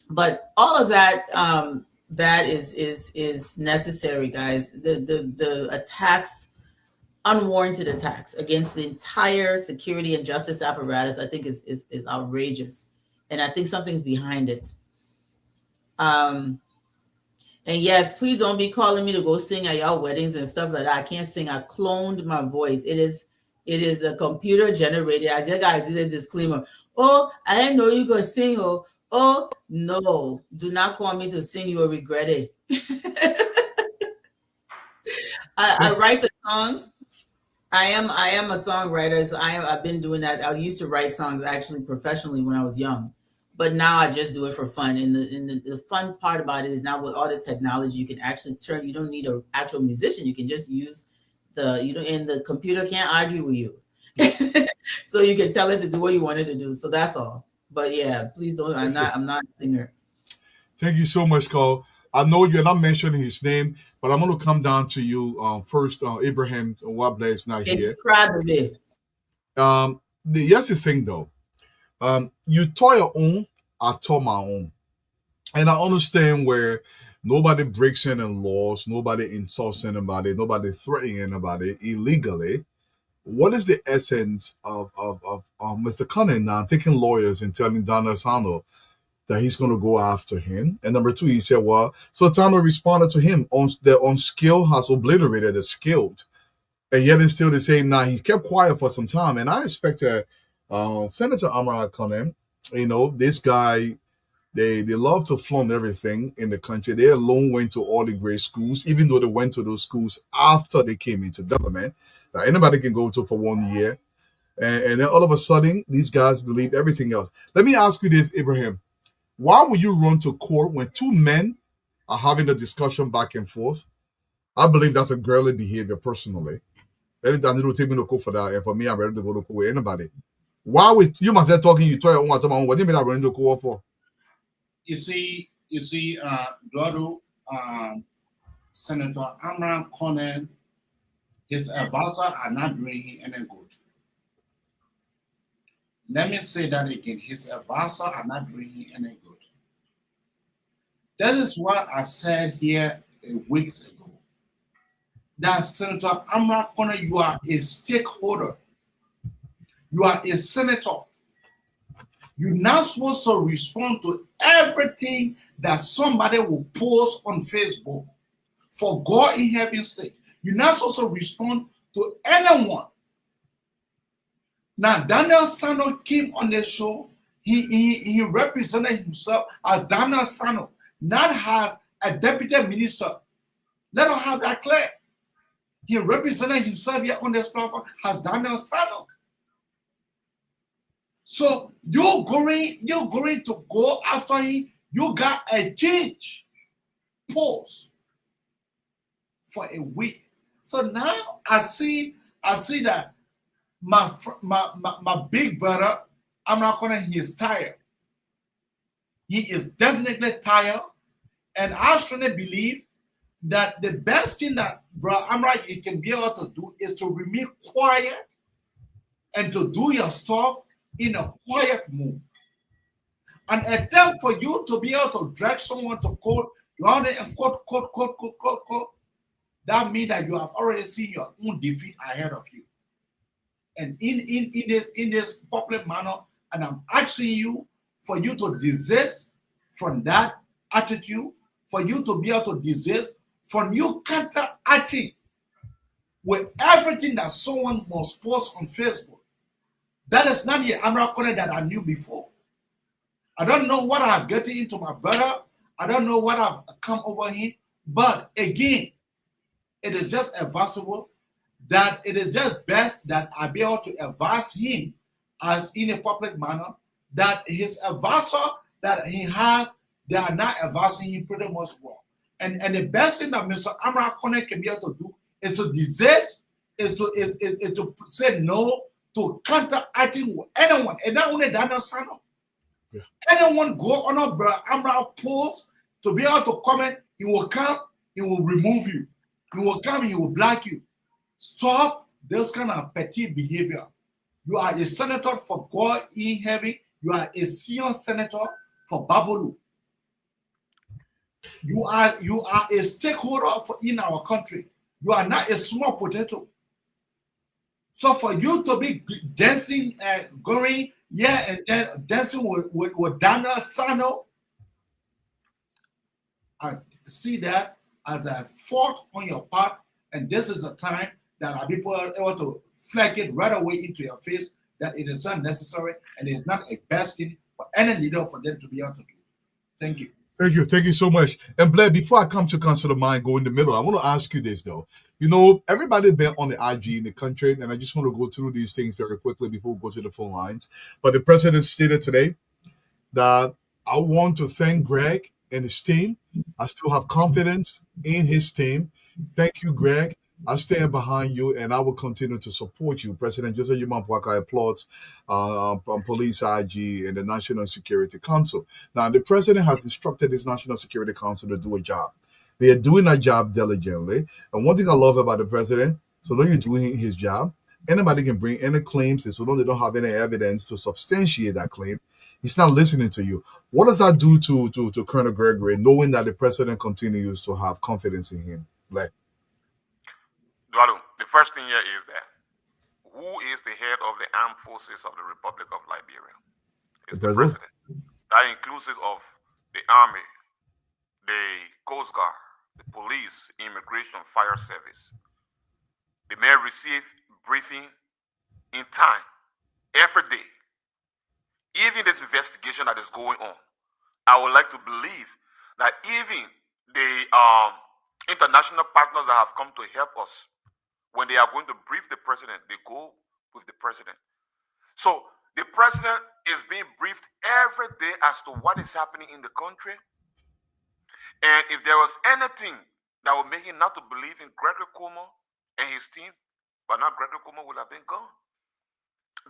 But all of that, that is necessary, guys. The attacks, unwarranted attacks against the entire security and justice apparatus, I think is outrageous, and I think something's behind it. And yes, please don't be calling me to go sing at y'all weddings and stuff like that. I can't sing. I cloned my voice. It is a computer generated. I just gotta do a disclaimer. Oh, I didn't know you could sing. Oh no, do not call me to sing. You will regret it. I write the songs. I am a songwriter. So I've been doing that. I used to write songs actually professionally when I was young, but now I just do it for fun. And the fun part about it is now with all this technology, you can actually turn. You don't need an actual musician. You can just use and the computer can't argue with you. So you can tell it to do what you want it to do. So that's all. But yeah, please don't. I'm not a singer. Thank you so much, Carl. I know you're not mentioning his name, but I'm going to come down to you first. Abraham Wable is not here. Here's the thing, though. You toy your own, I toy my own. And I understand where nobody breaks any laws, nobody insults anybody, nobody threatening anybody illegally. What is the essence of Mr. Cunningham now taking lawyers and telling Donald Sano that he's going to go after him? And number two, he said, well, so Tano responded to him on the unskilled has obliterated the skilled. And yet it's still the same now. He kept quiet for some time. And I expect Senator Amara Cunningham, this guy, they love to flaunt everything in the country. They alone went to all the great schools, even though they went to those schools after they came into government that anybody can go to for 1 year. And then all of a sudden, these guys believe everything else. Let me ask you this, Abraham. Why would you run to court when two men are having a discussion back and forth? I believe that's a girly behavior personally. Anytime they don't take me to court for that, and for me, I'm ready to go to court with anybody. Why would you must have talking you to your own what do you mean I'm running to court for? You see, Eduardo, Senator Amran Conan, his advisors are not doing him any good. Let me say that again. His advisors are not doing him any good. That is what I said here weeks ago. That Senator Amran Conan, you are a stakeholder. You are a senator. You're not supposed to respond to everything that somebody will post on Facebook. For God in heaven's sake. You're not supposed to respond to anyone. Now, Daniel Sano came on the show. He represented himself as Daniel Sano, not as a deputy minister. Let us have that clear. He represented himself here on this platform as Daniel Sano. So you're going to go after him. You got a change post for a week. So now I see I see that my big brother, I'm not gonna, he is tired. He is definitely tired. And I strongly believe that the best thing that bro Amra you can be able to do is to remain quiet and to do your stuff in a quiet mood. An attempt for you to be able to drag someone to court, you want to court. That means that you have already seen your own defeat ahead of you. And in this public manner, and I'm asking you for you to desist from that attitude, for you to be able to desist from you counteracting with everything that someone must post on Facebook. That is not the Amra Kone that I knew before. I don't know what I've gotten into my brother. I don't know what I've come over him. But again, it is just advisable that it is just best that I be able to advise him as in a public manner that his advisor that he have, they are not advising him pretty much well. And the best thing that Mr. Amra Kone can be able to do is to desist, is to say no to counteracting with anyone. And not only that, yeah. Anyone go on a Amra post to be able to comment, he will come, he will remove you. He will come, he will block you. Stop this kind of petty behavior. You are a senator for God in heaven. You are a senior senator for Babolu. You are a stakeholder in our country. You are not a small potato. So for you to be dancing and going, yeah, and then dancing with Dana Sano, I see that as a fault on your part, and this is a time that our people are able to flag it right away into your face that it is not necessary and it's not a best thing for any leader for them to be able to do. Thank you. Thank you so much. And Blair, before I come to Council of Mind, go in the middle, I want to ask you this though. You know, everybody been on the IG in the country, and I just want to go through these things very quickly before we go to the phone lines. But the president stated today that I want to thank Greg and his team. I still have confidence in his team. Thank you, Greg. I stand behind you and I will continue to support you. President Joseph Yumapwaka applauds Police IG and the National Security Council. Now, the president has instructed his National Security Council to do a job. They are doing that job diligently. And one thing I love about the president, so long you're doing his job, anybody can bring any claims, and so long they don't have any evidence to substantiate that claim, he's not listening to you. What does that do to Colonel Gregory, knowing that the president continues to have confidence in him? Like, Dualu, the first thing here is that who is the head of the armed forces of the Republic of Liberia? It's the president. That inclusive of the army, the Coast Guard, the police, immigration, fire service. They may receive briefing in time, every day. Even this investigation that is going on, I would like to believe that even the international partners that have come to help us, when they are going to brief the president, they go with the president. So the president is being briefed every day as to what is happening in the country. And if there was anything that would make him not to believe in Gregory Cuomo and his team, but now Gregory Cuomo would have been gone.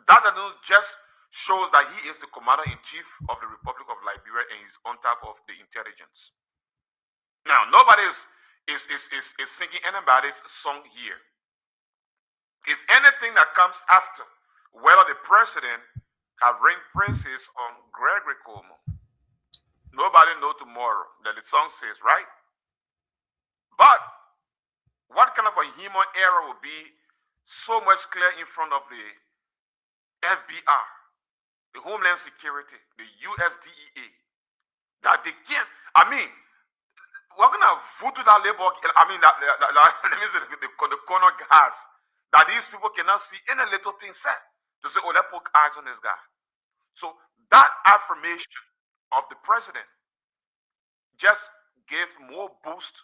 That just shows that he is the commander-in-chief of the Republic of Liberia and he's on top of the intelligence. Now, nobody is singing anybody's song here. If anything that comes after, whether the president have ring praises on Gregory Cuomo, nobody know tomorrow that the song says, right? But what kind of a human error would be so much clear in front of the FBI, the Homeland Security, the USDEA, that they can't, we're going to voodoo that labor, let me say the corner gas, that these people cannot see any little thing said to say, oh, let's put eyes on this guy. So that affirmation of the president just gave more boost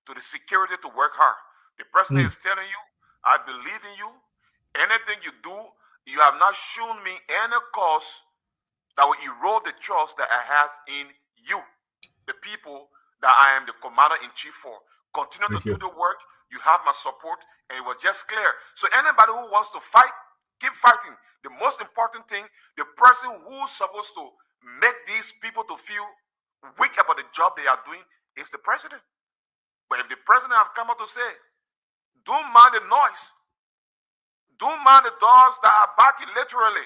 to the security to work hard. The president is telling you, I believe in you. Anything you do, you have not shown me any cause that will erode the trust that I have in you, the people that I am the commander-in-chief for. Continue to Thank do you. the work. You have my support, and it was just clear. So anybody who wants to fight, keep fighting. The most important thing, the person who's supposed to make these people to feel weak about the job they are doing is the president. But if the president have come out to say, don't mind the noise, don't mind the dogs that are barking literally.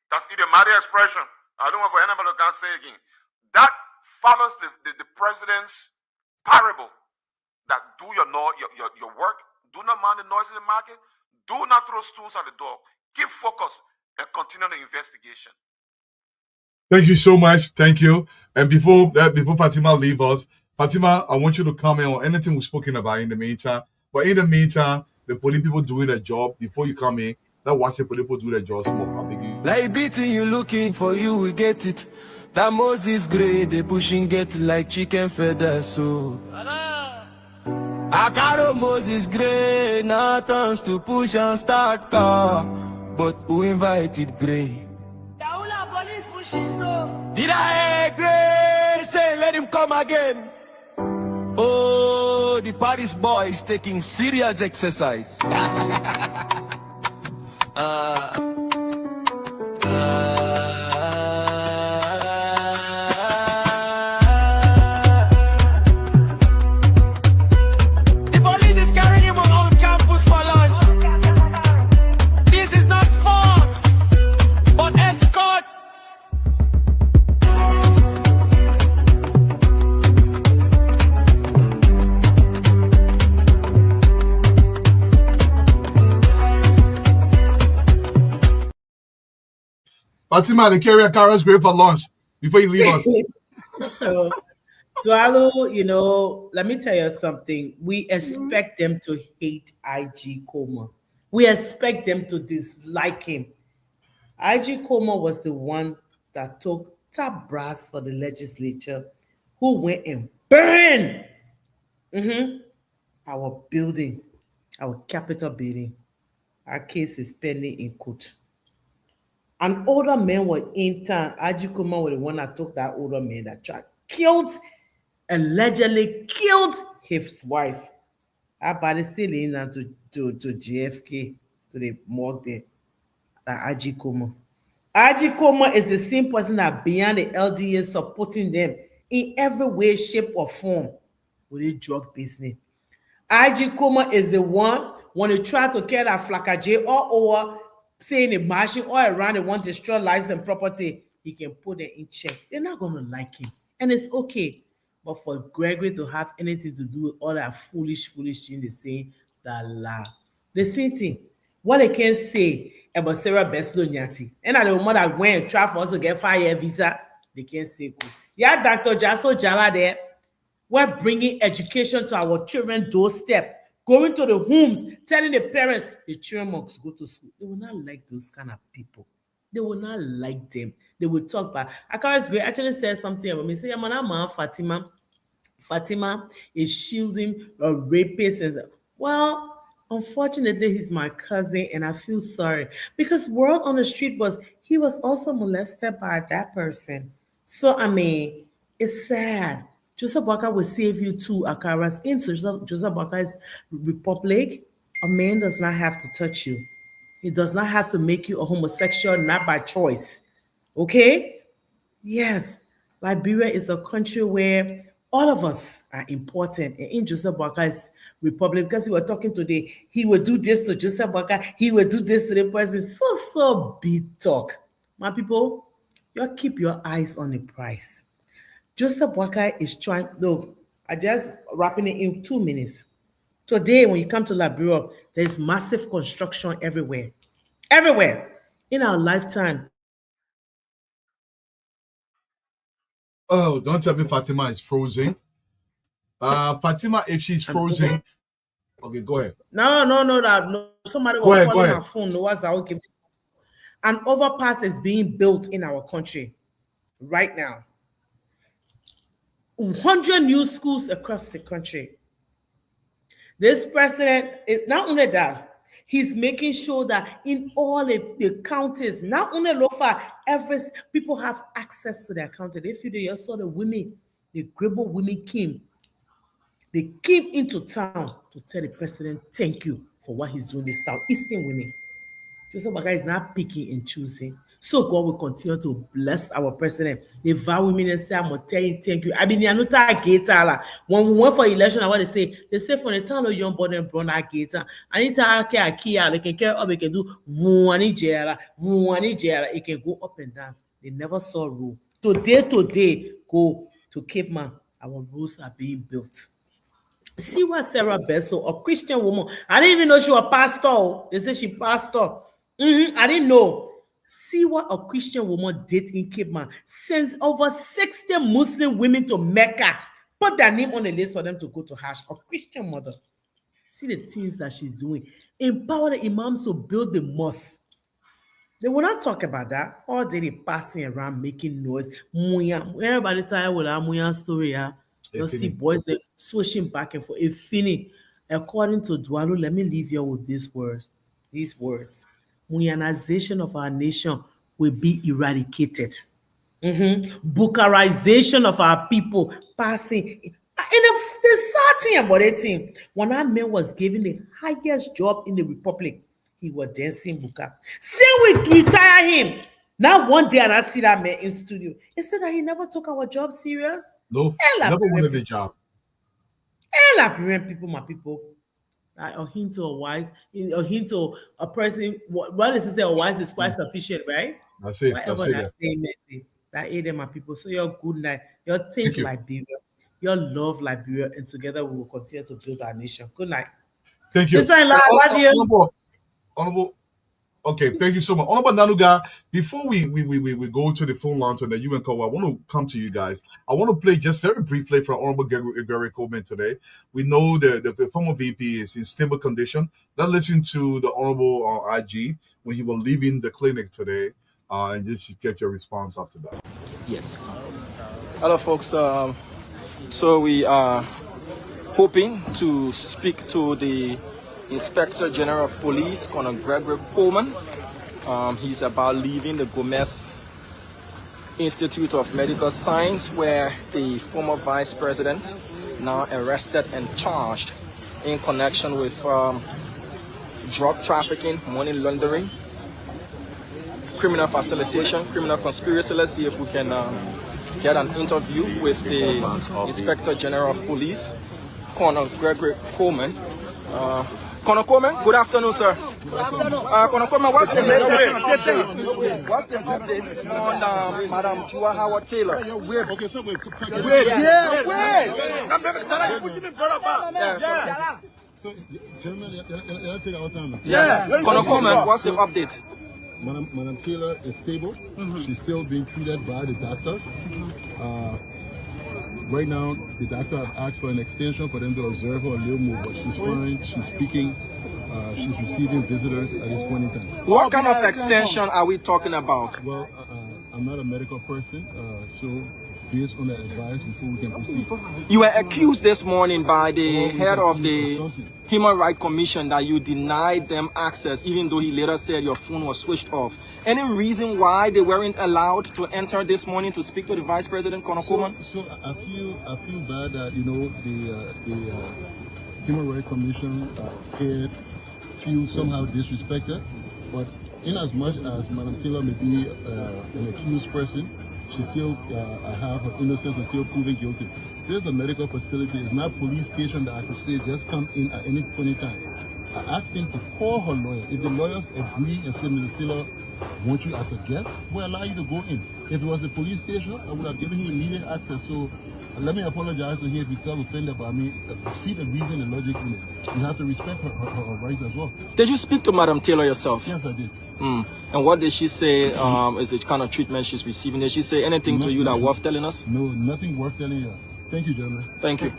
That's idiomatic expression. I don't want for anybody to can't say it again. That follows the president's parable. That do your work. Do not mind the noise in the market. Do not throw stones at the door. Keep focused and continue the investigation. Thank you so much. Thank you. And before Fatima leave us, Fatima, I want you to comment on anything we've spoken about in the meantime. But in the meantime, the police people doing their job before you come in. Let's watch the police people do their job more. I beg you. Like beating you looking for you, we get it. That Moses gray, they pushing get like chicken feathers, so. I got a Moses gray, now turns to push and start car. But who invited gray? Police pushing so. Did I hear gray say let him come again? Oh, the Paris boy is taking serious exercise. The police is carrying him on campus for lunch. This is not force, but escort. Fatima, the carrier carrots great for lunch before you leave us. So, Dwalo, let me tell you something. We expect them to hate IG Coma. We expect them to dislike him. IG Coma was the one that took top brass for the legislature, who went and burned our building, our capital building. Our case is pending in court. An older man was in town. IG Coma was the one that took that older man that allegedly killed his wife. Her body still in now to JFK, to the morgue there. That IG Coma. IG Coma is the same person that beyond the LDA supporting them in every way, shape, or form with the drug business. IG Coma is the one when they try to carry that flakaje all over, saying the marching all around, they want to destroy lives and property, he can put them in check. They're not going to like him. And it's okay. But for Gregory to have anything to do with all that foolish thing they say, that lie. The same thing. What they can say about Sarah Besto Nyati, and the woman that went and tried for us to get 5-year visa, they can say, good. Yeah, Dr. Jaso Jala there. We're bringing education to our children's doorstep, going to the homes, telling the parents the children must go to school. They will not like those kind of people. They will not like them. They will talk about. Akaris Gray actually said something about me. Say, yeah, man, Fatima is shielding a rapist. And well, unfortunately, he's my cousin, and I feel sorry because word on the street was he was also molested by that person. So I mean, it's sad. Joseph Baka will save you too, Akaras. In Joseph Baka's republic, a man does not have to touch you. He does not have to make you a homosexual, not by choice. Okay? Yes, Liberia is a country where all of us are important. And in Joseph Baka's republic, because he was talking today, he would do this to Joseph Baka, he would do this to the person. So big talk. My people, you keep your eyes on the price. Joseph Waka is trying, look, I just wrapping it in 2 minutes. Today, when you come to Liberia, there's massive construction everywhere. Everywhere. In our lifetime. Oh, don't tell me Fatima is frozen. Fatima, if she's frozen, okay, go ahead. No. Somebody was calling my phone. No, what's that? Okay. An overpass is being built in our country right now. 100 new schools across the country. This president is not only that, he's making sure that in all the counties, not only Lofa, every people have access to their county. If you do, you saw the women, the Gribble women came. They came into town to tell the president thank you for what he's doing in the Southeastern women. Joseph Baga is not picking and choosing. So God will continue to bless our president. The vow women and say, I'm going to tell you thank you. I mean, you're not a gator. When we went for election, I want to they say from the town of young boy and brown gator. I need to care a key, they can care up, they can do vuani jera, it can go up and down. They never saw rule. Today, go to Cape Man. Our rules are being built. See what Sarah Bessel, a Christian woman. I didn't even know she was a pastor. They say she pastor. I didn't know. See what a Christian woman did in Cape Man. Sends over 60 Muslim women to Mecca. Put their name on the list for them to go to Hajj. A Christian mother. See the things that she's doing. Empower the imams to build the mosque. They will not talk about that. All day they passing around making noise. Everybody tired with our Muya story. You'll see boys swishing back and forth. According to Dwalu, let me leave you with these words. Muyanization of our nation will be eradicated. Bukarization of our people passing. And the sad thing about it, when that man was given the highest job in the republic, he was dancing buka. Say we retire him. Now one day and I see that man in studio. He said that he never took our job serious. No, never wanted the job. Liberian people, my people. A hint to a wise, a hint to a person. What is it say? A wise is quite sufficient, right? That's it. Whatever that statement is, that aid them, my people. So your good night, your think Liberia, your love Liberia, and together we will continue to build our nation. Good night. Thank you. Sister-in-law, I love you. Honorable. Okay, thank you so much. Honorable Nanuga, before we go to the phone line today, you and Kowa, I want to come to you guys. I want to play just very briefly for Honorable Gary Coleman today. We know the former VP is in stable condition. Let's listen to the Honorable IG when he was leaving the clinic today, and just get your response after that. Yes. Hello, folks. So we are hoping to speak to the Inspector General of Police, Colonel Gregory Coleman. He's about leaving the Gomez Institute of Medical Science, where the former vice president, now arrested and charged in connection with drug trafficking, money laundering, criminal facilitation, criminal conspiracy. Let's see if we can get an interview with the Inspector General of Police, Colonel Gregory Coleman. Colonel Coleman, good afternoon, sir. Good afternoon. Colonel Coleman, what's the latest update? What's the update on Madam Jua Howard Taylor? Okay, so wait. So, gentlemen, I'll take our time. Colonel Coleman, what's the update? Madam Taylor is stable. She's still being treated by the doctors. Right now, the doctor have asked for an extension for them to observe her a little more, but she's fine. She's speaking. She's receiving visitors at this point in time. What kind of extension are we talking about? Well, I'm not a medical person, so based on the advice before we can proceed. You were accused this morning by the head of the Human Rights Commission that you denied them access, even though he later said your phone was switched off. Any reason why they weren't allowed to enter this morning to speak to the Vice President, Colonel Coleman? So I feel bad that the Human Rights Commission feels somehow disrespected, but in as much as Madam Taylor may be an accused person, she still have her innocence until proven guilty. There's a medical facility. It's not a police station that I could say just come in at any point in time. I asked him to call her lawyer. If the lawyers agree and say, Mr. Taylor, want you as a guest, we'll allow you to go in. If it was a police station, I would have given him immediate access. So let me apologize to him if he felt offended by me. See the reason and logic in it. You have to respect her rights as well. Did you speak to Madam Taylor yourself? Yes, I did. And what did she say is the kind of treatment she's receiving? Did she say anything to you that worth telling us? No, nothing worth telling you. Thank you, gentlemen. Thank you.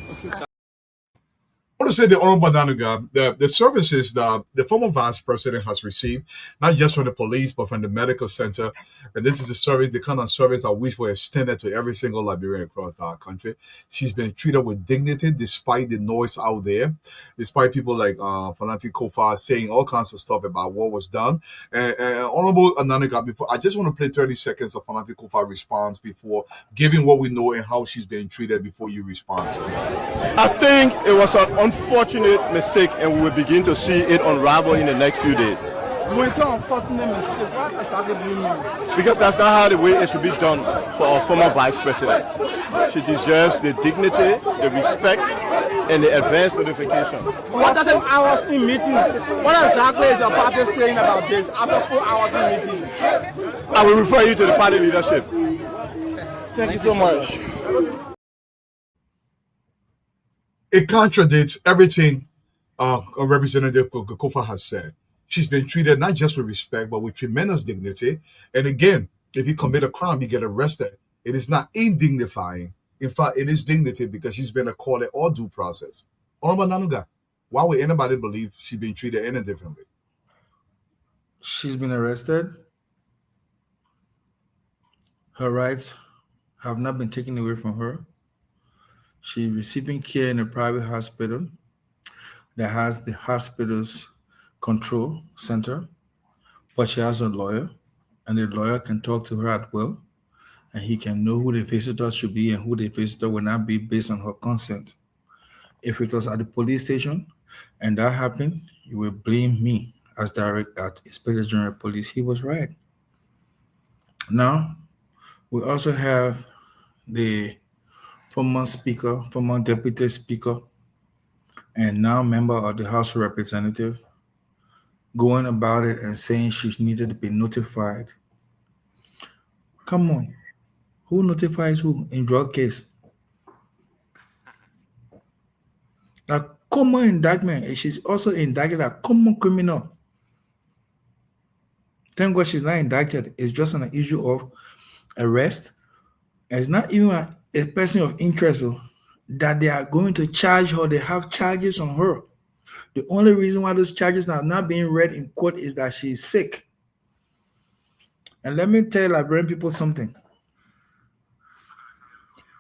want to say the Honorable Nanaga, the services the former vice president has received, not just from the police, but from the medical center. And this is a service, the kind of service I wish were extended to every single Liberian across our country. She's been treated with dignity despite the noise out there, despite people like Fanati Kofa saying all kinds of stuff about what was done. And Honorable Nanaga, before I just want to play 30 seconds of Fanati Kofa response before giving what we know and how she's being treated before you respond. I think it was an unfortunate mistake, and we will begin to see it unravel in the next few days. When it's an unfortunate mistake, what exactly do you mean? Because that's not how the way it should be done for our former vice president. She deserves the dignity, the respect, and the advance notification. What does 4 hours in meeting? What exactly is your party saying about this after 4 hours in meeting? I will refer you to the party leadership. Thank you so much. It contradicts everything Representative Kofa has said. She's been treated not just with respect, but with tremendous dignity. And again, if you commit a crime, you get arrested. It is not indignifying. In fact, it is dignity because she's been accorded all due process. Honorable Nanuga, why would anybody believe she's been treated any differently? She's been arrested. Her rights have not been taken away from her. She's receiving care in a private hospital that has the hospital's control center, but she has a lawyer, and the lawyer can talk to her at will, and he can know who the visitor should be and who the visitor will not be based on her consent. If it was at the police station and that happened, you will blame me as Inspector General of Police. He was right. Now, we also have the former speaker, former deputy speaker, and now member of the House of Representatives going about it and saying she needed to be notified. Come on. Who notifies who in drug case? A common indictment, and she's also indicted a common criminal. Thank God she's not indicted. It's just an issue of arrest. And it's not even a person of interest that they are going to charge her. They have charges on her. The only reason why those charges are not being read in court is that she's sick. And let me tell Liberian people something.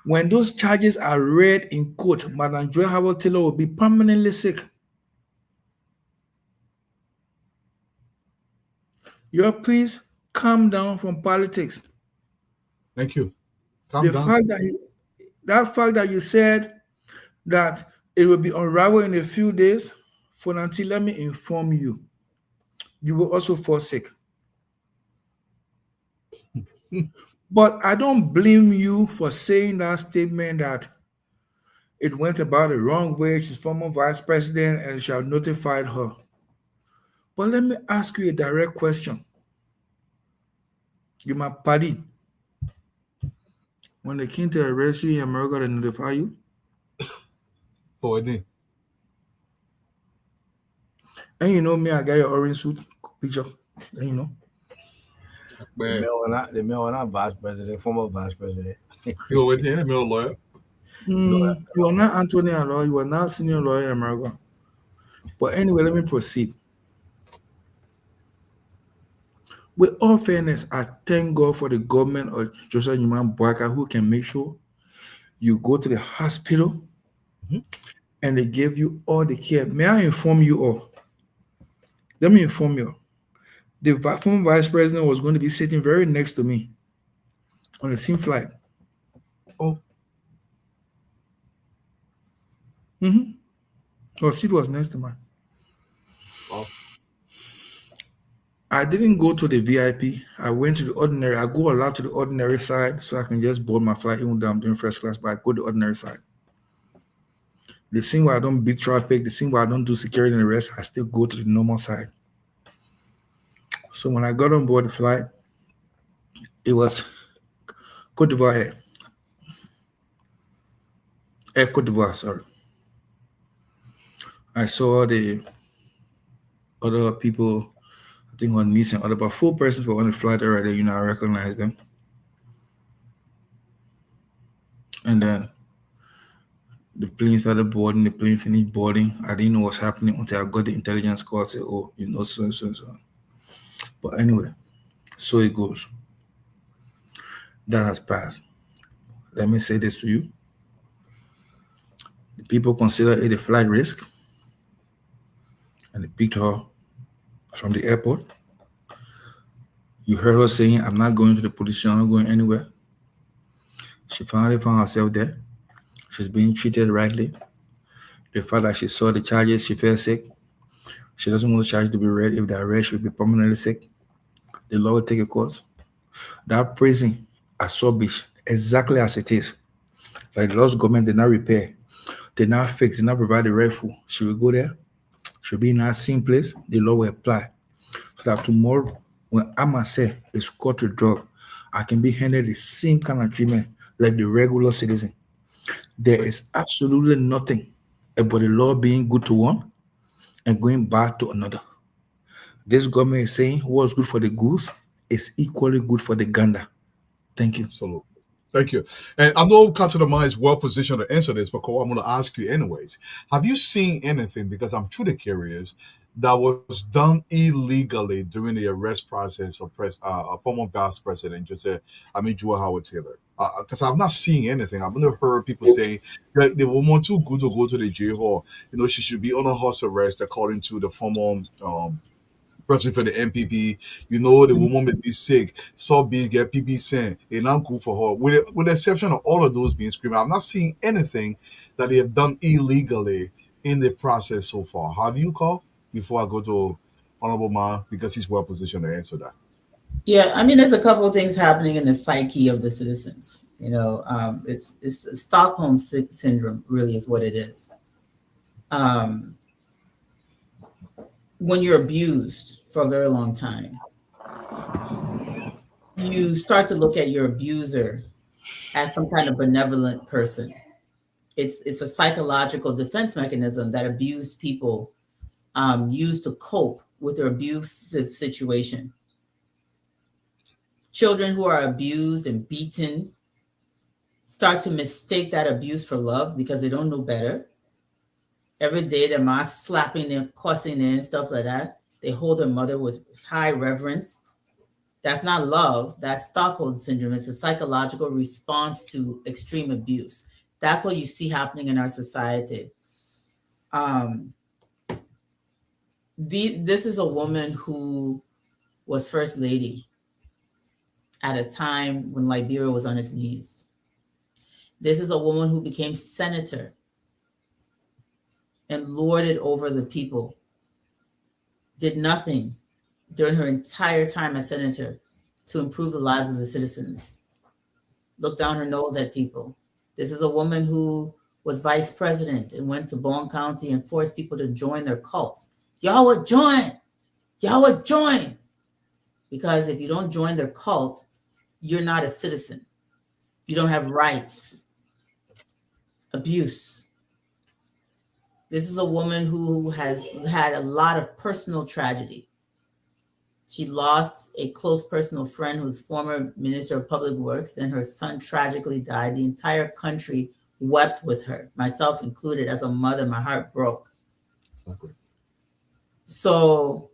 When those charges are read in court, Madam Joy Howard Taylor will be permanently sick. Please calm down from politics. Thank you. Calm down. That fact that you said that it will be unraveled in a few days, Fonanti, let me inform you. You will also fall sick. But I don't blame you for saying that statement that it went about the wrong way. She's former vice president and shall notified her. But let me ask you a direct question. You my party. When they came to arrest you in America, they notify you? Oh, I did. And you know me, I got your orange suit picture. And you know. The mayor, vice president, former vice president. You were the mayor lawyer. You are not Anthony Lawyer, you are not senior lawyer in America. But anyway, let me proceed. With all fairness, I thank God for the government of Joshua Newman Boyka who can make sure you go to the hospital and they give you all the care. May I inform you all? Let me inform you. The former vice president was going to be sitting very next to me on the same flight. Oh. Her seat was next to mine. Oh. I didn't go to the VIP. I went to the ordinary. I go a lot to the ordinary side so I can just board my flight even though I'm doing first class, but I go to the ordinary side. The scene where I don't beat traffic, the scene where I don't do security and the rest, I still go to the normal side. So when I got on board the flight, it was Côte d'Ivoire Air Côte d'Ivoire, sorry. I saw the other people, I think on Nice and other, about 4 persons were on the flight already, I recognized them. And then The plane started boarding, the plane finished boarding. I didn't know what's happening until I got the intelligence call, say, oh, so. But anyway, so it goes. That has passed. Let me say this to you. The people consider it a flight risk, and they picked her from the airport. You heard her saying, I'm not going to the police station, I'm not going anywhere. She finally found herself there. She's being treated rightly. The fact that she saw the charges, she felt sick. She doesn't want the charges to be read. If they're read, she'll be permanently sick. The law will take a course. That prison at South Beach, exactly as it is. Like the lost government did not repair, did not fix, did not provide the right food. She will go there. She'll be in that same place. The law will apply. So that tomorrow, when I myself is caught to drug, I can be handed the same kind of treatment like the regular citizen. There is absolutely nothing about the law being good to one and going bad to another. This government is saying what's good for the goose is equally good for the gander. Thank you. Absolutely. Thank you. And I know Councilor Lamar is well positioned to answer this, but Cole, I'm going to ask you anyways. Have you seen anything, because I'm truly curious, that was done illegally during the arrest process of former Vice President Joe Howard Taylor? Because I've not seen anything. I've only heard people saying that the woman too good to go to the jail, or she should be on a house arrest, according to the former president for the MPP. The woman may be sick, so big, get PB sent, and not good for her. With the exception of all of those being screamed, I'm not seeing anything that they have done illegally in the process so far. Have you, Call? Before I go to Honorable Ma, because he's well positioned to answer that. Yeah, I mean, there's a couple of things happening in the psyche of the citizens. It's Stockholm syndrome, really, is what it is. When you're abused for a very long time, you start to look at your abuser as some kind of benevolent person. It's a psychological defense mechanism that abused people use to cope with their abusive situation. Children who are abused and beaten start to mistake that abuse for love because they don't know better. Every day their mom's slapping them, cussing them, and stuff like that. They hold their mother with high reverence. That's not love. That's Stockholm syndrome. It's a psychological response to extreme abuse. That's what you see happening in our society. This is a woman who was first lady at a time when Liberia was on its knees. This is a woman who became senator and lorded over the people. Did nothing during her entire time as senator to improve the lives of the citizens. Looked down her nose at people. This is a woman who was vice president and went to Bone County and forced people to join their cult. Y'all would join. Y'all would join. Because if you don't join their cult, you're not a citizen. You don't have rights. Abuse. This is a woman who has had a lot of personal tragedy. She lost a close personal friend who was former Minister of Public Works. Then her son tragically died. The entire country wept with her, myself included. As a mother, my heart broke. Exactly. So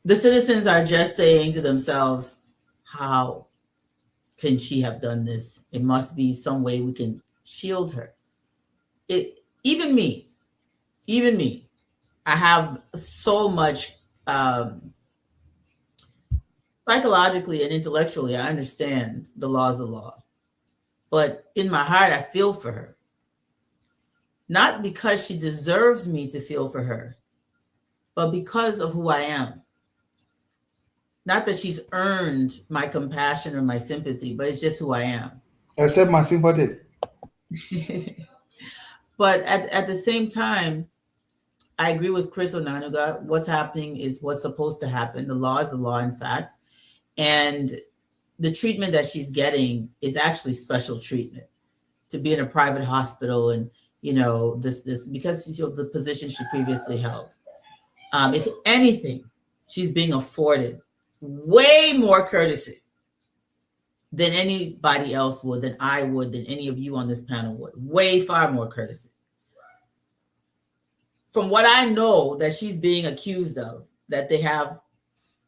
the citizens are just saying to themselves, how can she have done this? It must be some way we can shield her. Even me, I have so much psychologically and intellectually, I understand the laws of law. But in my heart, I feel for her. Not because she deserves me to feel for her, but because of who I am. Not that she's earned my compassion or my sympathy, but it's just who I am. Accept my sympathy. But at the same time, I agree with Chris Onanuga. What's happening is what's supposed to happen. The law is the law, in fact. And the treatment that she's getting is actually special treatment. To be in a private hospital and, this because of the position she previously held. If anything, she's being afforded way more courtesy than anybody else would, than I would, than any of you on this panel would. Way far more courtesy. From what I know that she's being accused of, that they have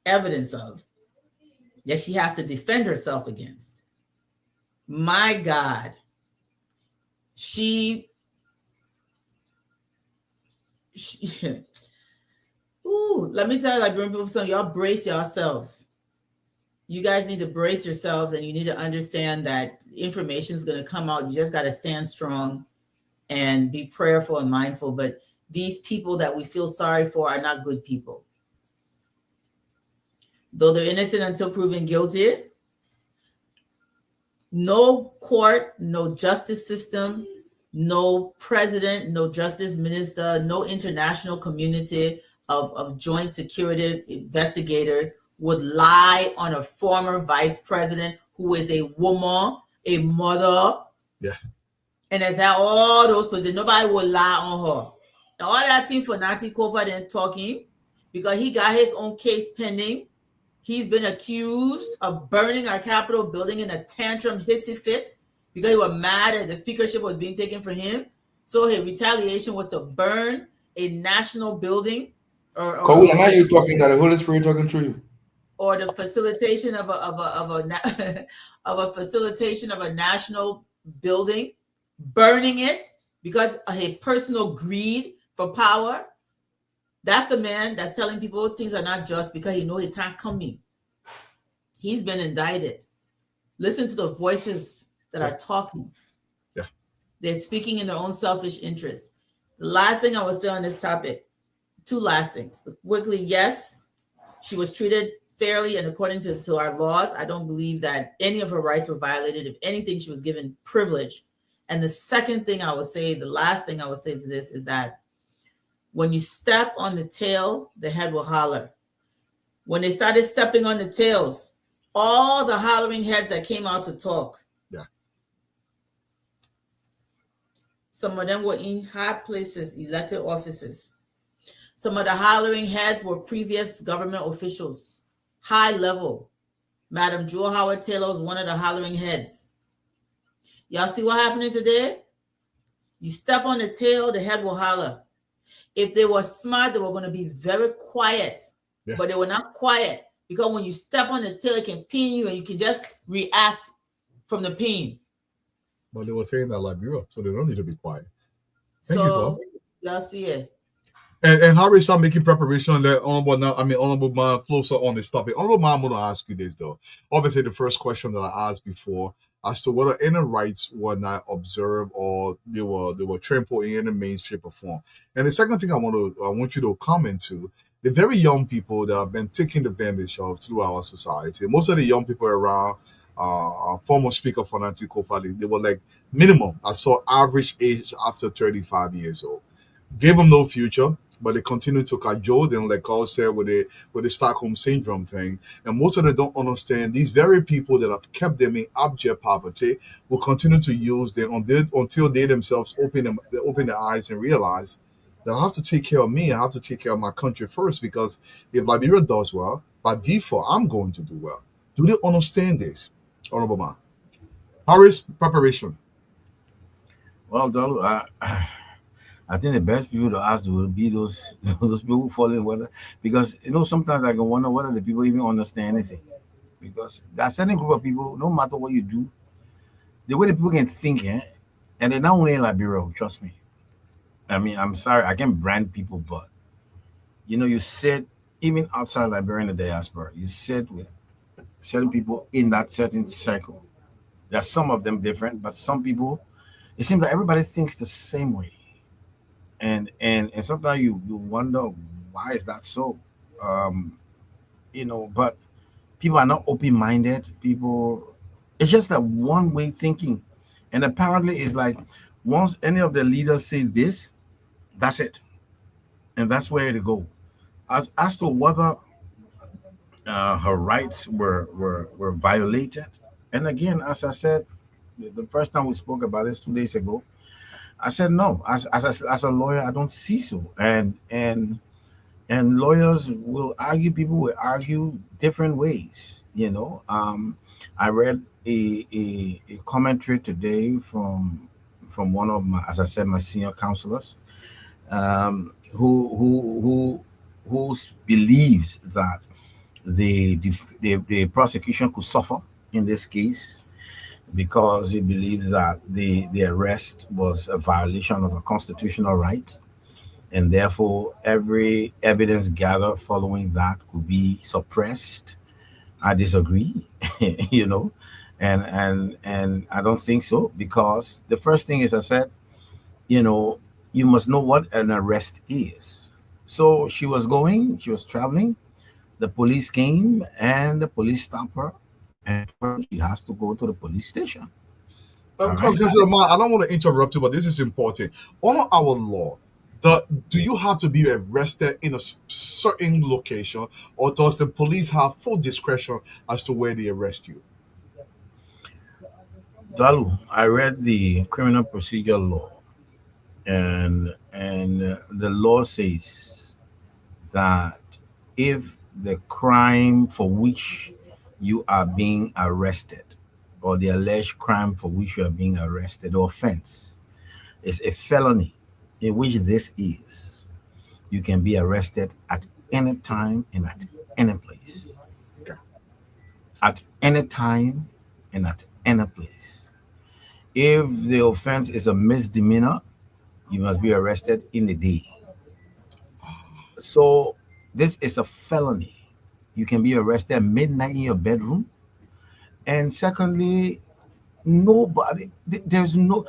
evidence of, that she has to defend herself against. My God, she ooh, let me tell you, like, remember, some y'all brace yourselves. You guys need to brace yourselves, and you need to understand that information is going to come out. You just got to stand strong and be prayerful and mindful. But these people that we feel sorry for are not good people. Though they're innocent until proven guilty, no court, no justice system, no president, no justice minister, no international community of joint security investigators would lie on a former vice president who is a woman, a mother, Yeah. and has had all those positions. Nobody will lie on her. All that thing for Nancy Kofa then talking, because he got his own case pending. He's been accused of burning our Capitol building in a tantrum hissy fit because he was mad that the speakership was being taken from him. So his retaliation was to burn a national building, Cole, now you're talking that the Holy Spirit talking through you. Or the facilitation of a facilitation of a national building, burning it because of his personal greed for power. That's the man that's telling people things are not just because he knows his time coming. He's been indicted. Listen to the voices that are talking. Yeah. They're speaking in their own selfish interests. The last thing I will say on this topic, two last things. Quickly, yes, she was treated fairly and according to our laws. I don't believe that any of her rights were violated. If anything, she was given privilege. And the second thing I would say, the last thing I would say to this is that when you step on the tail, the head will holler. When they started stepping on the tails, all the hollering heads that came out to talk. Yeah. Some of them were in high places, elected offices. Some of the hollering heads were previous government officials, high level. Madam Jewel Howard Taylor was one of the hollering heads. Y'all see what happening today? You step on the tail, the head will holler. If they were smart, they were going to be very quiet, but they were not quiet because when you step on the tail, it can pin you and you can just react from the pin. But they were saying that Liberia, so they don't need to be quiet. Thank you, Bob. Y'all see it. And how we start making preparation that Honorable Man closer on this topic. Honorable Man, I'm going to ask you this though. Obviously, the first question that I asked before as to whether any rights were not observed or they were trampled in any means, shape, or form. And the second thing I want you to comment to the very young people that have been taken advantage of through our society. Most of the young people around, former Speaker for Nancy Kofa, they were like minimum. I saw average age after 35 years old. Gave them no future, but they continue to cajole them, like Carl said, with the Stockholm syndrome thing. And most of them don't understand these very people that have kept them in abject poverty will continue to use them until they themselves open their eyes and realize that I have to take care of me. I have to take care of my country first, because if Liberia does well, by default, I'm going to do well. Do they understand this, Honorable Man? Harris, preparation. Well, Dalu, I think the best people to ask will be those people who fall in weather, because sometimes I can wonder whether the people even understand anything, because there are certain group of people, no matter what you do, the way the people can think, and they're not only in Liberia, trust me. I mean, I'm sorry, I can't brand people, but you sit even outside Liberia in the diaspora, you sit with certain people in that certain circle. There are some of them different, but some people, it seems like everybody thinks the same way. And sometimes you wonder why is that so. But people are not open-minded. People, it's just that one-way thinking, and apparently it's like once any of the leaders say this, that's it, and that's where to go. As to whether her rights were violated, and again, as I said, the first time we spoke about this 2 days ago, I said no. As a lawyer, I don't see so. And lawyers will argue. People will argue different ways. You know, I read a commentary today from one of my, as I said, my senior counselors, who believes that the prosecution could suffer in this case because he believes that the arrest was a violation of a constitutional right, and therefore every evidence gathered following that could be suppressed. I disagree, you know, and I don't think so, because the first thing is, I said, you know, you must know what an arrest is. So she was traveling, the police came and the police stopped her and told her she has to go to the police station. All right. Councilor Ma, I don't want to interrupt you, but this is important. Under our law, do you have to be arrested in a certain location, or does the police have full discretion as to where they arrest you? Dalu, I read the criminal procedure law, and the law says that if the crime for which you are being arrested, or the alleged crime for which you are being arrested, or offense, is a felony, in which this is, you can be arrested at any time and at any place. At any time and at any place. If the offense is a misdemeanor, you must be arrested in a day. So this is a felony. You can be arrested at midnight in your bedroom. And secondly, there's no,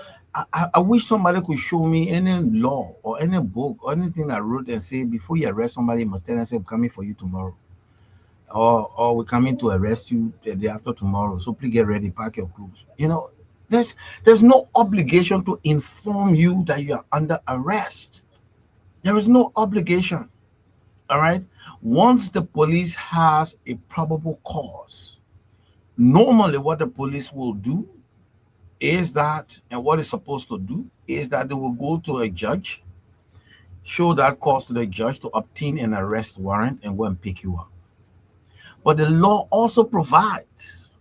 I wish somebody could show me any law or any book or anything I wrote and say, before you arrest somebody, you must tell them, say, we're coming for you tomorrow. Or we're coming to arrest you the day after tomorrow. So please get ready, pack your clothes. You know, there's no obligation to inform you that you are under arrest. There is no obligation. All right. Once the police has a probable cause, normally what the police will do is that, and what it's supposed to do is that they will go to a judge, show that cause to the judge to obtain an arrest warrant and go and pick you up. But the law also provides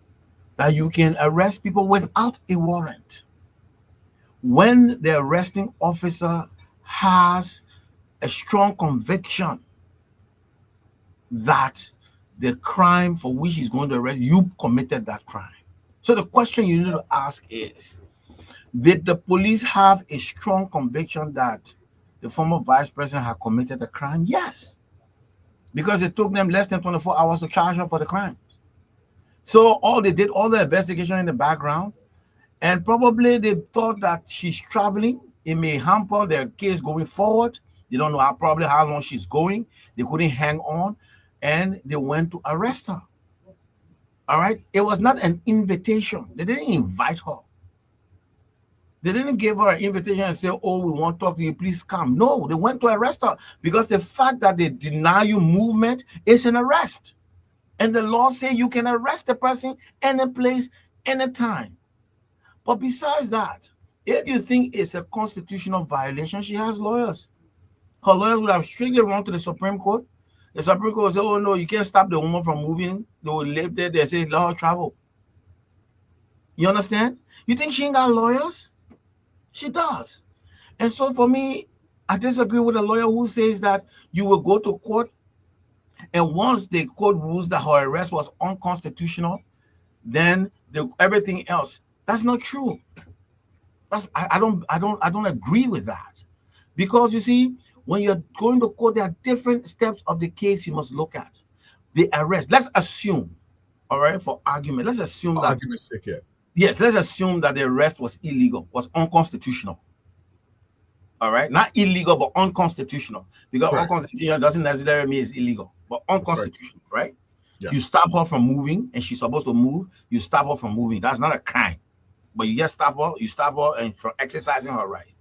that you can arrest people without a warrant. When the arresting officer has a strong conviction that the crime for which he's going to arrest you committed that crime. So the question you need to ask is, did the police have a strong conviction that the former vice president had committed a crime? Yes, because it took them less than 24 hours to charge her for the crime. So all they did, all the investigation in the background, and probably they thought that she's traveling. It may hamper their case going forward. They don't know probably how long she's going. They couldn't hang on, and they went to arrest her. All right. It was not an invitation. They didn't invite her. They didn't give her an invitation and say, oh, we want to talk to you, please come. No, they went to arrest her, because the fact that they deny you movement is an arrest. And the law says you can arrest the person any place, anytime. But besides that, if you think it's a constitutional violation, she has lawyers. Her lawyers would have strictly run to the Supreme Court. The Supreme Court will say, oh, no, you can't stop the woman from moving. They will live there. They say, let her travel. You understand? You think she ain't got lawyers? She does. And so for me, I disagree with a lawyer who says that you will go to court, and once the court rules that her arrest was unconstitutional, then everything else. That's not true. I don't agree with that. Because you see, when you're going to court, there are different steps of the case you must look at. The arrest. Let's assume, all right, for argument, let's assume that argument's sake, yeah. Yes, let's assume that the arrest was illegal, was unconstitutional. All right, not illegal, but unconstitutional. Because unconstitutional doesn't necessarily mean it's illegal, but unconstitutional, right? Yeah. You stop her from moving, and she's supposed to move. You stop her from moving. That's not a crime. But you just stop her. You stop her and from exercising her rights.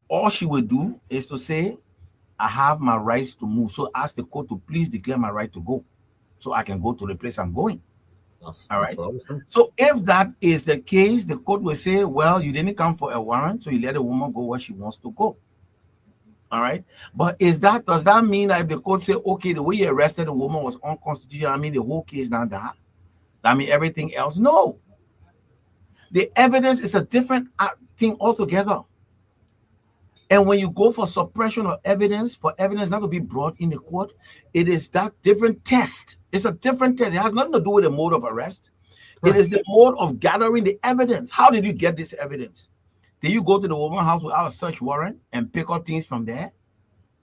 All she would do is to say, I have my rights to move. So ask the court to please declare my right to go, so I can go to the place I'm going. All right. So if that is the case, the court will say, well, you didn't come for a warrant, so you let the woman go where she wants to go. All right. But does that mean that if the court say, okay, the way you arrested the woman was unconstitutional, I mean the whole case now died? I mean, everything else. No. The evidence is a different thing altogether. And when you go for suppression of evidence, for evidence not to be brought in the court, it is that different test. It's a different test. It has nothing to do with the mode of arrest. It is the mode of gathering the evidence. How did you get this evidence? Did you go to the woman's house without a search warrant and pick up things from there?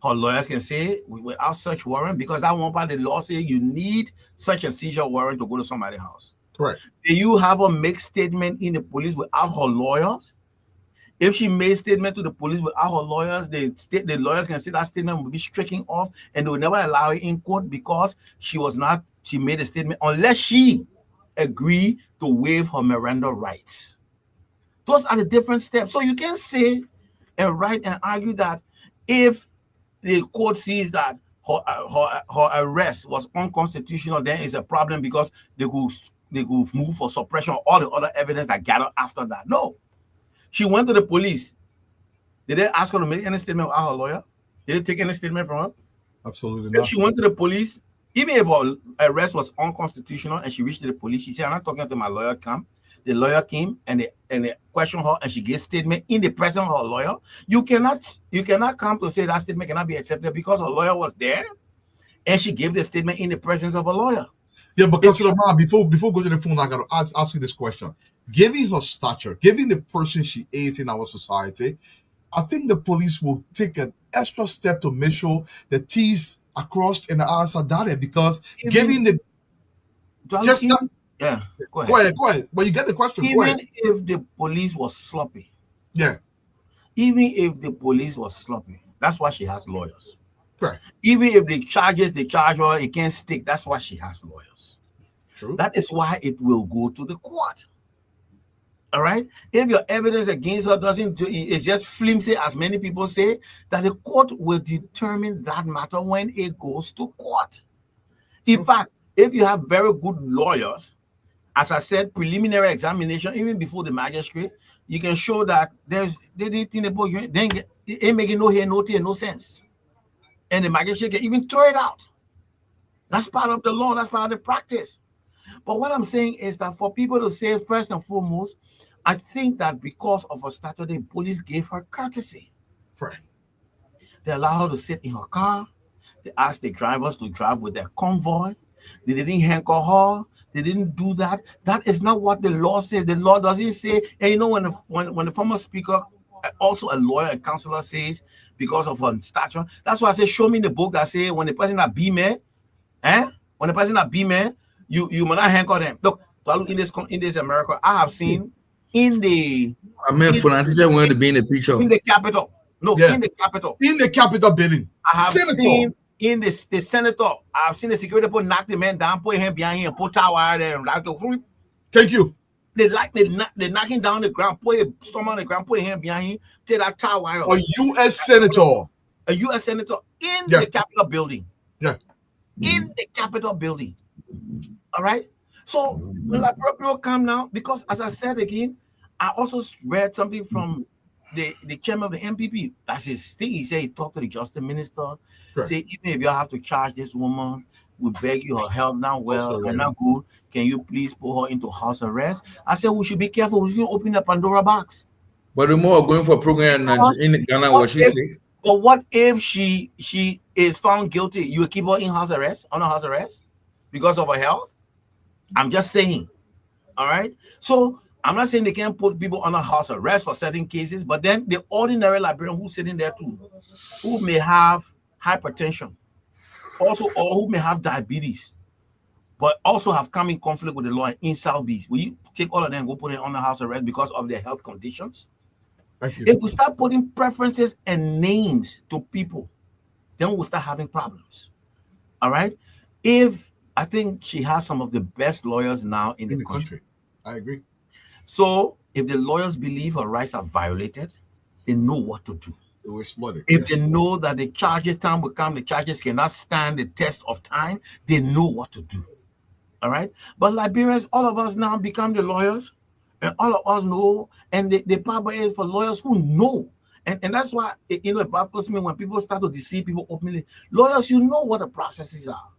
Her lawyers can say without search warrant, because that one part of the law says you need such a seizure warrant to go to somebody's house. Correct. Do you have a mixed statement in the police without her lawyers? If she made statement to the police without her lawyers, the lawyers can say that statement will be stricken off and they will never allow it in court because she made a statement unless she agreed to waive her Miranda rights. Those are the different steps. So you can say and write and argue that if the court sees that her arrest was unconstitutional, then it's a problem because they could move for suppression of all the other evidence that gathered after that. No. She went to the police. Did they ask her to make any statement without her lawyer? Did they take any statement from her? Absolutely If not. she went to the police, even if her arrest was unconstitutional and she reached to the police, she said, I'm not talking to my lawyer, come. The lawyer came and they questioned her and she gave statement in the presence of her lawyer. You cannot come to say that statement cannot be accepted because her lawyer was there and she gave the statement in the presence of a lawyer. Yeah, but Councilor Ma, before going to the phone, I got to ask you this question. Given her stature, given the person she is in our society, I think the police will take an extra step to make sure the T's are crossed and the R's are dotted, because given the... Yeah, go ahead. But you get the question. Even if the police was sloppy. Yeah. Even if the police was sloppy, that's why she has lawyers. Correct. Even if they charge her, it can't stick. That's why she has lawyers. True. That is why it will go to the court. All right. If your evidence against her it's just flimsy, as many people say, that the court will determine that matter when it goes to court. In fact, if you have very good lawyers, as I said, preliminary examination, even before the magistrate, you can show that they think about you, then it ain't making no head, no tear, no sense. And the magistrate can even throw it out. That's part of the law. That's part of the practice. But what I'm saying is that for people to say, first and foremost, I think that because of her stature, the police gave her courtesy. Right. They allowed her to sit in her car. They asked the drivers to drive with their convoy. They didn't handcuff her. They didn't do that. That is not what the law says. The law doesn't say, and you know, when the former speaker, also a lawyer, a counselor, says because of her stature, that's why I say, show me the book that says when the person that be man, when the person that be man, you might not handcuff them. Look, in this America, I have seen in the teacher wanted to be in the picture. In the Capitol. No, yeah. In the Capitol. In the Capitol building. I have Senator. seen in the senator, I've seen the security people knock the man down, put him behind him, put tower there, and like thank you. They knock him down the ground, put him storm on the ground, put him behind him, take that tower. A U.S. senator. A U.S. senator in the Capitol building. Yeah. In the Capitol building. All right. So when like people come now, because as I said again, I also read something from the chairman of the MPP. That's his thing. He said he talked to the justice minister. Right. Say, even if you have to charge this woman, we beg you, her health not well and not good. Can you please put her into house arrest? I said we should be careful. We shouldn't open the Pandora box. But the more going for a program in Ghana, what she said. But what if she is found guilty? You will keep her in house arrest, on a house arrest, because of her health? I'm just saying. All right. So I'm not saying they can't put people on a house arrest for certain cases, but then the ordinary librarian who's sitting there too, who may have hypertension, also, or who may have diabetes, but also have come in conflict with the law in South Beach. Will you take all of them and go put them on a house arrest because of their health conditions? Thank you. If we start putting preferences and names to people, then we'll start having problems. All right. I think she has some of the best lawyers now in the country. I agree. So if the lawyers believe her rights are violated, they know what to do. They will exploit it. If they know that the charges time will come, the charges cannot stand the test of time, they know what to do. All right. But Liberians, all of us now become the lawyers, and all of us know, and the power is for lawyers who know. And that's why, it baffles me when people start to deceive people openly. Lawyers, you know what the processes are.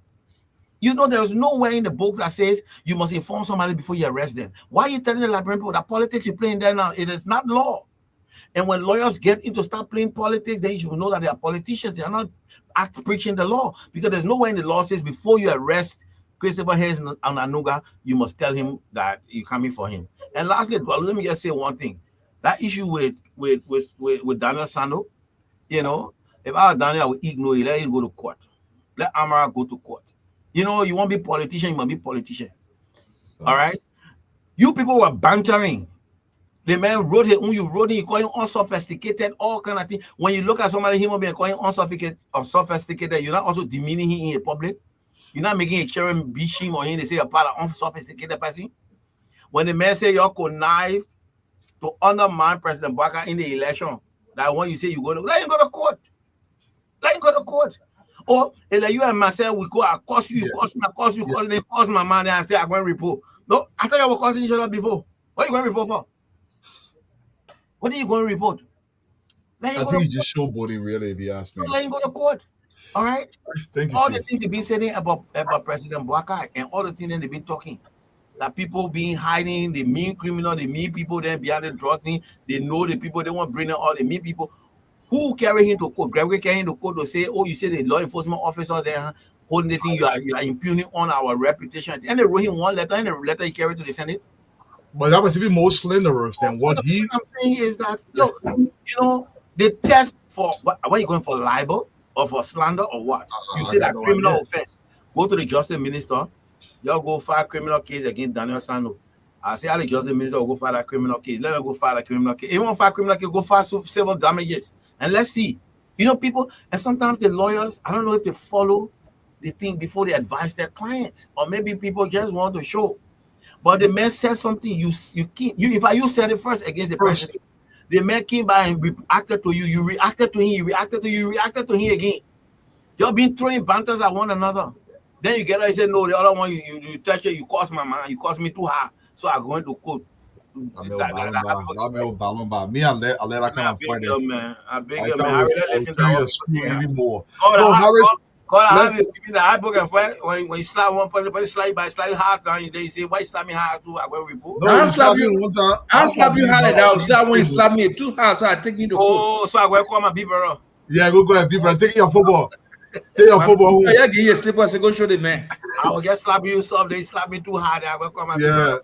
You know, there's nowhere in the book that says you must inform somebody before you arrest them. Why are you telling the Liberian people that politics you're playing there now? It is not law. And when lawyers get into start playing politics, then you should know that they are politicians. They are not preaching the law, because there's nowhere in the law says before you arrest Christopher Hayes and Anuga, you must tell him that you're coming for him. And lastly, well, let me just say one thing. That issue with Daniel Sando, you know, if I were Daniel, I would ignore it, let him go to court. Let Amara go to court. You know, you want to be politician, you must be politician. All right? You people were bantering. The man wrote it when you wrote it, you call him unsophisticated, all kind of things. When you look at somebody human being, call him unsophisticated or sophisticated, you're not also demeaning him in public. You're not making a cherry be shame or him. They say you're part of unsophisticated person. When the man say you connive to undermine President Baka in the election, that when you say you go to, let him go to court. Let him go to court. Or like you and myself, we go, I cost you, you cost me, I cost you, cost me, cost my money, and say I'm going to report. No, I thought you were costing each other before. What are you going to report for? What are you going to report? I think you just showboating, really, if you ask me. Let him go to court. All right? Thank you. All the things you've been saying about President Baka and all the things that they've been talking. That people being hiding, the mean criminal, the mean people then behind the drug thing, they know the people, they want to bring in all the mean people. Who carry him to court? Gregory carry him to court to say, oh, you say the law enforcement officer there holding the thing, you are impugning on our reputation. And they wrote him one letter, and the letter he carried to the Senate. But that was even more slanderous than what he. What I'm saying is that, look, you know, the test for what are you going for, libel or for slander or what? You say that criminal offense. Go to the justice minister. Y'all go file criminal case against Daniel Sando. I say, how the justice minister will go file that criminal case. Let them go file a criminal case. If you want to file criminal case, go file civil damages. And let's see. You know, people, and sometimes the lawyers, I don't know if they follow the thing before they advise their clients. Or maybe people just want to show. But the man said something, you said it first against the president. The man came by and reacted to you. You reacted to him. You reacted to him again. You've been throwing banters at one another. Then you get out and say, no, the other one, you touch it, you cost my man, you cost me too high. So I'm going to court. Me, I let that kind of fight it. Man. I beg you, man. I really listen to your screw even more. No, Harris. God, give me the high book and fight. When you slap one person, slap by slightly hard down, then you say, why you slap me hard too? I will report. No, I'll slap you one time. I'll slap you hard down. That when you slap me too hard, so I take you to court. Oh, so I will call my people. Yeah, go ahead, people. Take your football. Take your football. Yeah, give you a slipper, so go show the man. I will just slap you soft. They slap me too hard. I will call my people.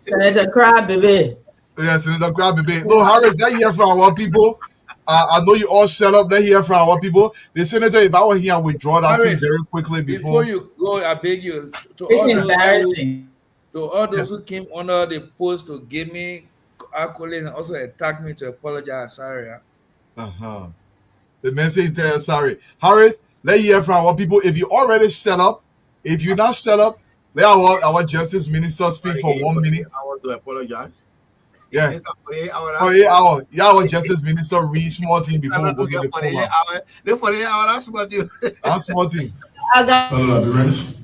Senator Crab, baby. Yeah, Senator Crab, baby. No, Harris, that hear from our people. I know you all shut up. Let hear from our people. The senator, if I were here, I would withdraw that thing very quickly before you go. I beg you. It's embarrassing. To all those who came under the post to give me accolades and also attack me to apologize. Sorry. The man saying sorry. Harris, let hear from our people. If you already set up, if you're not set up, let our justice minister speak for 1 minute. I want to apologize. Yeah. Our justice minister read small thing before we go get the phone. For the hour, that's what you. That's small thing. Fellow Adherents,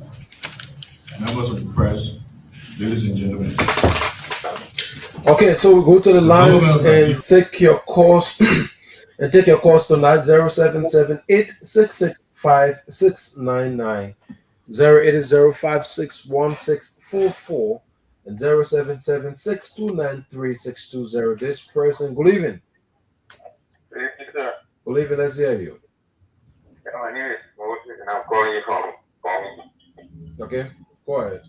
members of the press, ladies and gentlemen. Okay, so we go to the lines and take your calls and take your calls tonight. 0778-665-699, 080561644. And 0776293620. This person, good evening. Good evening, sir. Good evening, let's hear you. My name is Moses and I'm calling you from Boston. Okay, go ahead.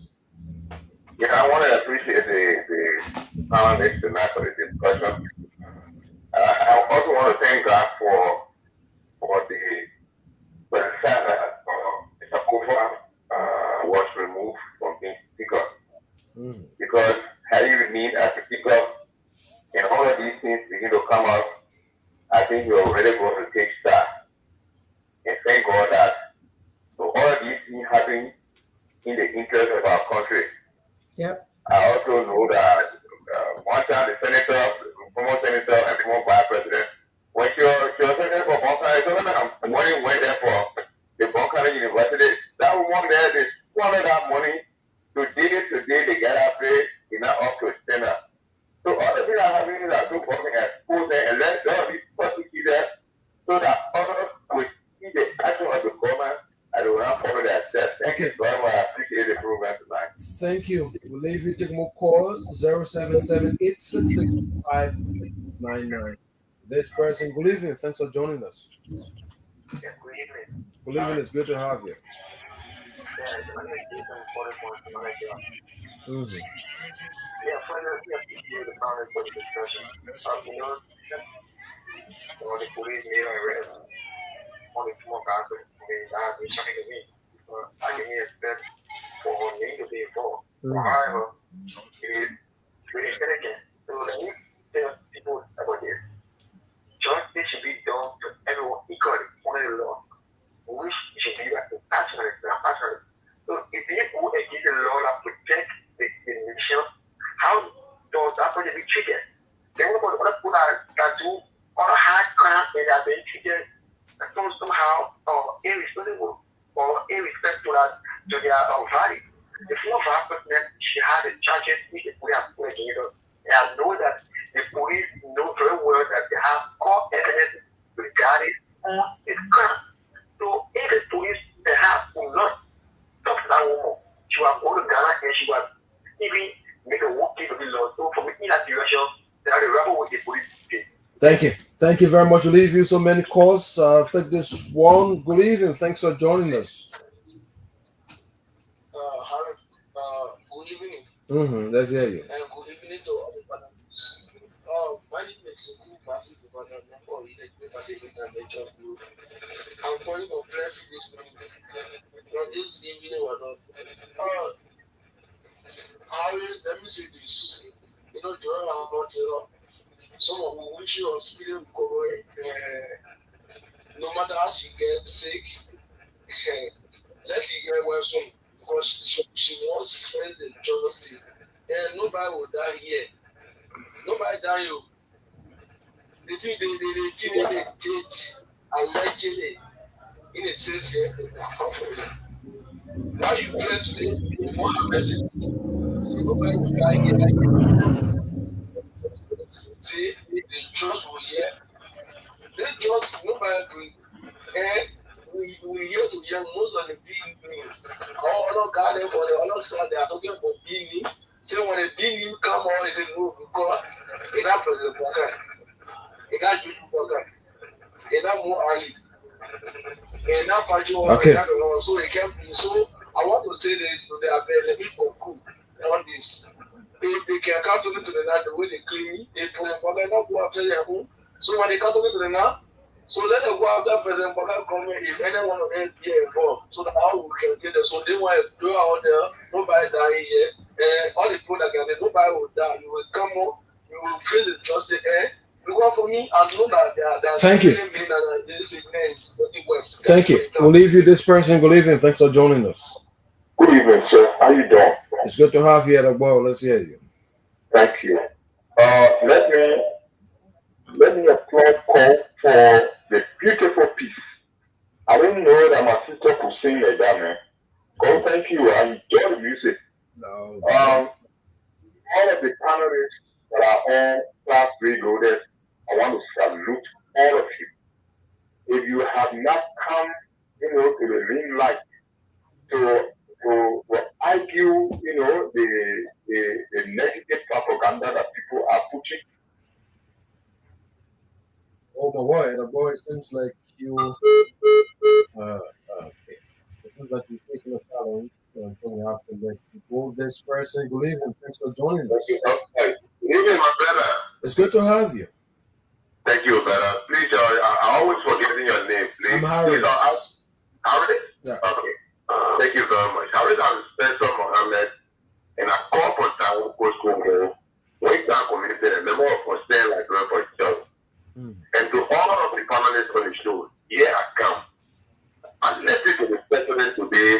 Yeah, I want to appreciate the panelists tonight for the discussion. I also want to thank God for the fact that Mr. Kofa was removed from being speaker. Because had you remained as a speaker and all of these things begin to come out, I think you're already going to take start. And thank God that so all of these things happen in the interest of our country. Yep. I also know that one time the senator, former senator and former vice president, when she was senator for Bunkana, the money went there for the Bunkana University. That woman there, they swallowed that money. Today they get up there, they're not up to standard. So all the things that are happening are so important and expose them and let them be prosecuted so that others will see the action of the government and they will not follow their steps. Thank you very much. Thank you. We'll leave you take more calls 0778 This person, good evening. Thanks for joining us. Good evening. It's good to have you. Mhm. The police made an arrest on the small castle. I've been trying to me. I didn't expect for me to be involved. However, it is really intelligent. So let me tell people about this. Justice should be done to everyone equally under the law, which should be like compassionate, not passionate. So if people against the law that protect the nation, how does that person be treated? Then what about other people that do other hard crime and they are being treated somehow irresponsible or irrespective to their value? The former vice president, she had the charges which the police have put against her. And I know that the police know very well that they have core evidence regarding this crime. So if the police perhaps will not stop that woman, she was going to Ghana and she was even make a work to be lost. So for me, in that direction, that the rebel with the police. Thank you. Thank you very much. We'll leave you so many calls. I think this one, good evening. Thanks for joining us. Good evening. Let's hear you. And good evening to all the panelists. My name is Sekou Bafi, the member of the Executive and Nature Group. I'm calling for clarity this morning. Not this evening or not. Let me say this. You know, during our month, some of who wish you a speedy recovery, no matter how she gets sick, let her get well soon. Because she wants to spend the justice. And nobody will die here. Nobody die you. The thing they did allegedly in a sense here. Now you claim today, one person. Nobody will die here. See, the judge will hear. The judge, nobody will. And we hear to hear most of the big news. All other garden for the other side, they are talking about big news. So when a big news come on, they say, no, because it got President Baka, it got Juju Baka, it got more Ali, it got Pajo, Okay. So it can't be. So I want to say this to the ability of cool on this. If they can come to me to the night, the way they clean me, they put them back, not go after their home. So when they come to me to the night, so let them go after President Baka come in if any one of them be involved, so that how we can get them. So they want to go out there, nobody die here. All the people that can say nobody will die, you will come up, you will feel the justice. You work for me, I know that they are Thank you. West. Thank you. We'll leave you this person. Good evening. Thanks for joining us. Good evening, sir. How you doing? It's good to have you at the well. Let's hear you. Thank you. Let me applaud Paul for the beautiful piece. I didn't know that my sister could sing like that, man. God, thank you. I enjoy the music. All of the panelists that are on ClassReloaded, I want to salute all of you. If you have not come, to the ring light to argue, the negative propaganda that people are pushing. Oh my boy, the boy seems like you. Okay. It seems like you're facing a challenge. So we have to let you go. This person, good evening. Thanks for joining us. Good evening, my brother. It's good to have you. Thank you, brother. Please, I always forgetting your name, please. I'm Harris. Please, Harris? Yeah. Okay. Thank you very much. Harris has Spencer Mohammed and a corporate town who goes to Wake Town Community, a member of Hostel like for itself. And to all of the panelists on the show, here I come. And listening to the president today,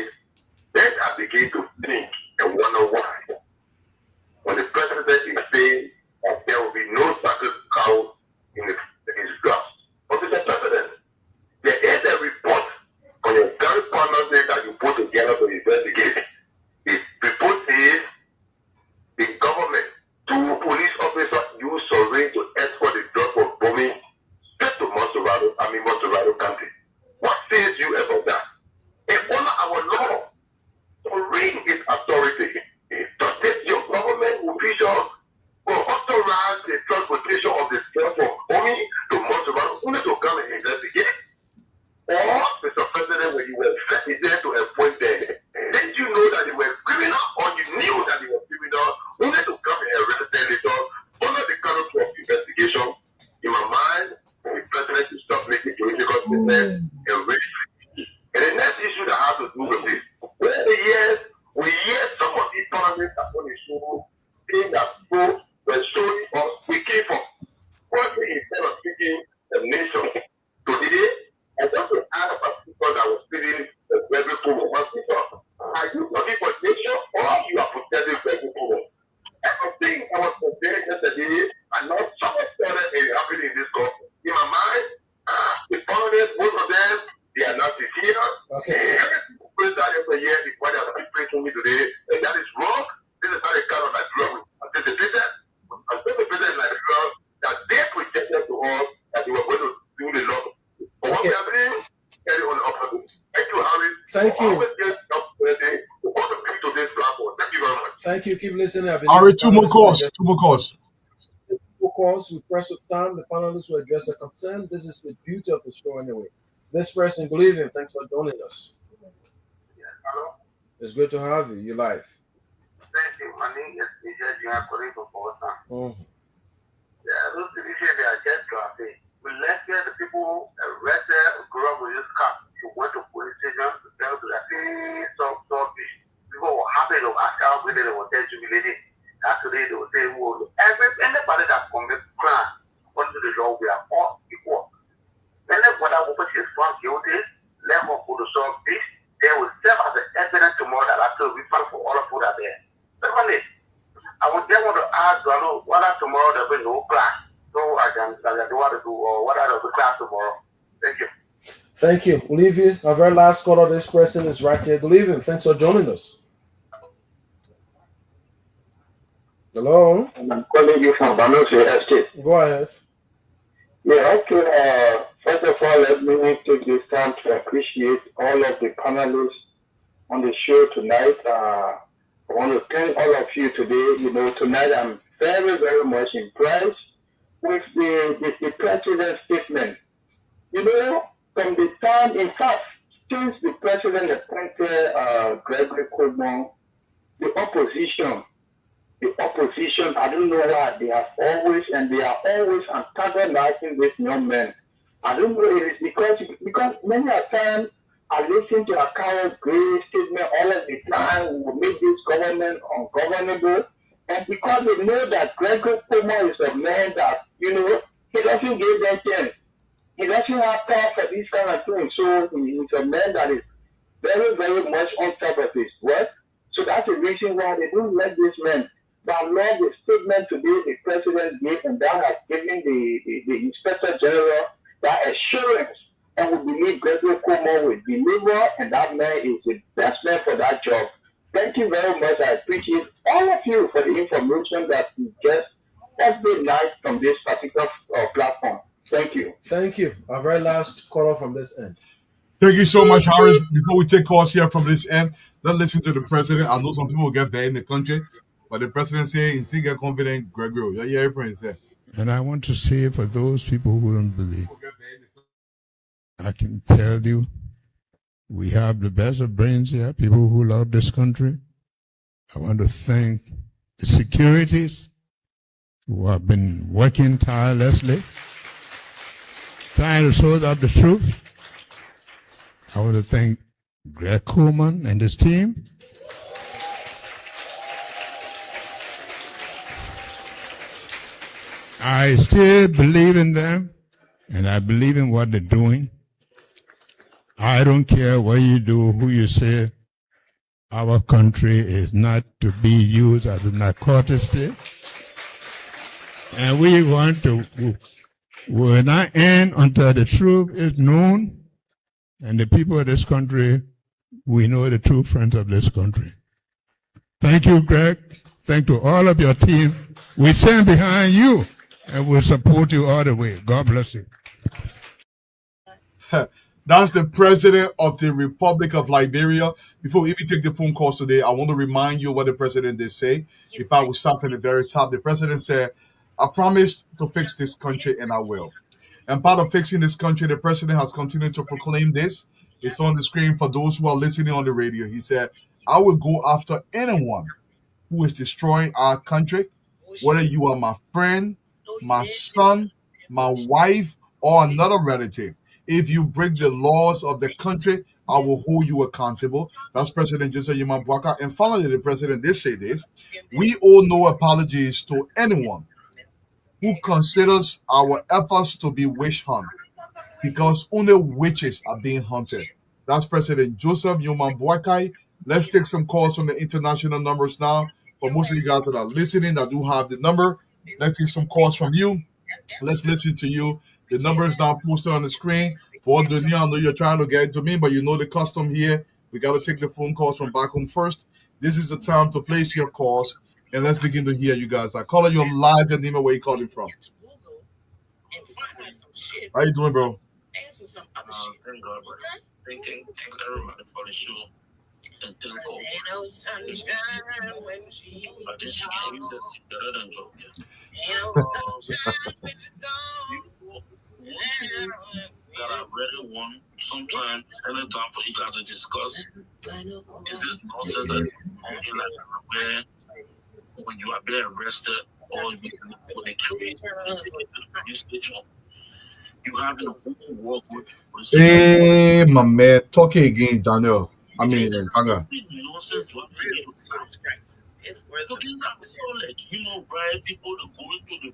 then I begin to think and wonder why. When the president is saying that there will be no sacred cow in his grass. But Mr. President, there is a report on your very panel that you put together to investigate. The report says the government, 2 police officers use survey to escort the drug for government and race. And the next issue that has to do with this, over the years, we hear some of these economists that on the show saying that people were showing us we came from. First thing, instead of speaking the nation today, I want to ask about people that were speaking the very poor hospital. Are you looking for nation or you are protecting very poor? Everything I was comparing yesterday and not so much happening in this country. In my mind, the foreigners, most of them, they are not here. Okay. Every that every year, the body has been praying to me today, and that is wrong. This is not a kind of Nigeria. Anticipated Nigeria that they projected to us that they were going to do the law. But what we are doing, carry on the opposite. Thank you, Harry. Thank you. Always get opportunity to want to come to this platform. Thank you very much. Thank you. Keep listening. Ari, two more calls. Two more calls. With press of time, the panelists will address a concern. This is the beauty of the show anyway. This person, believe him, thanks for joining us. Hello? It's good to have you. You're live. Thank you. My name is Nigel. You are calling for Boston. Mm-hmm. Yeah, those divisions, they are just classy. We let the people arrested, grew up with this car. You went to police station to tell to that some people were happy to ask out whether they were there jubilating. Actually, they will say, well, anybody that commits crime under the law, we are all equal. Whether that person is found guilty, let them go to solve this. They will serve as the evidence tomorrow that after we fight for all of who are there. Secondly, I would just want to ask whether tomorrow there will be no class. So I can do what to do or what are the class tomorrow. Thank you. Thank you. We'll leave you. Our very last caller, this person is right here. Good evening. Thanks for joining us. Hello? I'm calling you from Banos Estate. Go ahead. Yeah, okay. First of all, let me take this time to appreciate all of the panelists on the show tonight. I want to thank all of you today. Tonight I'm very, very much impressed with the president's statement. From the time, in fact, since the president appointed Gregory Coleman, the opposition, I don't know why, they are always antagonizing this young man. I don't know, it is because many a time I listen to a current great statement all of the time, we will make this government ungovernable. And because they know that Gregory Coleman is a man that, he doesn't give them chance. He doesn't have time for these kind of things. So he's a man that is very, very much on top of his work. So that's the reason why they don't let this man. But I love the statement today the president gave, and that has given the inspector general that assurance, and we believe Gregory Coleman will deliver, and that man is the best man for that job. Thank you very much. I appreciate all of you for the information that you get every night from this particular platform. Thank you. Thank you. Our very last caller from this end. Thank you so much, Harris. Before we take calls here from this end, let's listen to the president. I know some people will get there in the country, but the president say he still get confident, Gregory. Yeah, everything said. And I want to say for those people who don't believe, I can tell you, we have the best of brains here, people who love this country. I want to thank the securities who have been working tirelessly, trying to sort out the truth. I want to thank Greg Coleman and his team. I still believe in them, and I believe in what they're doing. I don't care what you do, who you say. Our country is not to be used as a narcotic state. And we want to, will not end until the truth is known. And the people of this country, we know the true friends of this country. Thank you, Greg. Thank you to all of your team. We stand behind you and we'll support you all the way. God bless you. That's the president of the Republic of Liberia. Before we even take the phone calls today, I want to remind you what the president did say. If I will start from the very top, the president said, I promised to fix this country and I will. And part of fixing this country, the president has continued to proclaim this. It's on the screen for those who are listening on the radio. He said, I will go after anyone who is destroying our country, whether you are my friend, my son, my wife, or another relative. If you break the laws of the country, I will hold you accountable. That's President Joseph Yamabwaka. And finally, the president did say this: we owe no apologies to anyone who considers our efforts to be witch hunt, because only witches are being hunted. That's President Joseph Yomambwakai. Let's take some calls from the international numbers now. For most of you guys that are listening that do have the number, let's take some calls from you. Let's listen to you. The number is now posted on the screen. For the new, I know you're trying to get into me, but you know the custom here. We got to take the phone calls from back home first. This is the time to place your calls, and let's begin to hear you guys. I call it your live, your name, and where you calling from. How you doing, bro? Thank God, bro. Thank everybody for the show. And thank God. But this game is better than joke. That I really want sometimes, anytime for you guys to discuss. Is this nonsense that only like where when you are being arrested or when they create the police station, you have an open work with. Hey, my man, talk again, Daniel. I mean, Tanga. Nonsense to like, bribe people to go into the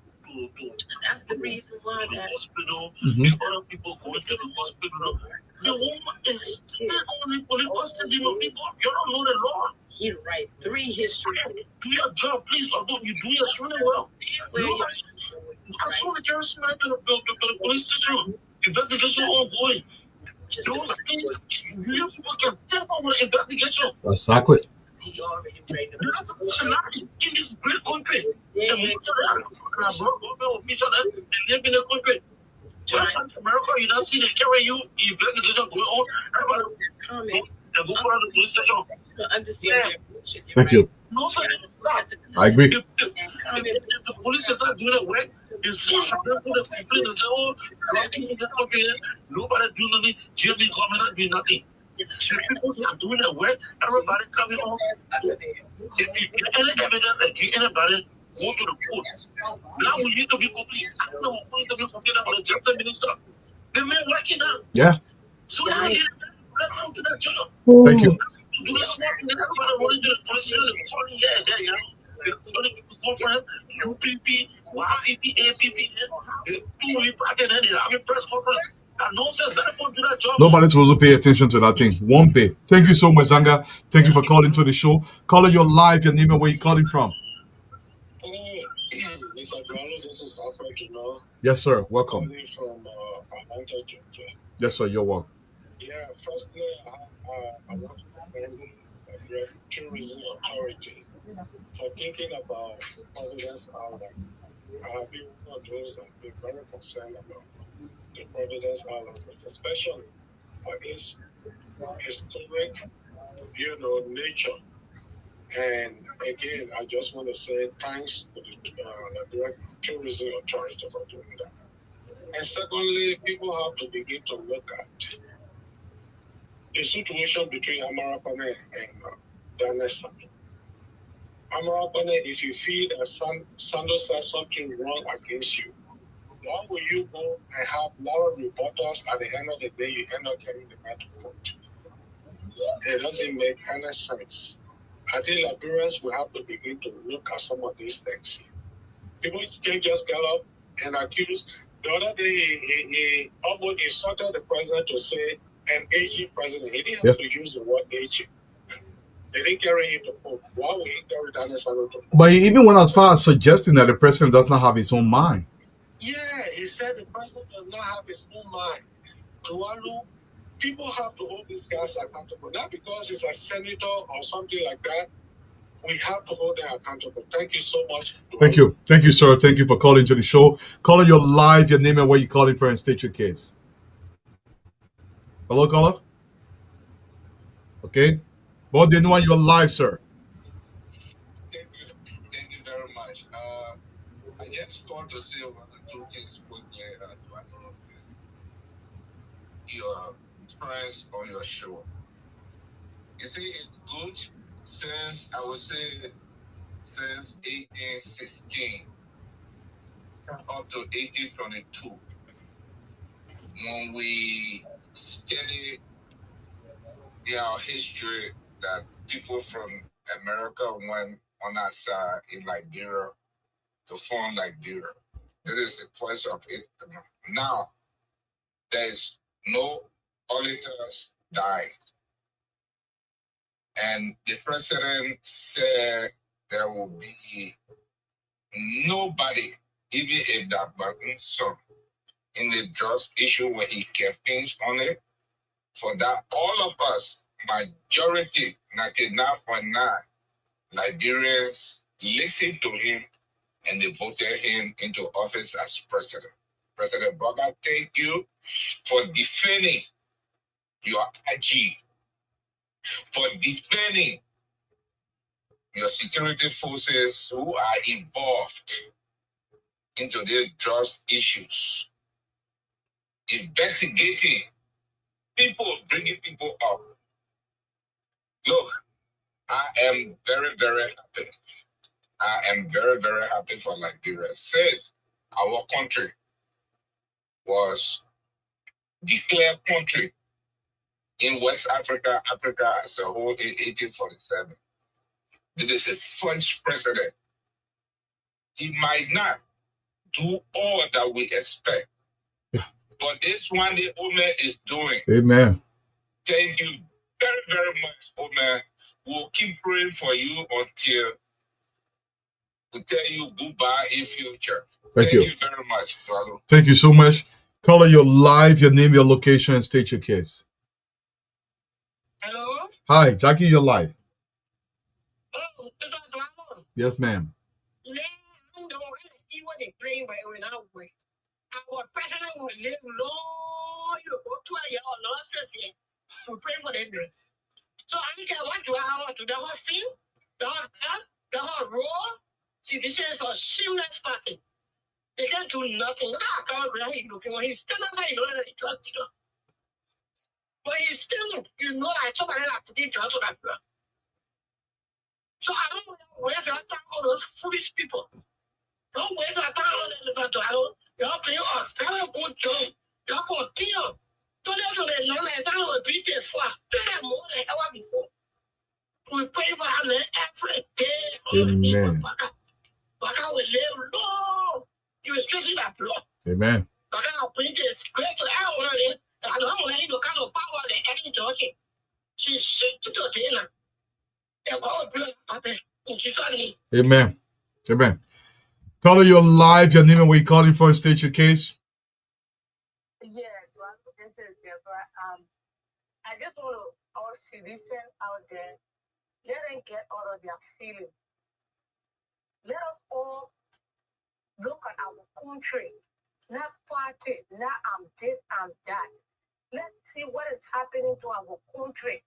that's the reason why the hospital, other people going to the hospital. The woman is still only police custody of people. You don't know the law. You're right. 3 history. Do your job, please. Although you do yours really well. I saw the terrorist man to the police station. Investigation ongoing. Those things, you people can tell over the investigation. Exactly. He already made the that's a personality in this great country. Yeah, and most of the they live in the country. America, you don't see they carry you, investigation going on. Everybody they go for the police station. Understand? Thank you. No, sir. I agree. If the police is not doing the work, it's people that complain and say, oh, nobody do nothing, GMB government not doing nothing. The people that are doing the work, everybody coming on. If you get any evidence that anybody go to the court, now we need to be complete. I don't know what we need to be complete about the justice minister. They're working now. Yeah. So now they let them to that job. Thank you. Do the smart thing. Everybody want to do the president. There, you know. The conference, UPP, YPP, APP, 2 weeks back and then they have a press conference. Nobody's supposed to pay attention to that thing. One pay. Thank you so much, Zanga. Thank you for calling to the show. Caller, you're live. Your name and where you calling from. Yes, sir. Welcome. From Atlanta, Georgia. Yes, sir. You're welcome. Yeah, firstly, I want to thank the Tourism Authority for thinking about Providence Island. I have been one of those that have been very concerned about the Providence Island, especially for its historic, nature. And again, I just want to say thanks to the Tourism Authority for doing that. And secondly, people have to begin to look at the situation between Amarapane and Danessa. Amarapane, if you feel that Sandos has something wrong against you, why will you go and have a lot of reporters at the end of the day, you end up getting the matter court? It doesn't make any sense. I think Liberians will have to begin to look at some of these things. People can't just get up and accuse. The other day, he almost insulted the president to say an aging president. He didn't have to use the word aging. They didn't carry him to court. Why would he carry Danessa to court? But he even went as far as suggesting that the president does not have his own mind. Yeah, he said the president does not have his own mind. Tualu, people have to hold these guys accountable. Not because he's a senator or something like that. We have to hold them accountable. Thank you so much. Thank you. Thank you, sir. Thank you for calling to the show. Caller, you're live. Your name and where you calling from and state your case. Hello, caller? Okay. Well, then why you're live, sir. Thank you very much. I just want to say one or two things quickly to your friends on your show. You see, it's good since, I would say, since 1816 up to 1822. when we study our history, that people from America went on our side in Liberia to form Liberia. That is the place of it. Now, there is no auditors died. And the president said there will be nobody, even if that button son, in the just issue where he campaigns on it. For that, all of us, majority, 99.9 Liberians, listened to him and they voted him into office as president. President Boga, thank you for defending your IG, for defending your security forces who are involved into these just issues, investigating people, bringing people up. Look, I am very, very happy. I am very, very happy for Liberia. Since our country was declared country in West Africa, Africa as a whole in 1847. It is a French president. He might not do all that we expect, but this one the Omer is doing. Amen. Thank you very, very much, Omer. We'll keep praying for you until we tell you goodbye in future. Thank you. You very much, brother. Thank you so much. Caller, your live, your name, your location, and state your case. Hello? Hi, Jackie, you're live. Oh, Yes, ma'am. Our president will live long, you go to a year or nonsense here. We pray for them. So I think I want to hour to the whole scene, the whole raw citizens or shameless party. They can't do nothing. I can't really looking when he's still outside, you know that he trusts you. But he's still, you know, I told my dad to get to that. So I don't know where's the attack all those foolish people. Don't waste our time on the battle. Y'all play us. Tell a good job. Y'all continue. Don't let them know that I will beat this for us. More than ever before. We pray for her every day. Amen. Baka will live long. You will straighten that block. Amen. Baka will bring this great to our already. I don't know any kind of power that any does it. She's sick to the dinner. And God will happen. Amen. Amen. Caller, you're live, your name and where you calling from, state your case. Yeah, I just want to all citizens out there, let them get out of their feelings. Let us all look at our country, not party, not this, that. Let's see what is happening to our country.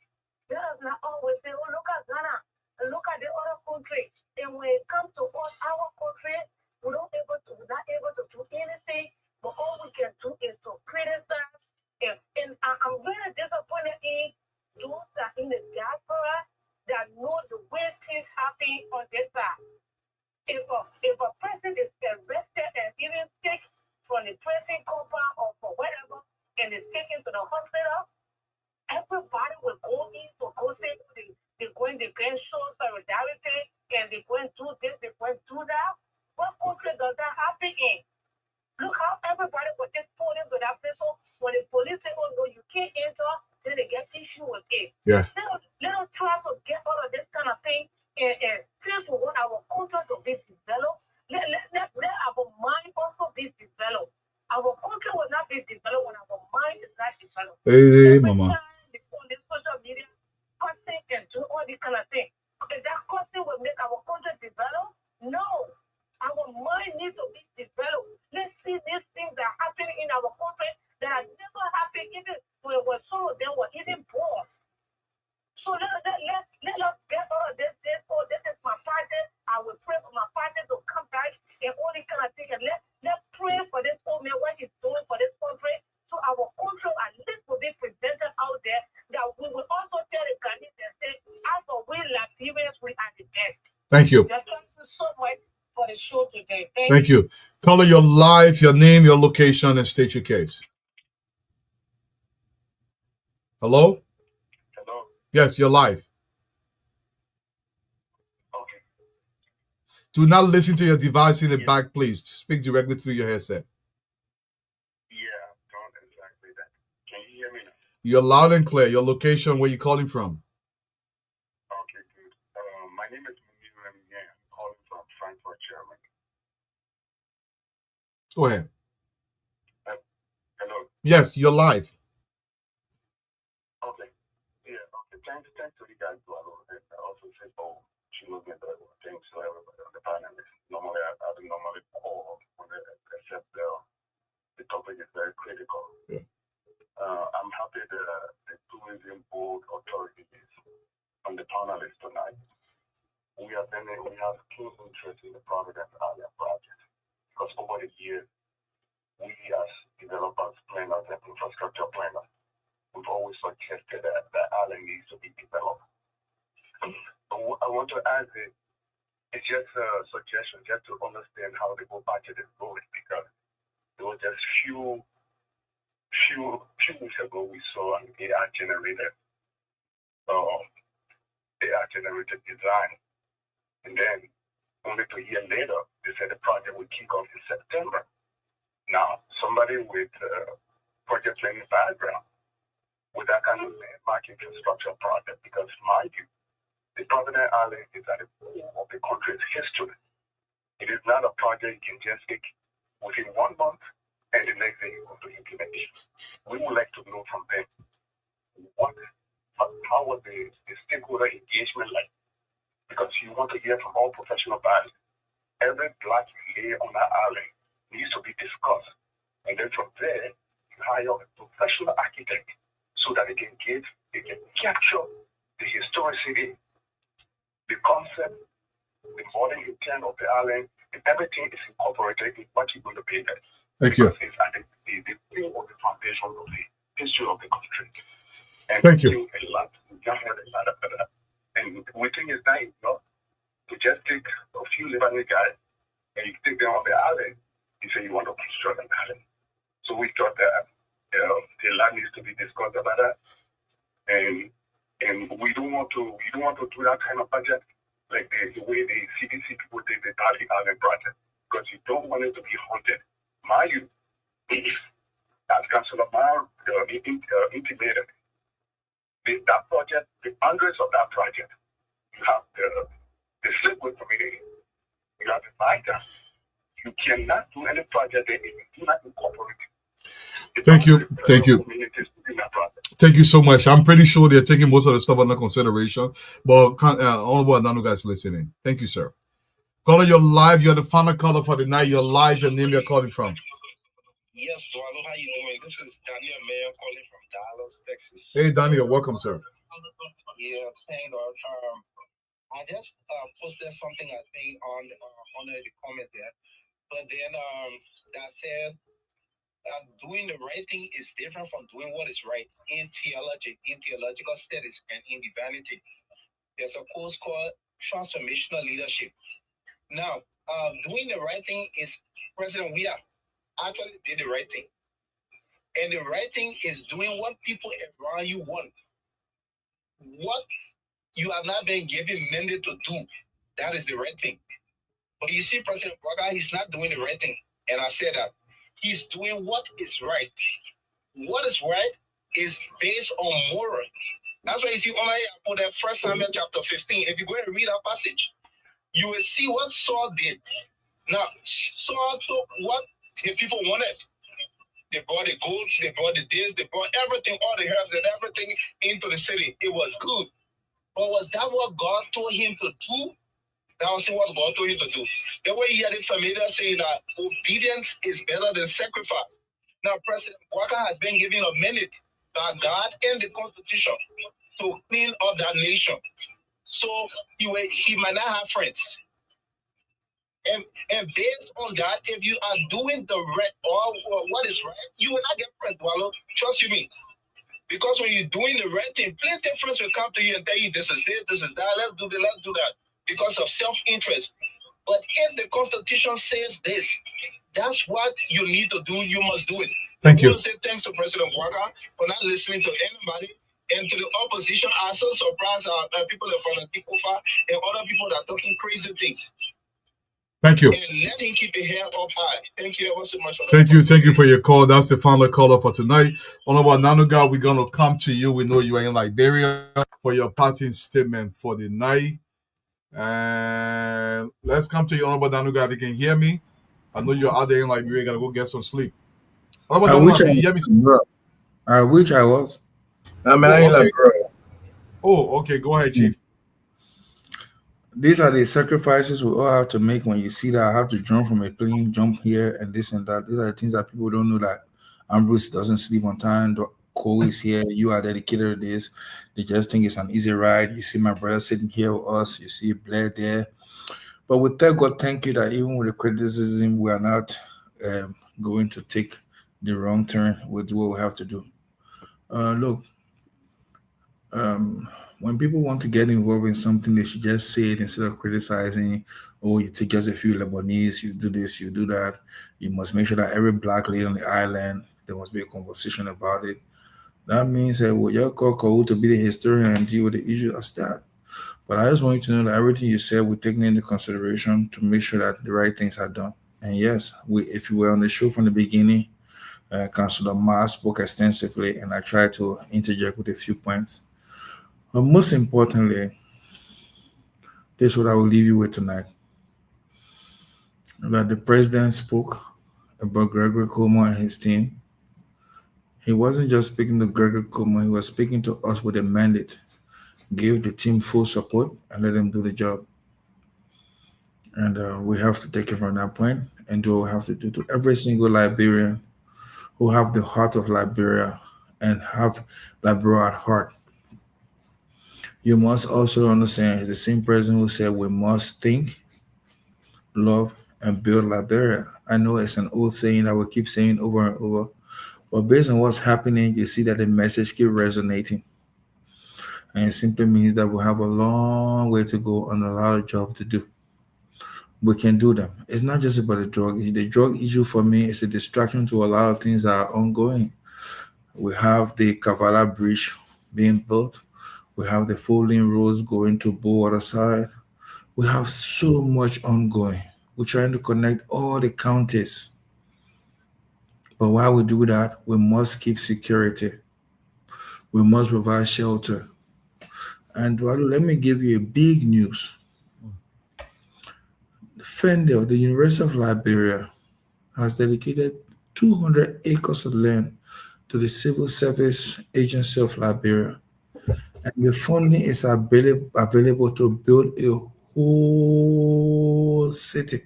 Let us not always say, oh, look at Ghana, and look at the other country. And when it comes to us, our country, we're not able to do anything, but all we can do is to criticize. And I'm very disappointed in those that in the diaspora that know the way things happen on this side. If a person is arrested and even taken from the prison compound or for whatever, and is taken to the hospital, everybody will go in to go say they're going to show solidarity and they're going to do this, they're going to do that. What country does that happen in? Look how everybody was just pulled into that place. So when the police say, oh no, you can't enter, then they get issue with it. Yeah. Let us try to get all of this kind of thing and since we want our culture to be developed, let our mind also be developed. Our country will not be developed when our mind is not developed. Hey, mama. On this social media, cussing and do all these kind of things. If that cussing will make our country develop, no. Our mind needs to be developed. Let's see these things that are happening in our country that have never happened even when some of them were even born. So let us get all of this. Oh, this is my party. I will pray for my party to come back and all these kind of things. And let's pray for this old man, what he's doing for this country. So our country at least will be presented out there that we will also tell the Ghanaians and say, as for we Liberians, we are the best. Thank you. Thank you so much for the show today. Thank you. Caller, your live, your name, your location, and state your case. Hello? Hello? Yes, you're live. Okay. Do not listen to your device in the back, please. Speak directly through your headset. Yeah, don't exactly that. Can you hear me now? You're loud and clear. Your location, where you calling from? Okay, good. My name is Munir Mien. I'm calling from Frankfurt, Germany. Go ahead. Hello? Yes, you're live. Okay. Yeah, okay. Thanks to you guys, Dualo. And I also say, she was in the thanks to everybody on the panel. Normally, I don't normally call when they accept the topic is very critical. Yeah. I'm happy that the tourism board authorities on the panelists tonight. We have keen interest in the Providence Island project because over the years, we as developers, planners, and infrastructure planners, we've always suggested that the island needs to be developed. I want to add that it's just a suggestion, just to understand how the whole budget is going, because there was just few weeks ago we saw an AI generated design, and then only 2 years later they said the project would kick off in September. Now somebody with project planning background with that kind of landmark infrastructure project, because mind you, the Providence Island is at the core of the country's history. It is not a project you can just take within 1 month and the next day you go to implementation. We would like to know from them how was the stakeholder engagement like? Because you want to hear from all professional bodies. Every block you lay on that island needs to be discussed. And then from there, you hire a professional architect so that they can capture the historicity, the concept, the modern intent of the island, and everything is incorporated in what you're going to pay them. Thank you. Because it's at the thing of the foundation of the history of the country. And Thank you. A lot, we can have a lot of that. And we think it's not enough to just take a few Lebanese guys and you take them on the island. You say you want to construct an island. So we thought that the land needs to be discussed about that. And we don't want to do that kind of budget like the way the CDC people did the Tali Island project, because you don't want it to be haunted. You, as Councilor Mar intimated, that project, the boundaries of that project, you have the Slipwood community, you have the Baita. You cannot do any project that if you do not incorporate it. Thank you. Thank you so much. I'm pretty sure they're taking most of the stuff under consideration, but Honorable Adano guys listening. Thank you, sir. Caller, you're live. You're the final caller for the night. You're live. Your name you're calling from. Yes, Dualo, how you doing? This is Daniel Mayer calling from Dallas, Texas. Hey, Daniel, welcome, sir. Yeah, thank God. I just posted something I think on the comment there, but then that said doing the right thing is different from doing what is right in theological studies and in divinity. There's a course called transformational leadership. Now, doing the right thing is President Weah actually did the right thing. And the right thing is doing what people around you want. What you have not been given mandate to do, that is the right thing. But you see, President Braga, he's not doing the right thing. And I said that he's doing what is right. What is right is based on moral. That's why you see on for the 1 Samuel chapter 15. If you go and read that passage, you will see what Saul did. Now, Saul took what the people wanted. They brought the goats, they brought the this, they brought everything, all the herbs and everything into the city. It was good. But was that what God told him to do? That was what God told him to do. The way he had it familiar saying that obedience is better than sacrifice. Now, President Walker has been given a minute by God and the Constitution to clean up that nation. So he might not have friends. And based on that, if you are doing the right or what is right, you will not get friends, Wallo. Trust you me. Because when you're doing the right thing, plenty of friends will come to you and tell you this is this, this is that, let's do this, let's do that, because of self-interest. But if the Constitution says this, that's what you need to do, you must do it. Thank you. I want to say thanks to President Walker for not listening to anybody And to the opposition, I'm so surprised people from the Tikufa and other people that are talking crazy things. Thank you. And let him keep the hair up high. Thank you ever so much for that. Thank you for your call. That's the final caller for tonight. Honorable Nanuga, we're gonna come to you. We know you are in Liberia for your parting statement for the night. And let's come to you, Honorable Nanuga. If you can hear me, I know you're out there in Liberia. Gotta go get some sleep. Honorable I wish Nanuga, I can you was, hear me? bro. I wish I was. I'm Oh, like, okay. bro. Oh, okay. Go ahead, Chief. These are the sacrifices we all have to make when you see that I have to jump from a plane, jump here, and this and that. These are the things that people don't know that Ambrose doesn't sleep on time. Cole is here. You are dedicated to this. They just think it's an easy ride. You see my brother sitting here with us. You see Blair there. But with that, God, thank you that even with the criticism, we are not going to take the wrong turn. We'll do what we have to do. Look, um, when people want to get involved in something, they should just say it instead of criticizing. Oh, you take just a few Lebanese, you do this, you do that. You must make sure that every black lady on the island, there must be a conversation about it. That means that well, you're called to be the historian and deal with the issue as that. But I just want you to know that everything you said, we're taking into consideration to make sure that the right things are done. And yes, if you were on the show from the beginning, Councilor Ma spoke extensively, and I tried to interject with a few points. But most importantly, this is what I will leave you with tonight. That the president spoke about Gregory Coleman and his team. He wasn't just speaking to Gregory Coleman, he was speaking to us with a mandate. Give the team full support and let them do the job. And we have to take it from that point and do what we have to do to every single Liberian who have the heart of Liberia and have Liberia at heart. You must also understand he's the same president who said we must think, love, and build Liberia. I know it's an old saying that we keep saying over and over, but based on what's happening, you see that the message keep resonating. And it simply means that we have a long way to go and a lot of job to do. We can do them. It's not just about the drug. The drug issue for me is a distraction to a lot of things that are ongoing. We have the Kavala Bridge being built. We have the folding roads going to Bullwater side. We have so much ongoing. We're trying to connect all the counties. But while we do that, we must keep security. We must provide shelter. And let me give you a big news. Fendel, the University of Liberia, has dedicated 200 acres of land to the Civil Service Agency of Liberia. And the funding is available to build a whole city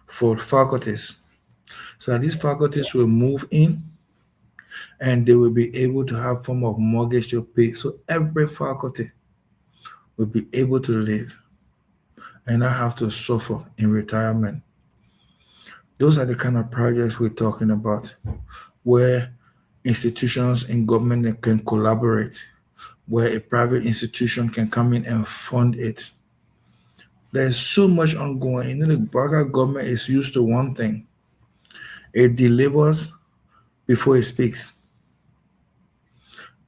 for faculties. So that these faculties will move in and they will be able to have form of mortgage to pay. So every faculty will be able to live and not have to suffer in retirement. Those are the kind of projects we're talking about, where institutions and government can collaborate, where a private institution can come in and fund it. There's so much ongoing. You know, the Baga government is used to one thing. It delivers before it speaks.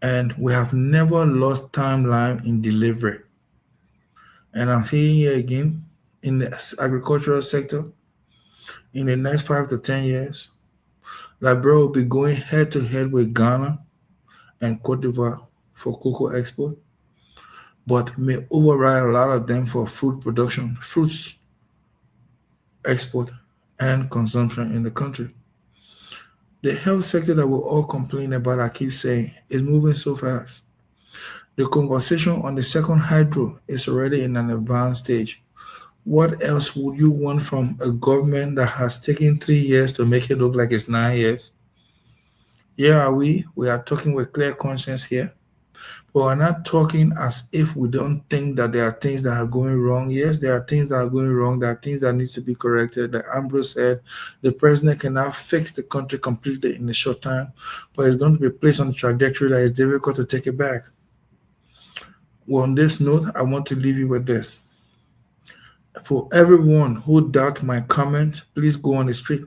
And we have never lost timeline in delivery. And I'm saying here again, in the agricultural sector, in the next 5 to 10 years, Liberia will be going head to head with Ghana and Cote d'Ivoire for cocoa export, but may override a lot of them for fruit production, fruits export, and consumption in the country. The health sector that we all complain about, I keep saying, is moving so fast. The conversation on the second hydro is already in an advanced stage. What else would you want from a government that has taken 3 years to make it look like it's 9 years? Here are we. We are talking with clear conscience here. But we're not talking as if we don't think that there are things that are going wrong. Yes, there are things that are going wrong. There are things that need to be corrected. Like Ambrose said, the president cannot fix the country completely in a short time, but it's going to be placed on a trajectory that is difficult to take it back. Well, on this note, I want to leave you with this. For everyone who doubt my comment, please go on the street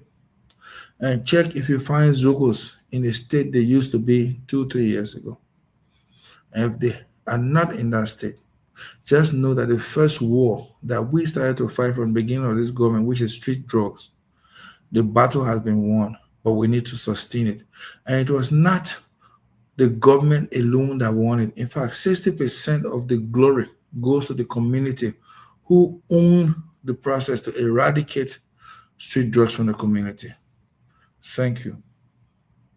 and check if you find Zogos in the state they used to be 2, 3 years ago. And if they are not in that state, just know that the first war that we started to fight from the beginning of this government, which is street drugs, the battle has been won, but we need to sustain it. And it was not the government alone that won it. In fact, 60% of the glory goes to the community who own the process to eradicate street drugs from the community. Thank you.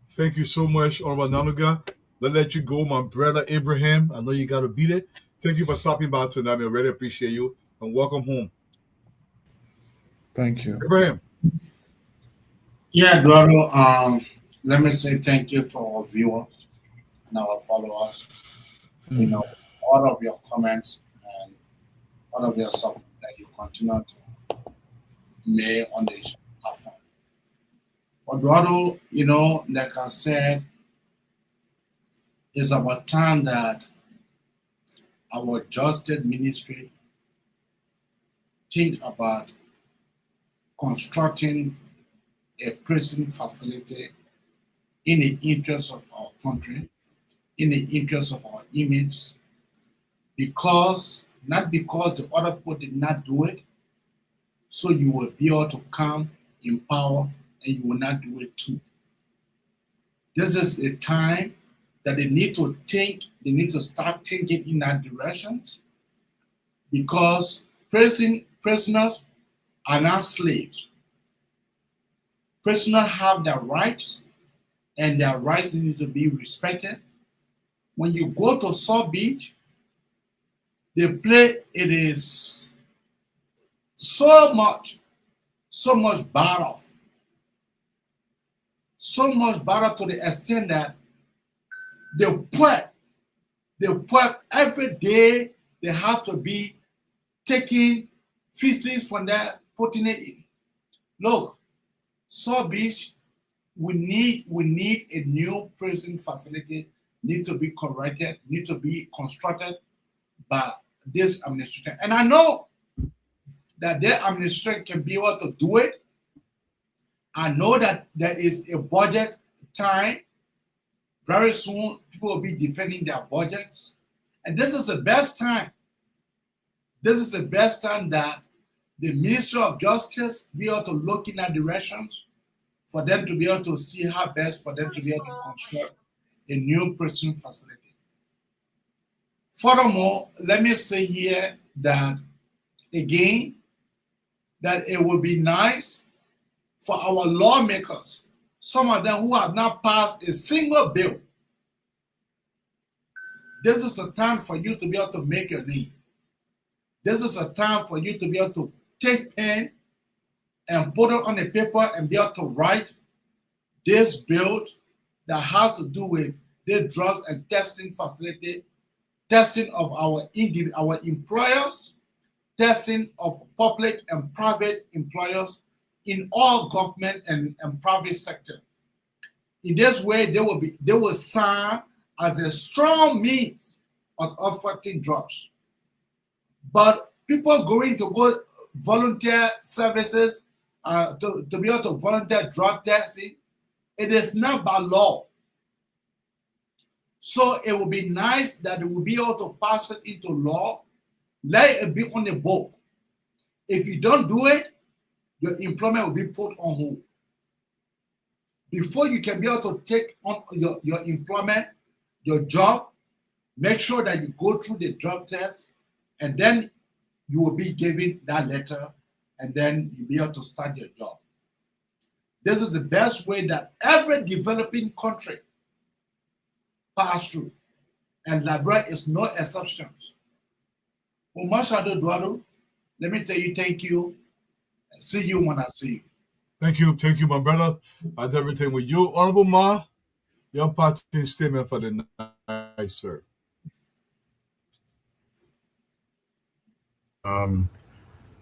Thank you so much, Honorable Nanuga. Let you go, my brother Abraham. I know you got to beat it. Thank you for stopping by tonight. I really appreciate you. And welcome home. Thank you. Abraham. Yeah, Eduardo, let me say thank you to our viewers and our followers. You know, all of your comments and all of your support that you continue to make on this platform. Eduardo, like I said, it's about time that our justice ministry think about constructing a prison facility in the interest of our country, in the interest of our image, not because the other people did not do it, so you will be able to come in power and you will not do it too. This is a time that they need to start thinking in that direction, because prisoners are not slaves. Prisoners have their rights, and their rights need to be respected. When you go to South Beach, it is so much bad off. So much bad to the extent that the poor every day they have to be taking feces from there, putting it in. Look, South Beach, we need a new prison facility, need to be corrected, need to be constructed by this administration. And I know that their administration can be able to do it. I know that there is a budget time. Very soon, people will be defending their budgets. And this is the best time. This is the best time that the Ministry of Justice be able to look in that directions for them to be able to see how best for them to be able to construct a new prison facility. Furthermore, let me say here that, again, that it would be nice for our lawmakers, some of them who have not passed a single bill. This is a time for you to be able to make your name. This is a time for you to be able to take pen and put it on the paper and be able to write this bill that has to do with the drugs and testing facility, testing of our employers, testing of public and private employers in all government and private sector. In this way, they will serve as a strong means of affecting drugs. But people going to go volunteer services to be able to volunteer drug testing, it is not by law. So it would be nice that they will be able to pass it into law, let it be on the book. If you don't do it, your employment will be put on hold. Before you can be able to take on your employment, your job, make sure that you go through the drug test, and then you will be given that letter, and then you'll be able to start your job. This is the best way that every developing country pass through, and Liberia is no exception. Well, Mashado Eduardo, let me tell you thank you, and see you when I see you. Thank you, my brother. That's everything with you. Honorable Ma, your parting statement for the night, sir.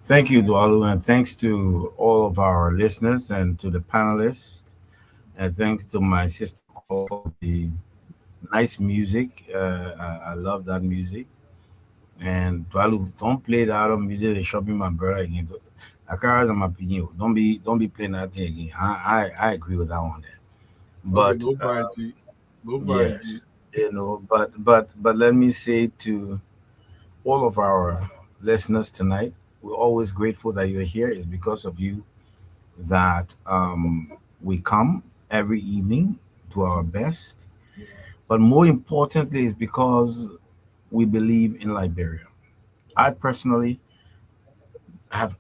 Thank you, Dualu, and thanks to all of our listeners and to the panelists, and thanks to my sister for the nice music. I love that music. And Dualu, don't play the other music. They shopping my brother again. I can't my opinion. Don't be playing that thing again. I agree with that one there. But okay, no variety. No variety. yes, but let me say to all of our listeners tonight, we're always grateful that you're here. It's because of you that we come every evening to our best. But more importantly, is because we believe in Liberia. I personally have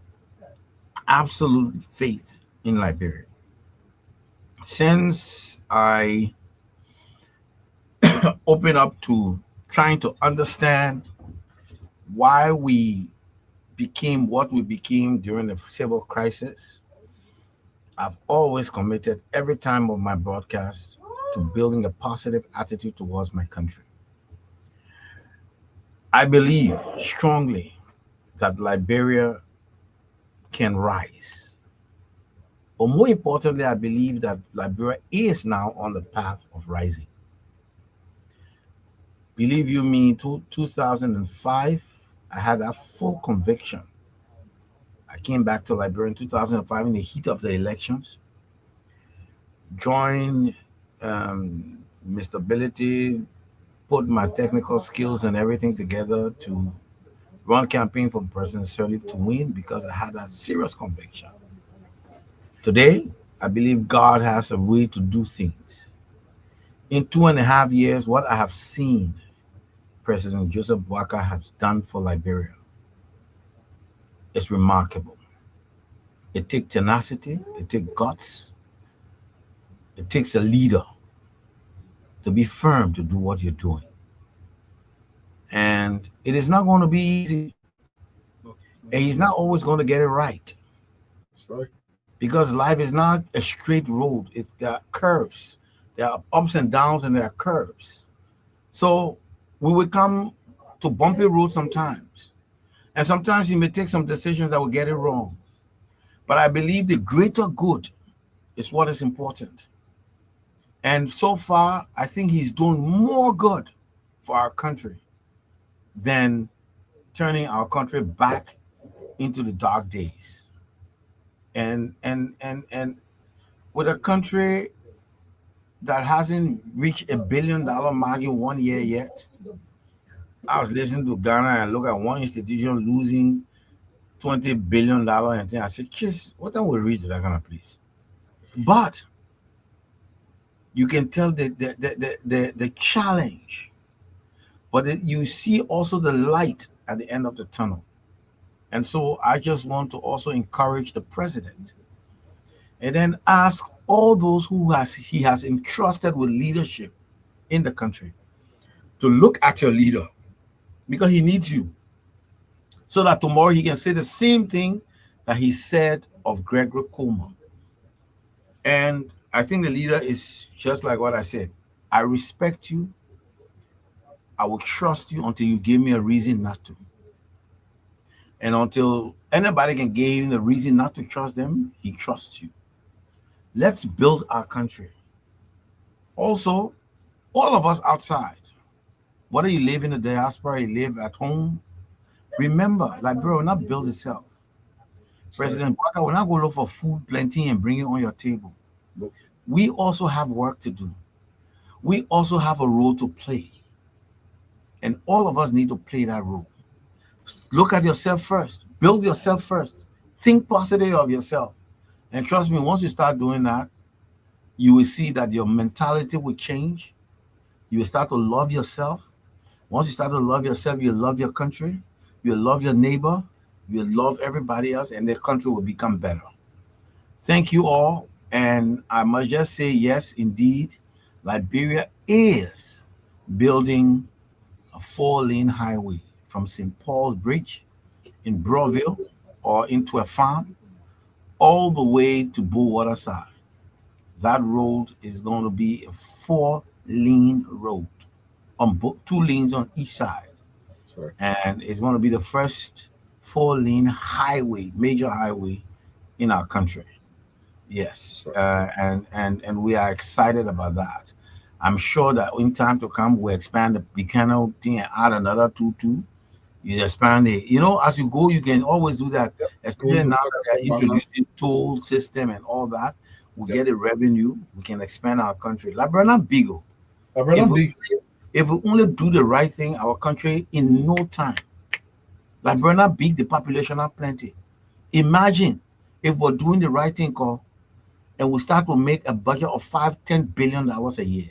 absolute faith in Liberia. Since I open up to trying to understand why we became what we became during the civil crisis, I've always committed every time of my broadcast to building a positive attitude towards my country. I believe strongly that Liberia can rise. But more importantly, I believe that Liberia is now on the path of rising. Believe you me, 2005, I had that full conviction. I came back to Liberia in 2005 in the heat of the elections, joined Mr. Ability, put my technical skills and everything together to run campaign for President Sirleaf to win because I had that serious conviction. Today, I believe God has a way to do things. In 2.5 years, what I have seen President Joseph Boakai has done for Liberia is remarkable. It takes tenacity, it takes guts, it takes a leader to be firm to do what you're doing. And it is not going to be easy. And he's not always going to get it right. That's right. Because life is not a straight road. There are curves. There are ups and downs and there are curves. So we will come to bumpy roads sometimes. And sometimes he may take some decisions that will get it wrong. But I believe the greater good is what is important. And so far, I think he's doing more good for our country than turning our country back into the dark days. And with a country that hasn't reached $1 billion mark in 1 year yet, I was listening to Ghana and look at one institution losing $20 billion and thing. I said, "Kiss, what time we reach to that kind of place?" But you can tell the challenge, but you see also the light at the end of the tunnel. And so I just want to also encourage the president and then ask all those he has entrusted with leadership in the country to look at your leader because he needs you so that tomorrow he can say the same thing that he said of Gregory Coleman. And I think the leader is just like what I said. I respect you. I will trust you until you give me a reason not to. And until anybody can give him the reason not to trust them, he trusts you. Let's build our country. Also, all of us outside, whether you live in the diaspora, you live at home, remember, Liberia will not build itself. President Boakai will not go look for food plenty and bring it on your table. We also have work to do. We also have a role to play. And all of us need to play that role. Look at yourself first. Build yourself first. Think positive of yourself. And trust me, once you start doing that, you will see that your mentality will change. You will start to love yourself. Once you start to love yourself, you love your country, you love your neighbor, you love everybody else, and the country will become better. Thank you all. And I must just say, yes, indeed, Liberia is building a 4-lane highway from St. Paul's Bridge in Broville or into a farm all the way to Bullwater Side. That road is going to be a 4-lane road on 2 lanes on each side. Right. And it's going to be the first 4-lane highway, major highway in our country. Yes, and we are excited about that. I'm sure that in time to come, we'll expand the Buchanan thing and add another 2. You expand it. You know, as you go, you can always do that. Yep. Especially now that they're introducing toll system and all that, we get a revenue. We can expand our country. Liberia not big. If we only do the right thing, our country in no time. Liberia not big, the population are plenty. Imagine if we're doing the right thing, call, and we start to make a budget of $5-10 billion a year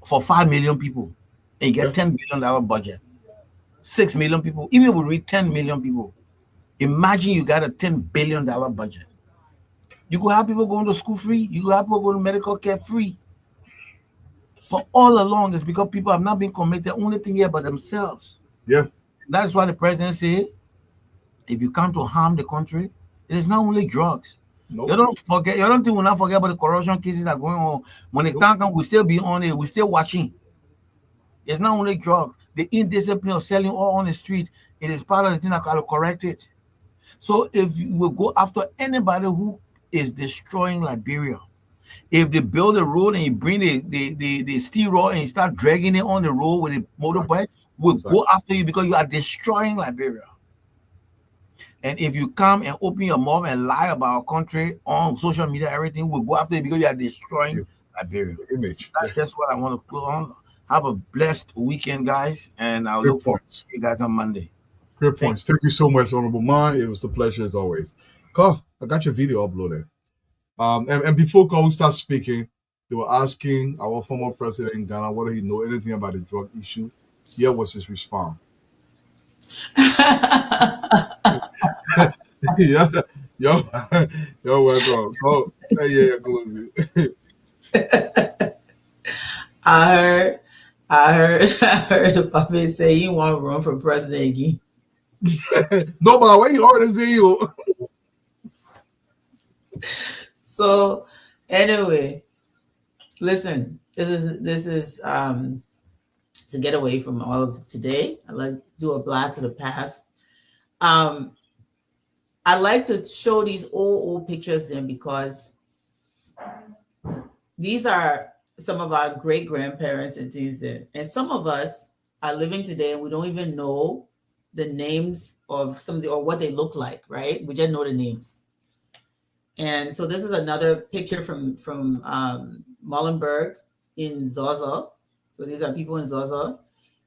for 5 million people, and you get $10 billion budget. 6 million people, even if we reach 10 million people, imagine you got a $10 billion budget. You could have people going to school free, you could have people going to medical care free. But all along, it's because people have not been committed only thing here but themselves. Yeah. That's why the president said, if you come to harm the country, it is not only drugs. Nope. You don't forget, you don't think we'll not forget about the corruption cases that are going on. When the time comes, we'll still be on it, we're still watching. It's not only drugs, the indiscipline of selling all on the street, it is part of the thing that got to correct it. So if you will go after anybody who is destroying Liberia, if they build a road and you bring the steel rod and you start dragging it on the road with a motorbike, we'll go after you because you are destroying Liberia. And if you come and open your mouth and lie about our country on social media, everything, we'll go after you because you are destroying Liberia. Image. That's just what I want to close on. Have a blessed weekend, guys, and I'll look forward to you guys on Monday. Great points. Thank you so much, Honorable Man. It was a pleasure as always. Carl, I got your video uploaded. And before Carl starts speaking, they were asking our former president in Ghana whether he know anything about the drug issue. Here was his response. Yeah, you're welcome. Oh, yeah, go. I heard the puppet say he want to run for president again. No, but why you already say you? So anyway, listen, this is to get away from all of today. I'd like to do a blast of the past. I like to show these old pictures then because these are some of our great grandparents and things there. And some of us are living today and we don't even know the names of somebody or what they look like, right? We just know the names. And so this is another picture from Molenberg in Zaza. So these are people in Zaza.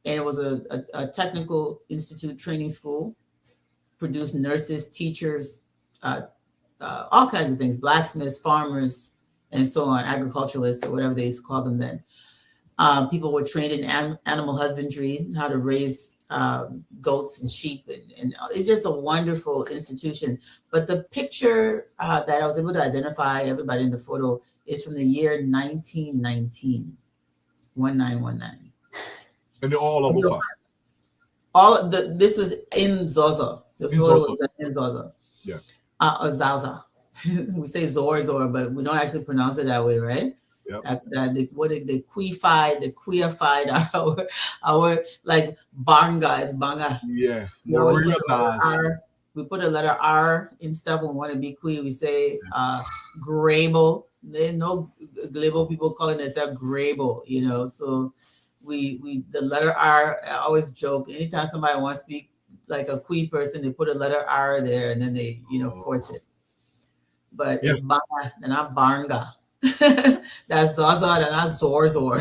And it was a technical institute training school, produced nurses, teachers, all kinds of things, blacksmiths, farmers, and so on, agriculturalists or whatever they used to call them then. People were trained in animal husbandry, how to raise goats and sheep, and it's just a wonderful institution. But the picture that I was able to identify everybody in the photo is from the year 1919, 1919. And they're all over. This is in Zaza. The photo is in Zaza. Yeah. Zaza. We say Zor, but we don't actually pronounce it that way, right? Yep. They queerified our like banga is banga. Yeah. We put a letter R in stuff when we want to be queer. We say grable. There's no global people calling themselves grable, you know. So we the letter R. I always joke. Anytime somebody wants to speak like a queer person, they put a letter R there and then they force it. But it's banga and not banga. That's Zaza and not Zorzor.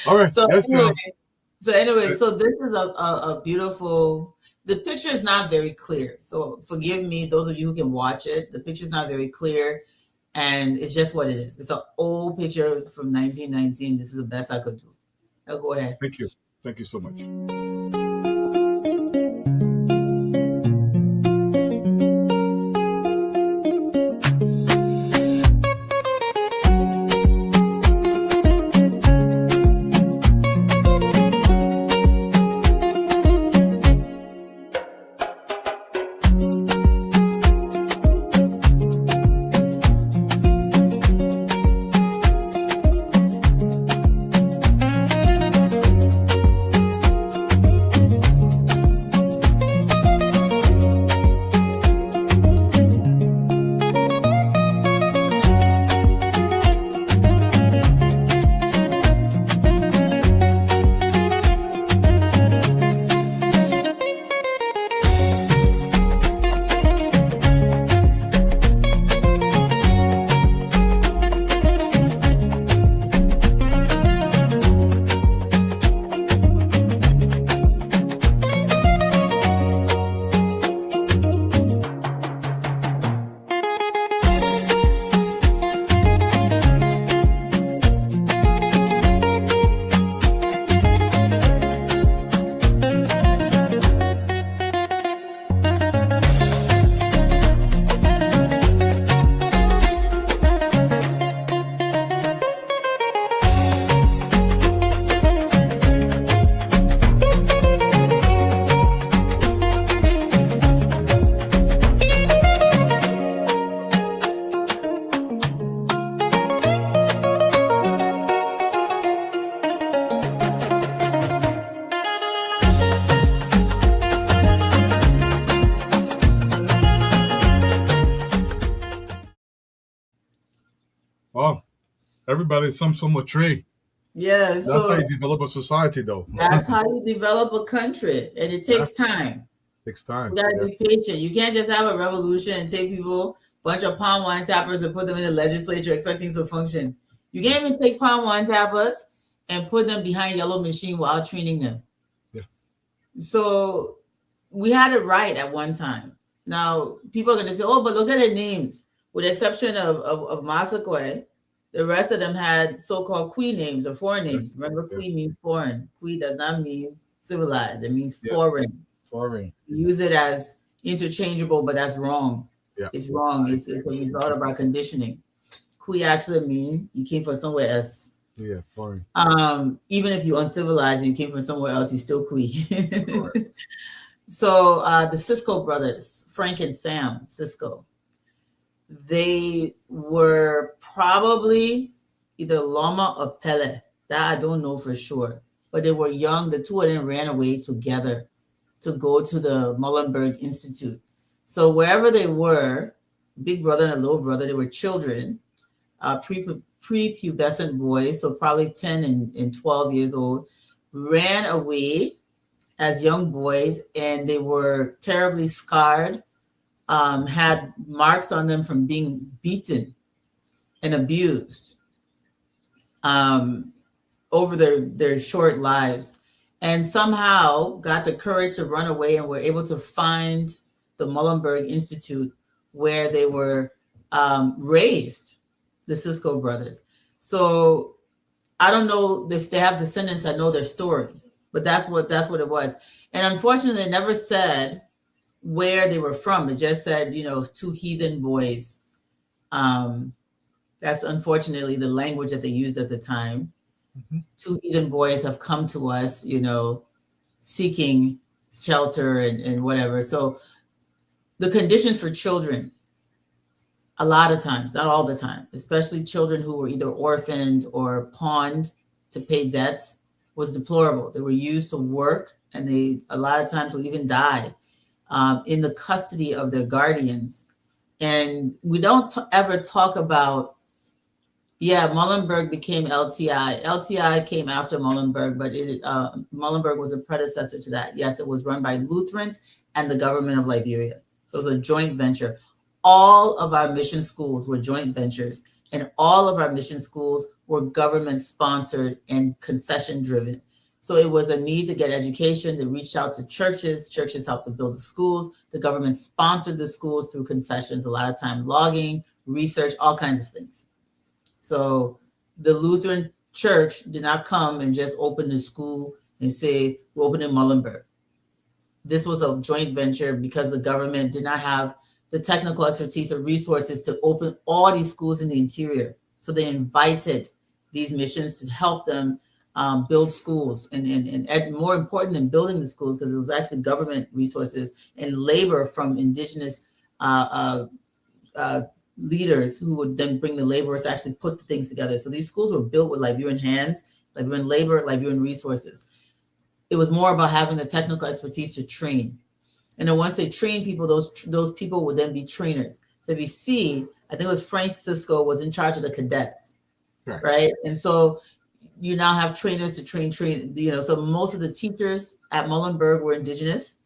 All right. So anyway, so this is a beautiful. The picture is not very clear, so forgive me, those of you who can watch it. The picture is not very clear, and it's just what it is. It's an old picture from 1919. This is the best I could do. Now go ahead. Thank you. Thank you so much. Everybody's some tree. Yeah, That's how so you develop a society, though. that's how you develop a country, and it Yeah, takes time. takes time. You gotta Yeah, be patient. You can't just have a revolution and take people, bunch of palm wine tappers, and put them in the legislature expecting to function. You can't even take palm wine tappers and put them behind yellow machine while training them. yeah, So we had it right at one time. Now people are going to say, "Oh, but look at their names." With the exception of Masakwe, the rest of them had so-called Kui names or foreign yeah, names. Remember, yeah, Kui means foreign. Kui does not mean civilized. It means yeah. foreign. Foreign. You use it as interchangeable, but that's wrong. Yeah, It's wrong. It's a result of our conditioning. Kui actually mean you came from somewhere else. yeah, foreign. Even if you're uncivilized and you came from somewhere else, you still Kui. Correct. So the Cisco brothers, Frank and Sam Cisco, they were probably either Loma or Pele. That I don't know for sure. But they were young. The two of them ran away together to go to the Muhlenberg Institute. So wherever they were, big brother and a little brother, they were children, prepubescent boys, so probably 10 and 12 years old, ran away as young boys, and they were terribly scarred, had marks on them from being beaten and abused over their short lives, and somehow got the courage to run away and were able to find the Muhlenberg Institute where they were raised, the Cisco brothers. So I don't know if they have descendants that know their story, but that's what it was. And unfortunately, they never said where they were from. It just said, two heathen boys. That's unfortunately the language that they used at the time. Mm-hmm. Two heathen boys have come to us, seeking shelter and whatever. So the conditions for children, a lot of times, not all the time, especially children who were either orphaned or pawned to pay debts, was deplorable. They were used to work, and they a lot of times would even die in the custody of their guardians. And we don't ever talk about, Muhlenberg became LTI. LTI came after Muhlenberg, but Muhlenberg was a predecessor to that. Yes, it was run by Lutherans and the government of Liberia. So it was a joint venture. All of our mission schools were joint ventures, and all of our mission schools were government sponsored and concession driven. So it was a need to get education. They reached out to churches. Churches helped to build the schools. The government sponsored the schools through concessions, a lot of times logging, research, all kinds of things. So the Lutheran Church did not come and just open the school and say, we're opening Muhlenberg. This was a joint venture because the government did not have the technical expertise or resources to open all these schools in the interior. So they invited these missions to help them build schools, and more important than building the schools, because it was actually government resources and labor from indigenous leaders who would then bring the laborers to actually put the things together. So these schools were built with Liberian hands, Liberian labor, Liberian resources. It was more about having the technical expertise to train. And then once they train people, those people would then be trainers. So if you see, I think it was Frank Cisco was in charge of the cadets, right? And so you now have trainers to train. So most of the teachers at Muhlenberg were indigenous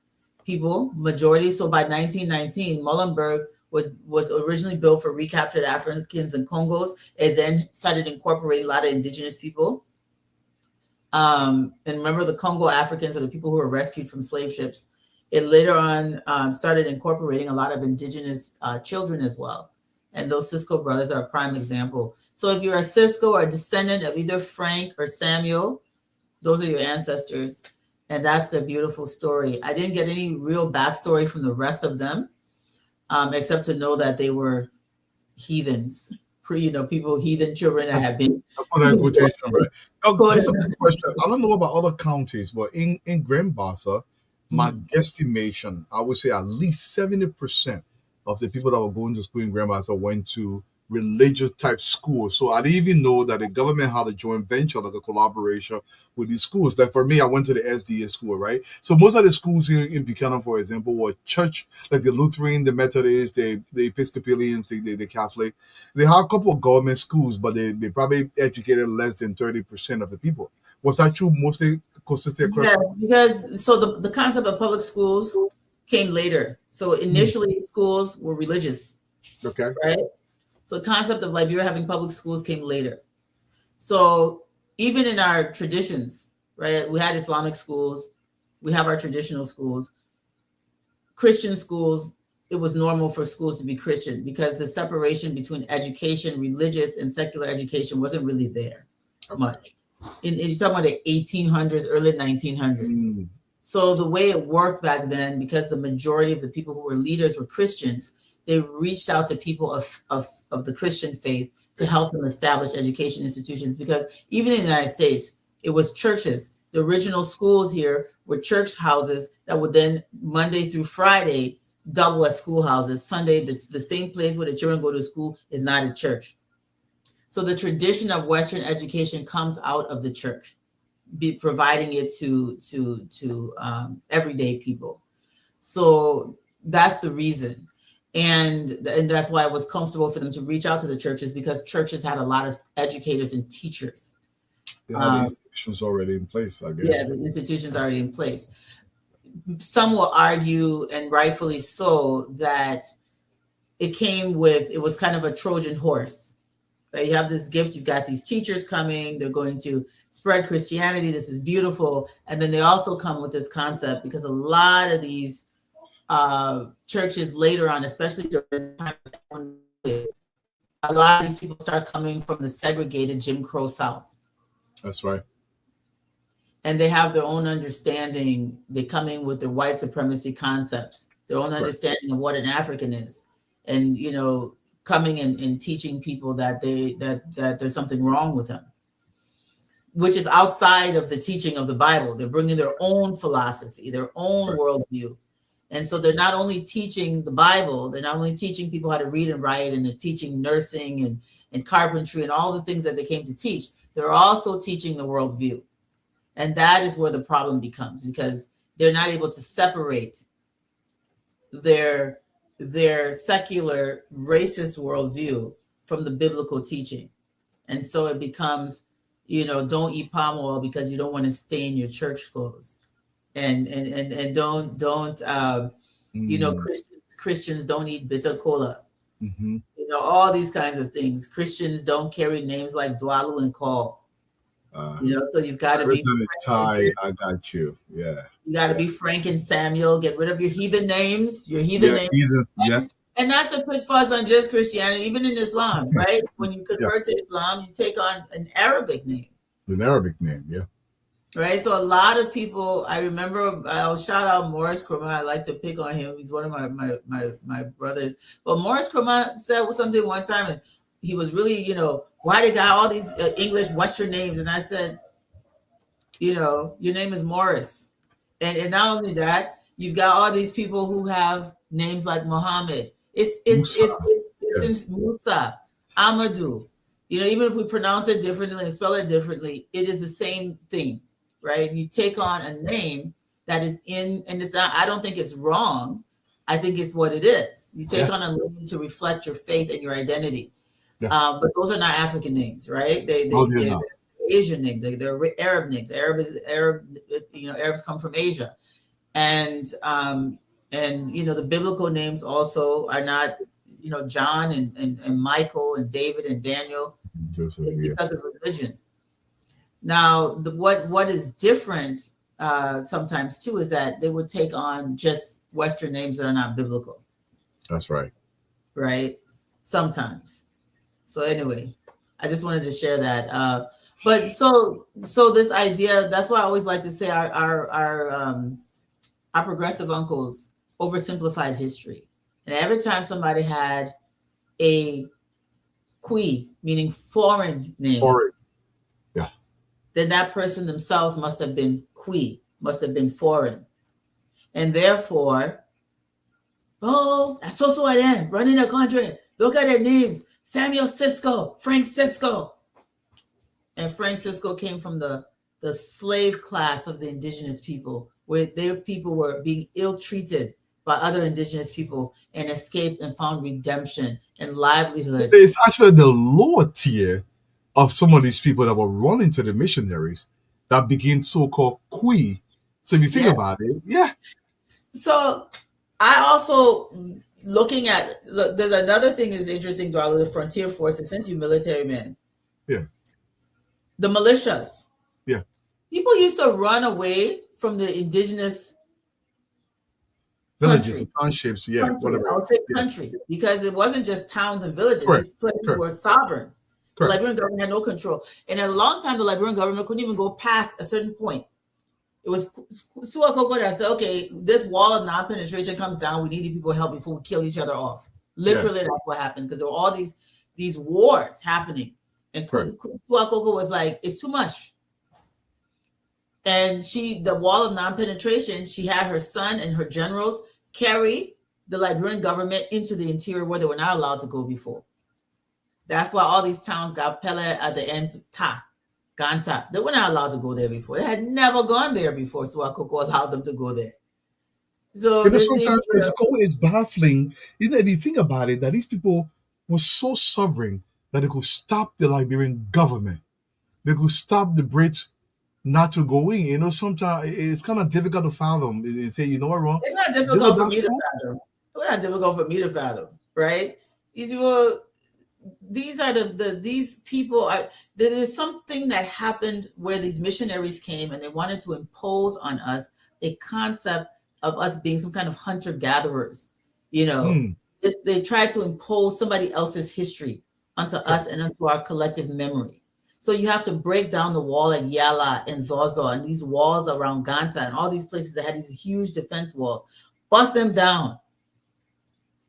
people, majority. So by 1919, Muhlenberg was originally built for recaptured Africans and Congos. It then started incorporating a lot of indigenous people. And remember, the Congo Africans are the people who were rescued from slave ships. It later on started incorporating a lot of indigenous children as well. And those Cisco brothers are a prime example. So if you're a Cisco or a descendant of either Frank or Samuel, those are your ancestors. And that's their beautiful story. I didn't get any real backstory from the rest of them, except to know that they were heathens, heathen children that have been. That's what that quotation, right? Oh, just a quick question. I don't know about other counties, but in Grand Bassa, my guesstimation, I would say at least 70% of the people that were going to school in Grand Bassa went to religious type schools. So I didn't even know that the government had a joint venture, like a collaboration with these schools. Like for me, I went to the SDA school, right? So most of the schools here in Buchanan, for example, were church, like the Lutheran, the Methodist, the Episcopalians, the Catholic. They had a couple of government schools, but they probably educated less than 30% of the people. Was that true mostly consistent across? Yes, because so the concept of public schools came later. So initially schools were religious, Okay. right? So the concept of Liberia having public schools came later. So even in our traditions, right? We had Islamic schools, we have our traditional schools. Christian schools, it was normal for schools to be Christian because the separation between education, religious, and secular education wasn't really there much. You're talking about the 1800s, early 1900s. So the way it worked back then, because the majority of the people who were leaders were Christians, they reached out to people of the Christian faith to help them establish education institutions. Because even in the United States, it was churches. The original schools here were church houses that would then Monday through Friday double as schoolhouses. Sunday, the same place where the children go to school is not a church. So the tradition of Western education comes out of the church, providing it to everyday people. So that's the reason. And that's why it was comfortable for them to reach out to the churches, because churches had a lot of educators and teachers. They had the institutions already in place, I guess. Yeah, the institutions already in place. Some will argue, and rightfully so, that it was kind of a Trojan horse. Right? You have this gift, you've got these teachers coming, they're going to spread Christianity, this is beautiful. And then they also come with this concept, because a lot of these churches later on, especially during the time, a lot of these people start coming from the segregated Jim Crow South. That's right. And they have their own understanding. They come in with their white supremacy concepts, their own understanding of what an African is. And, coming and teaching people that there's something wrong with them, which is outside of the teaching of the Bible. They're bringing their own philosophy, their own worldview. And so they're not only teaching the Bible, they're not only teaching people how to read and write, and they're teaching nursing and carpentry and all the things that they came to teach. They're also teaching the worldview. And that is where the problem becomes, because they're not able to separate their secular racist worldview from the biblical teaching. And so it becomes, don't eat palm oil because you don't want to stain your church clothes. And don't Christians don't eat bitter cola. Mm-hmm. All these kinds of things. Christians don't carry names like Dwalu and Call. So you've got to be Thai. I got you. Yeah. You got to be Frank and Samuel. Get rid of your heathen names. And not to put fuss on just Christianity, even in Islam, right? When you convert to Islam, you take on an Arabic name. An Arabic name, yeah. Right. So a lot of people, I remember, I'll shout out Morris Krumah. I like to pick on him. He's one of my brothers. But Morris Krumah said something one time, and he was really, why they got all these English Western names? And I said, your name is Morris. And not only that, you've got all these people who have names like Muhammad. It's in Musa, Amadou. Even if we pronounce it differently and spell it differently, it is the same thing, right? You take on a name that is and it's not, I don't think it's wrong. I think it's what it is. You take on a name to reflect your faith and your identity. Yeah. But those are not African names, right? They're Asian names. They're Arab names. Arabs come from Asia. And the biblical names also are not, John and Michael and David and Daniel. Joseph, it's because of religion. Now, what is different sometimes too is that they would take on just Western names that are not biblical. That's right. Right? Sometimes. So anyway, I just wanted to share that. But so this idea, that's why I always like to say our progressive uncles oversimplified history. And every time somebody had a Kwi, meaning foreign name, then that person themselves must have been Kwi, must have been foreign. And therefore, that's so again, running the country. Look at their names. Samuel Cisco, Frank Cisco. And Frank Cisco came from the slave class of the indigenous people, where their people were being ill-treated by other indigenous people and escaped and found redemption and livelihood. It's actually the lower tier of some of these people that were running to the missionaries that became so-called Kui. So if you think about it, yeah. So I also looking at there's another thing is interesting to all the frontier forces, since you military men. Yeah. The militias. Yeah. People used to run away from the indigenous villages and townships, country. whatever. I would say country, because it wasn't just towns and villages. Correct. These places Correct. were sovereign. The Correct. Liberian government had no control. And in a long time, the Liberian government couldn't even go past a certain point. It was Suakoko that said, okay, this wall of non-penetration comes down. We need people help before we kill each other off. Literally, that's what happened, because there were all these wars happening. And Suakoko was like, it's too much. And the wall of non-penetration, she had her son and her generals carry the Liberian government into the interior where they were not allowed to go before. That's why all these towns got Pele at the end, Ganta. They were not allowed to go there before. They had never gone there before, so Akoko allowed them to go there. So sometimes it's baffling, isn't it? If you think about it, that these people were so sovereign that they could stop the Liberian government. They could stop the Brits not to go in. Sometimes it's kind of difficult to fathom and say, you know what, wrong? It's not difficult for me to fathom. It's not difficult for me to fathom, right? These people, these people are, there's something that happened where these missionaries came and they wanted to impose on us a concept of us being some kind of hunter-gatherers. They tried to impose somebody else's history onto us and onto our collective memory. So you have to break down the wall at Yala and Zozo and these walls around Ganta and all these places that had these huge defense walls. Bust them down.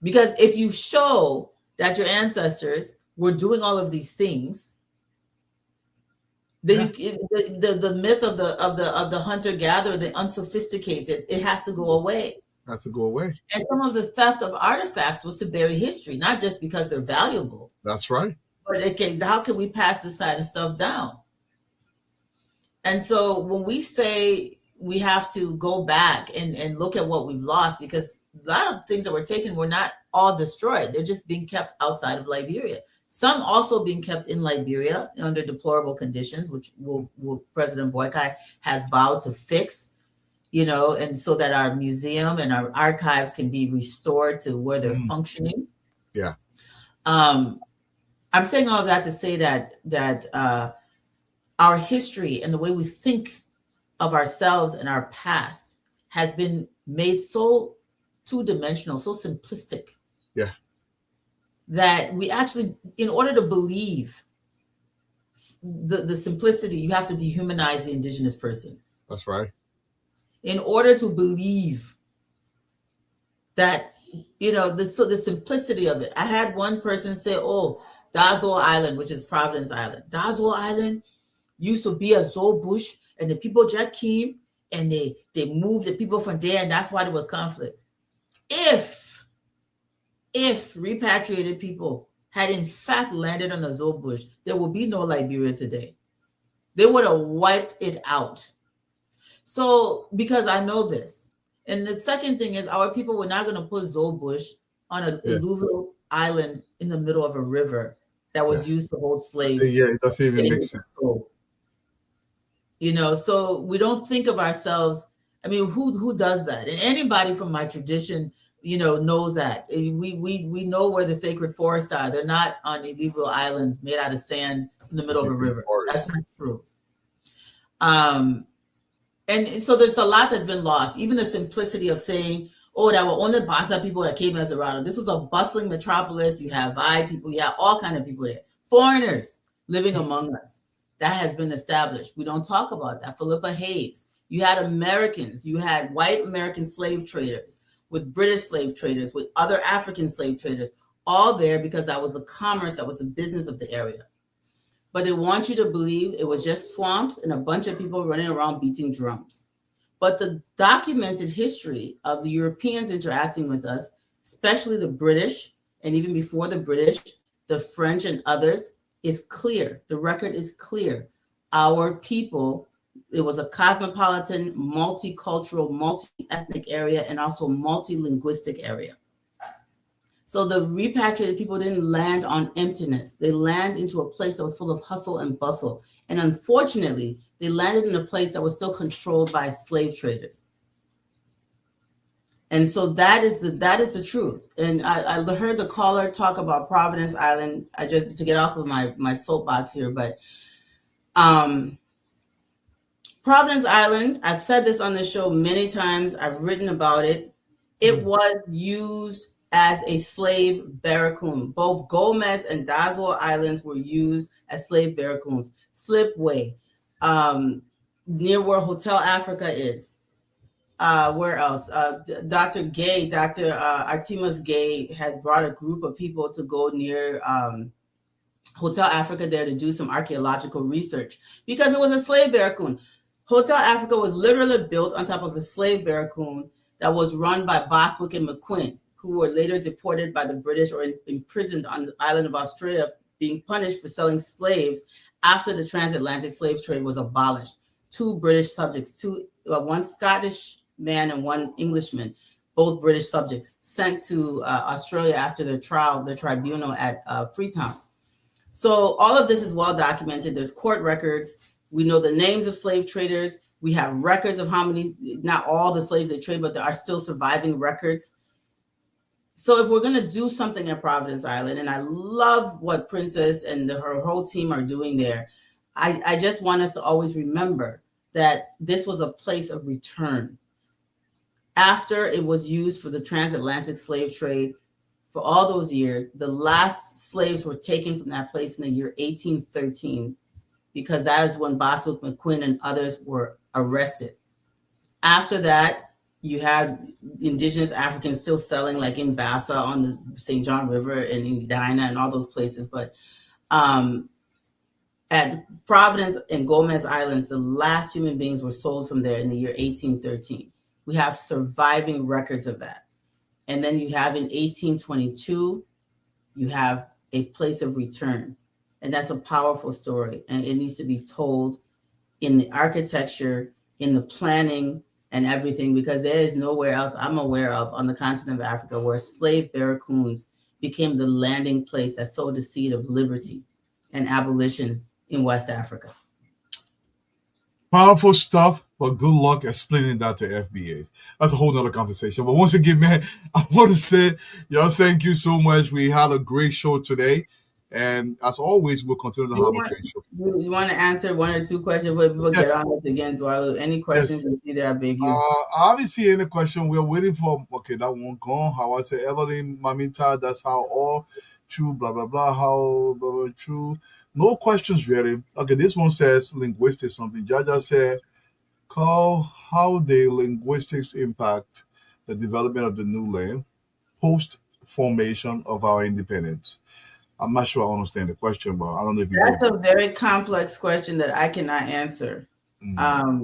Because if you show that your ancestors were doing all of these things, then the myth of the hunter-gatherer, the unsophisticated, it has to go away. Has to go away. And some of the theft of artifacts was to bury history, not just because they're valuable. That's right. But how can we pass this kind of stuff down? And so when we say we have to go back and look at what we've lost, because a lot of things that were taken were not all destroyed. They're just being kept outside of Liberia. Some also being kept in Liberia under deplorable conditions, which President Boykai has vowed to fix, and so that our museum and our archives can be restored to where they're functioning. Yeah. I'm saying all of that to say that our history and the way we think of ourselves and our past has been made so two-dimensional, so simplistic. Yeah. That we actually, in order to believe the simplicity, you have to dehumanize the indigenous person. That's right. In order to believe that, the simplicity of it. I had one person say, oh, Dazo Island, which is Providence Island. Dazo Island used to be a Zoe bush, and the people just came and they moved the people from there, and that's why there was conflict. If repatriated people had in fact landed on a Zoe bush, there would be no Liberia today. They would have wiped it out. So, because I know this. And the second thing is, our people were not going to put Zoe bush on a alluvial island in the middle of a river that was used to hold slaves. Yeah, it doesn't even make sense. So we don't think of ourselves. I mean, who does that? And anybody from my tradition, knows that. We know where the sacred forests are. They're not on alluvial islands made out of sand in the middle of a river. That's not true. And so there's a lot that's been lost. Even the simplicity of saying, oh, that were only Basa people that came as Dorado. This was a bustling metropolis. You have Vai people, you have all kinds of people there. Foreigners living among us. That has been established. We don't talk about that. Philippa Hayes. You had Americans. You had white American slave traders with British slave traders, with other African slave traders, all there because that was a commerce, that was a business of the area. But they want you to believe it was just swamps and a bunch of people running around beating drums. But the documented history of the Europeans interacting with us, especially the British, and even before the British, the French and others is clear. The record is clear. Our people, it was a cosmopolitan, multicultural, multi-ethnic area and also multi-linguistic area. So the repatriated people didn't land on emptiness. They landed into a place that was full of hustle and bustle. And unfortunately, they landed in a place that was still controlled by slave traders. And so that is the truth. And I heard the caller talk about Providence Island. I just to get off of my soapbox here, but Providence Island, I've said this on the show many times. I've written about it. It was used as a slave barracoon. Both Gomez and Dazwa Islands were used as slave barracoons. Slipway, near where Hotel Africa is. Where else? Dr. Artemis Gay has brought a group of people to go near Hotel Africa there to do some archaeological research because it was a slave barracoon. Hotel Africa was literally built on top of a slave barracoon that was run by Boswick and McQuinn, who were later deported by the British or imprisoned on the island of Australia, being punished for selling slaves after the transatlantic slave trade was abolished. 2 British subjects, one Scottish man and one Englishman, both British subjects, sent to Australia after their trial, their tribunal at Freetown. So all of this is well documented. There's court records. We know the names of slave traders. We have records of how many, not all the slaves they trade, but there are still surviving records. So if we're going to do something at Providence Island, and I love what Princess and her whole team are doing there, I just want us to always remember that this was a place of return. After it was used for the transatlantic slave trade for all those years, the last slaves were taken from that place in the year 1813, because that is when Boswick McQuinn and others were arrested. After that, you had indigenous Africans still selling, like in Bassa on the St. John River and in Edina and all those places. But at Providence and Gomez Islands, the last human beings were sold from there in the year 1813. We have surviving records of that. And then you have in 1822, you have a place of return. And that's a powerful story. And it needs to be told in the architecture, in the planning and everything, because there is nowhere else I'm aware of on the continent of Africa where slave barracoons became the landing place that sowed the seed of liberty and abolition in West Africa. Powerful stuff, but good luck explaining that to FBAs. That's a whole nother conversation. But once again, man, I want to say, y'all, thank you so much. We had a great show today. And as always, we'll continue to have a great show. You want to answer 1 or 2 questions before people get on this again? Any questions you see that I beg you? Obviously, any question. We're waiting for, okay, that one gone. How I say, Evelyn, Mamita, that's how all true, blah, blah, blah, how, blah, blah, true. No questions really. Okay, this one says linguistics something. Jaja said, call how the linguistics impact the development of the new land post formation of our independence. I'm not sure I understand the question, but I don't know if you That's a very complex question that I cannot answer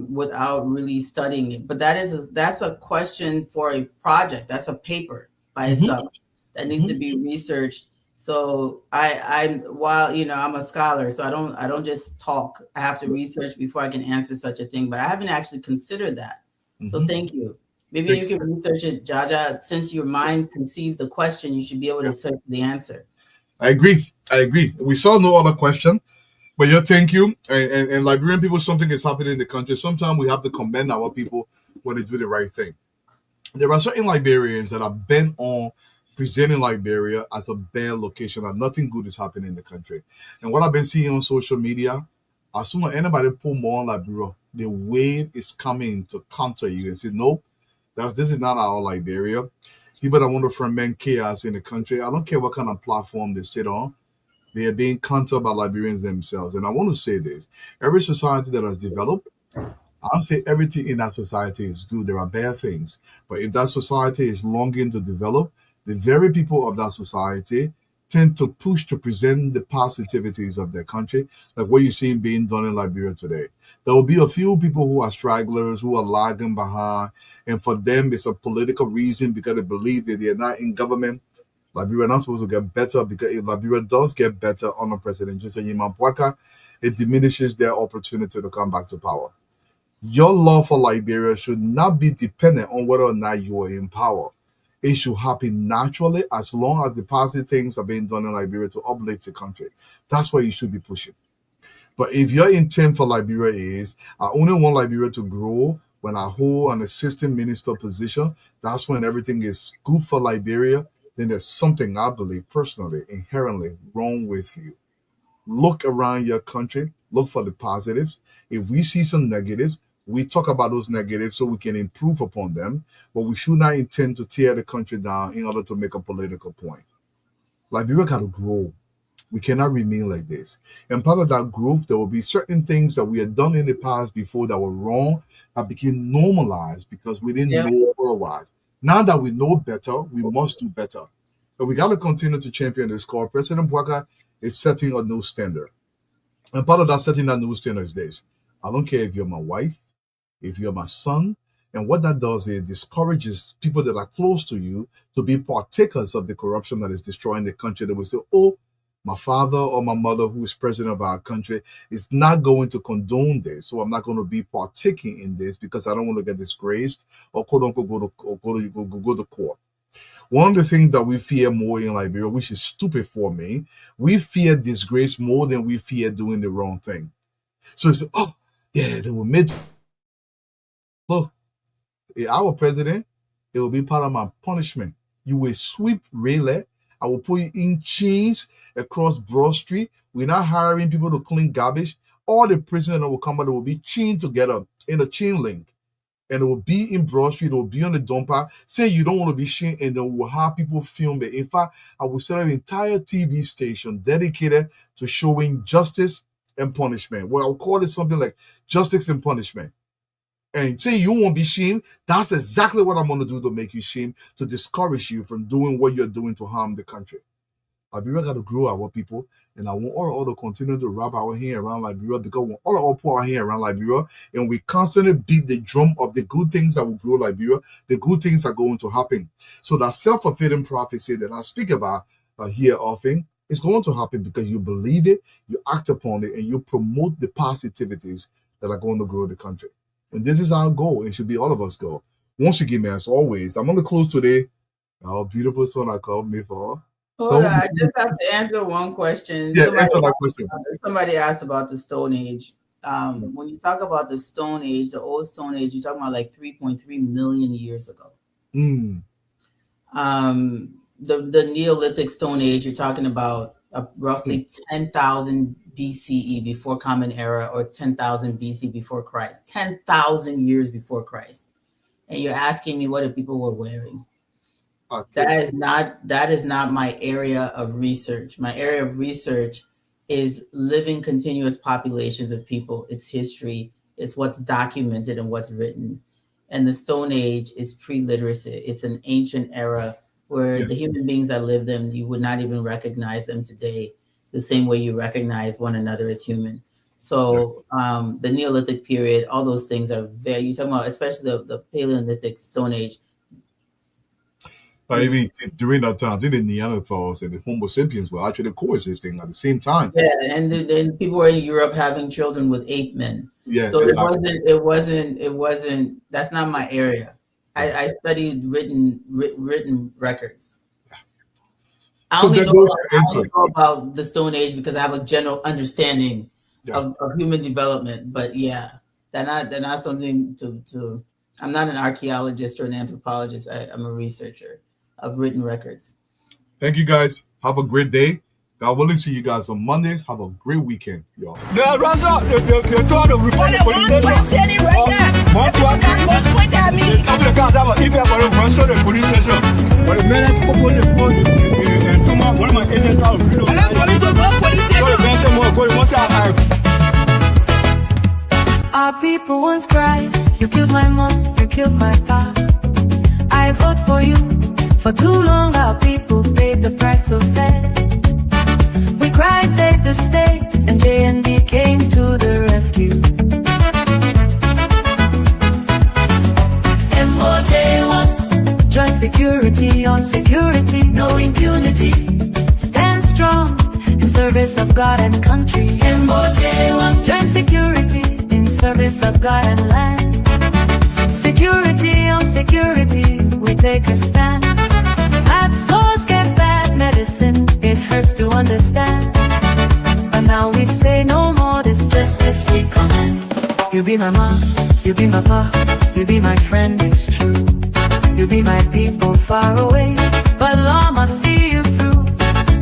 without really studying it. But that's a question for a project. That's a paper by itself that needs to be researched. So while I'm a scholar, so I don't just talk. I have to research before I can answer such a thing. But I haven't actually considered that. So thank you. Maybe you can research it, Jaja. Since your mind conceived the question, you should be able to search the answer. I agree. We saw no other question, but thank you. And Liberian people, something is happening in the country. Sometimes we have to commend our people when they do the right thing. There are certain Liberians that are bent on presenting Liberia as a bad location, that nothing good is happening in the country. And what I've been seeing on social media, as soon as anybody pull more on Liberia, the wave is coming to counter you and say, nope, this is not our Liberia. People that want to ferment chaos in the country, I don't care what kind of platform they sit on, they are being countered by Liberians themselves. And I want to say this, every society that has developed, I don't say everything in that society is good. There are bad things. But if that society is longing to develop, the very people of that society tend to push to present the positivities of their country, like what you see being done in Liberia today. There will be a few people who are stragglers, who are lagging behind, and for them it's a political reason because they believe that they're not in government. Liberia not supposed to get better, because if Liberia does get better under President Joseph Yimampuaka, it diminishes their opportunity to come back to power. Your love for Liberia should not be dependent on whether or not you are in power. It should happen naturally as long as the positive things are being done in Liberia to uplift the country. That's what you should be pushing. But if your intent for Liberia is, I only want Liberia to grow when I hold an assistant minister position, that's when everything is good for Liberia, then there's something, I believe personally, inherently wrong with you. Look around your country, look for the positives. If we see some negatives, we talk about those negatives so we can improve upon them, but we should not intend to tear the country down in order to make a political point. Liberia got to grow. We cannot remain like this. And part of that growth, there will be certain things that we had done in the past before that were wrong that became normalized because we didn't know otherwise. Now that we know better, we must do better. But we got to continue to champion this cause. President Bwaka is setting a new standard. And part of that setting that new standard is this. I don't care if you're my wife, if you're my son, and what that does is it discourages people that are close to you to be partakers of the corruption that is destroying the country. They will say, oh, my father or my mother, who is president of our country, is not going to condone this. So I'm not going to be partaking in this because I don't want to get disgraced or quote unquote go to court. One of the things that we fear more in Liberia, which is stupid for me, we fear disgrace more than we fear doing the wrong thing. So it's, oh, yeah, they were made. Look, our president, it will be part of my punishment. You will sweep Rayleigh. I will put you in chains across Broad Street. We're not hiring people to clean garbage. All the prisoners that will come out, they will be chained together in a chain link. And it will be in Broad Street, it will be on the dumper. Say you don't want to be chained, and then we'll have people film it. In fact, I will set up an entire TV station dedicated to showing justice and punishment. Well, I'll call it something like justice and punishment. And say you won't be shamed, that's exactly what I'm going to do to make you shame, to discourage you from doing what you're doing to harm the country. Liberia got to grow our people, and I want all to continue to wrap our hand around Liberia, because when all put our hand around Liberia, and we constantly beat the drum of the good things that will grow Liberia, the good things are going to happen. So that self-fulfilling prophecy that I speak about here often is going to happen because you believe it, you act upon it, and you promote the positivities that are going to grow the country. And this is our goal. It should be all of us goal. Once again, man, as always, I'm going to close today. Our beautiful son I called me for. Hold on, I just have to answer one question. Yeah, answer that question. Somebody asked about the Stone Age. When you talk about the Stone Age, the old Stone Age, you're talking about like 3.3 million years ago. The Neolithic Stone Age, you're talking about roughly 10,000 BCE, before Common Era, or 10,000 BC before Christ, 10,000 years before Christ. And you're asking me what the people were wearing. Okay. That is not my area of research. My area of research is living continuous populations of people. It's history. It's what's documented and what's written. And the Stone Age is pre-literacy. It's an ancient era where the human beings that lived them, you would not even recognize them today the same way you recognize one another as human. So the Neolithic period, all those things are very, you're talking about, especially the Paleolithic Stone Age. But even during that time, the Neanderthals and the Homo sapiens were actually coexisting at the same time. Yeah, and then people were in Europe having children with ape men. Yeah, so exactly. it wasn't. That's not my area. I studied written records. I only know about the Stone Age because I have a general understanding of human development. But yeah, they're not something to. I'm not an archaeologist or an anthropologist. I'm a researcher of written records. Thank you guys. Have a great day. God willing, see you guys on Monday. Have a great weekend, y'all. Yeah, Raza, they're trying to report the police station. I'm saying it right now. People got guns point at me. After the cars have an email for the run to the police station. But the minute people the phone and come out, one of my agents out of video. I'm not going to go police station. So the man said, more going, once our people once cried, you killed my mom, you killed my pa. I vote for you. For too long our people paid the price so sad. We cried save the state, and JND came to the rescue. MOJ1, joint security on security, no impunity. service of God and country. Join security in service of God and land. Security on security, we take a stand. Bad souls get bad medicine, it hurts to understand. But now we say no more, this justice we command. You be my mom, you be my pa, you be my friend, it's true. You be my people far away, but law must see you through.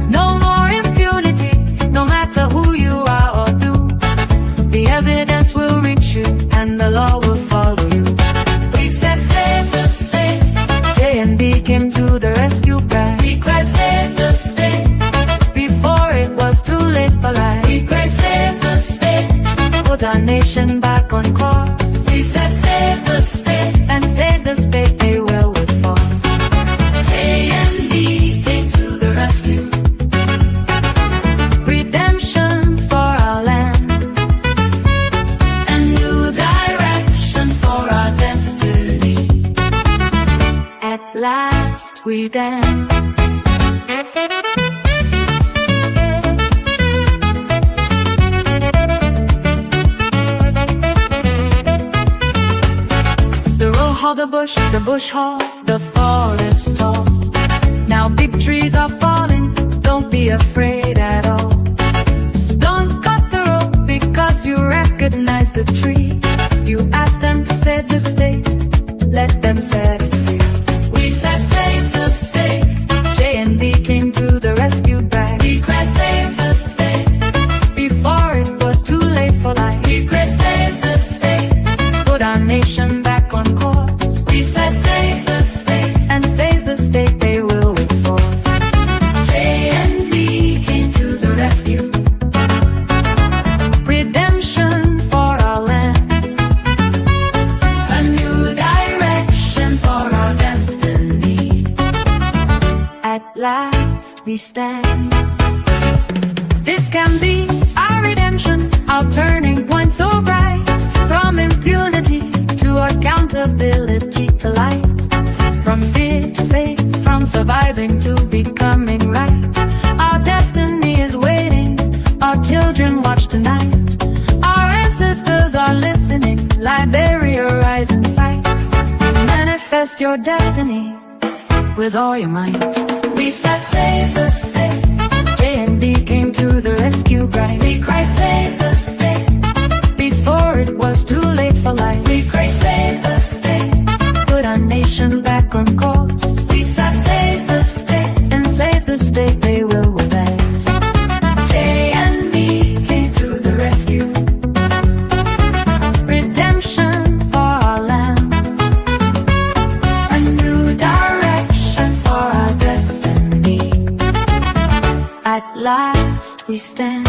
No more impunity, no matter who you are or do. The evidence will reach you, and the law will follow you. We said save the state, J&D came to the rescue cry. We cried save the state, before it was too late for life. We cried save the state, put our nation back on course. We said save the state, and save the state, they will with force. J&D came to the rescue. Redemption for our land, a new direction for our destiny. At last we dance. The bush hall, the forest tall. Now big trees are falling, don't be afraid at all. Don't cut the rope because you recognize the tree. You ask them to save the state, let them set it free. We said save the state, J&D came to the rescue back. We cried save the state, before it was too late for life. We cried save the state, put our nation back on course. We said save the state, and save the state, they will with force. J&D came to the rescue. Redemption for our land, a new direction for our destiny. At last we stand. This can be our redemption, our turning point so bright. From impunity to accountability to light. From fear to faith, from surviving to becoming right. Our destiny is waiting, our children watch tonight. Our ancestors are listening, Liberia rise and fight. Manifest your destiny with all your might. We said save the state, J&D came to the rescue cry. We cried save the state, before it was too late for life. We cried save the state, put our nation back on course. We said save the state, and save the state, they will with us. J&D came to the rescue. Redemption for our land, a new direction for our destiny. At last we stand.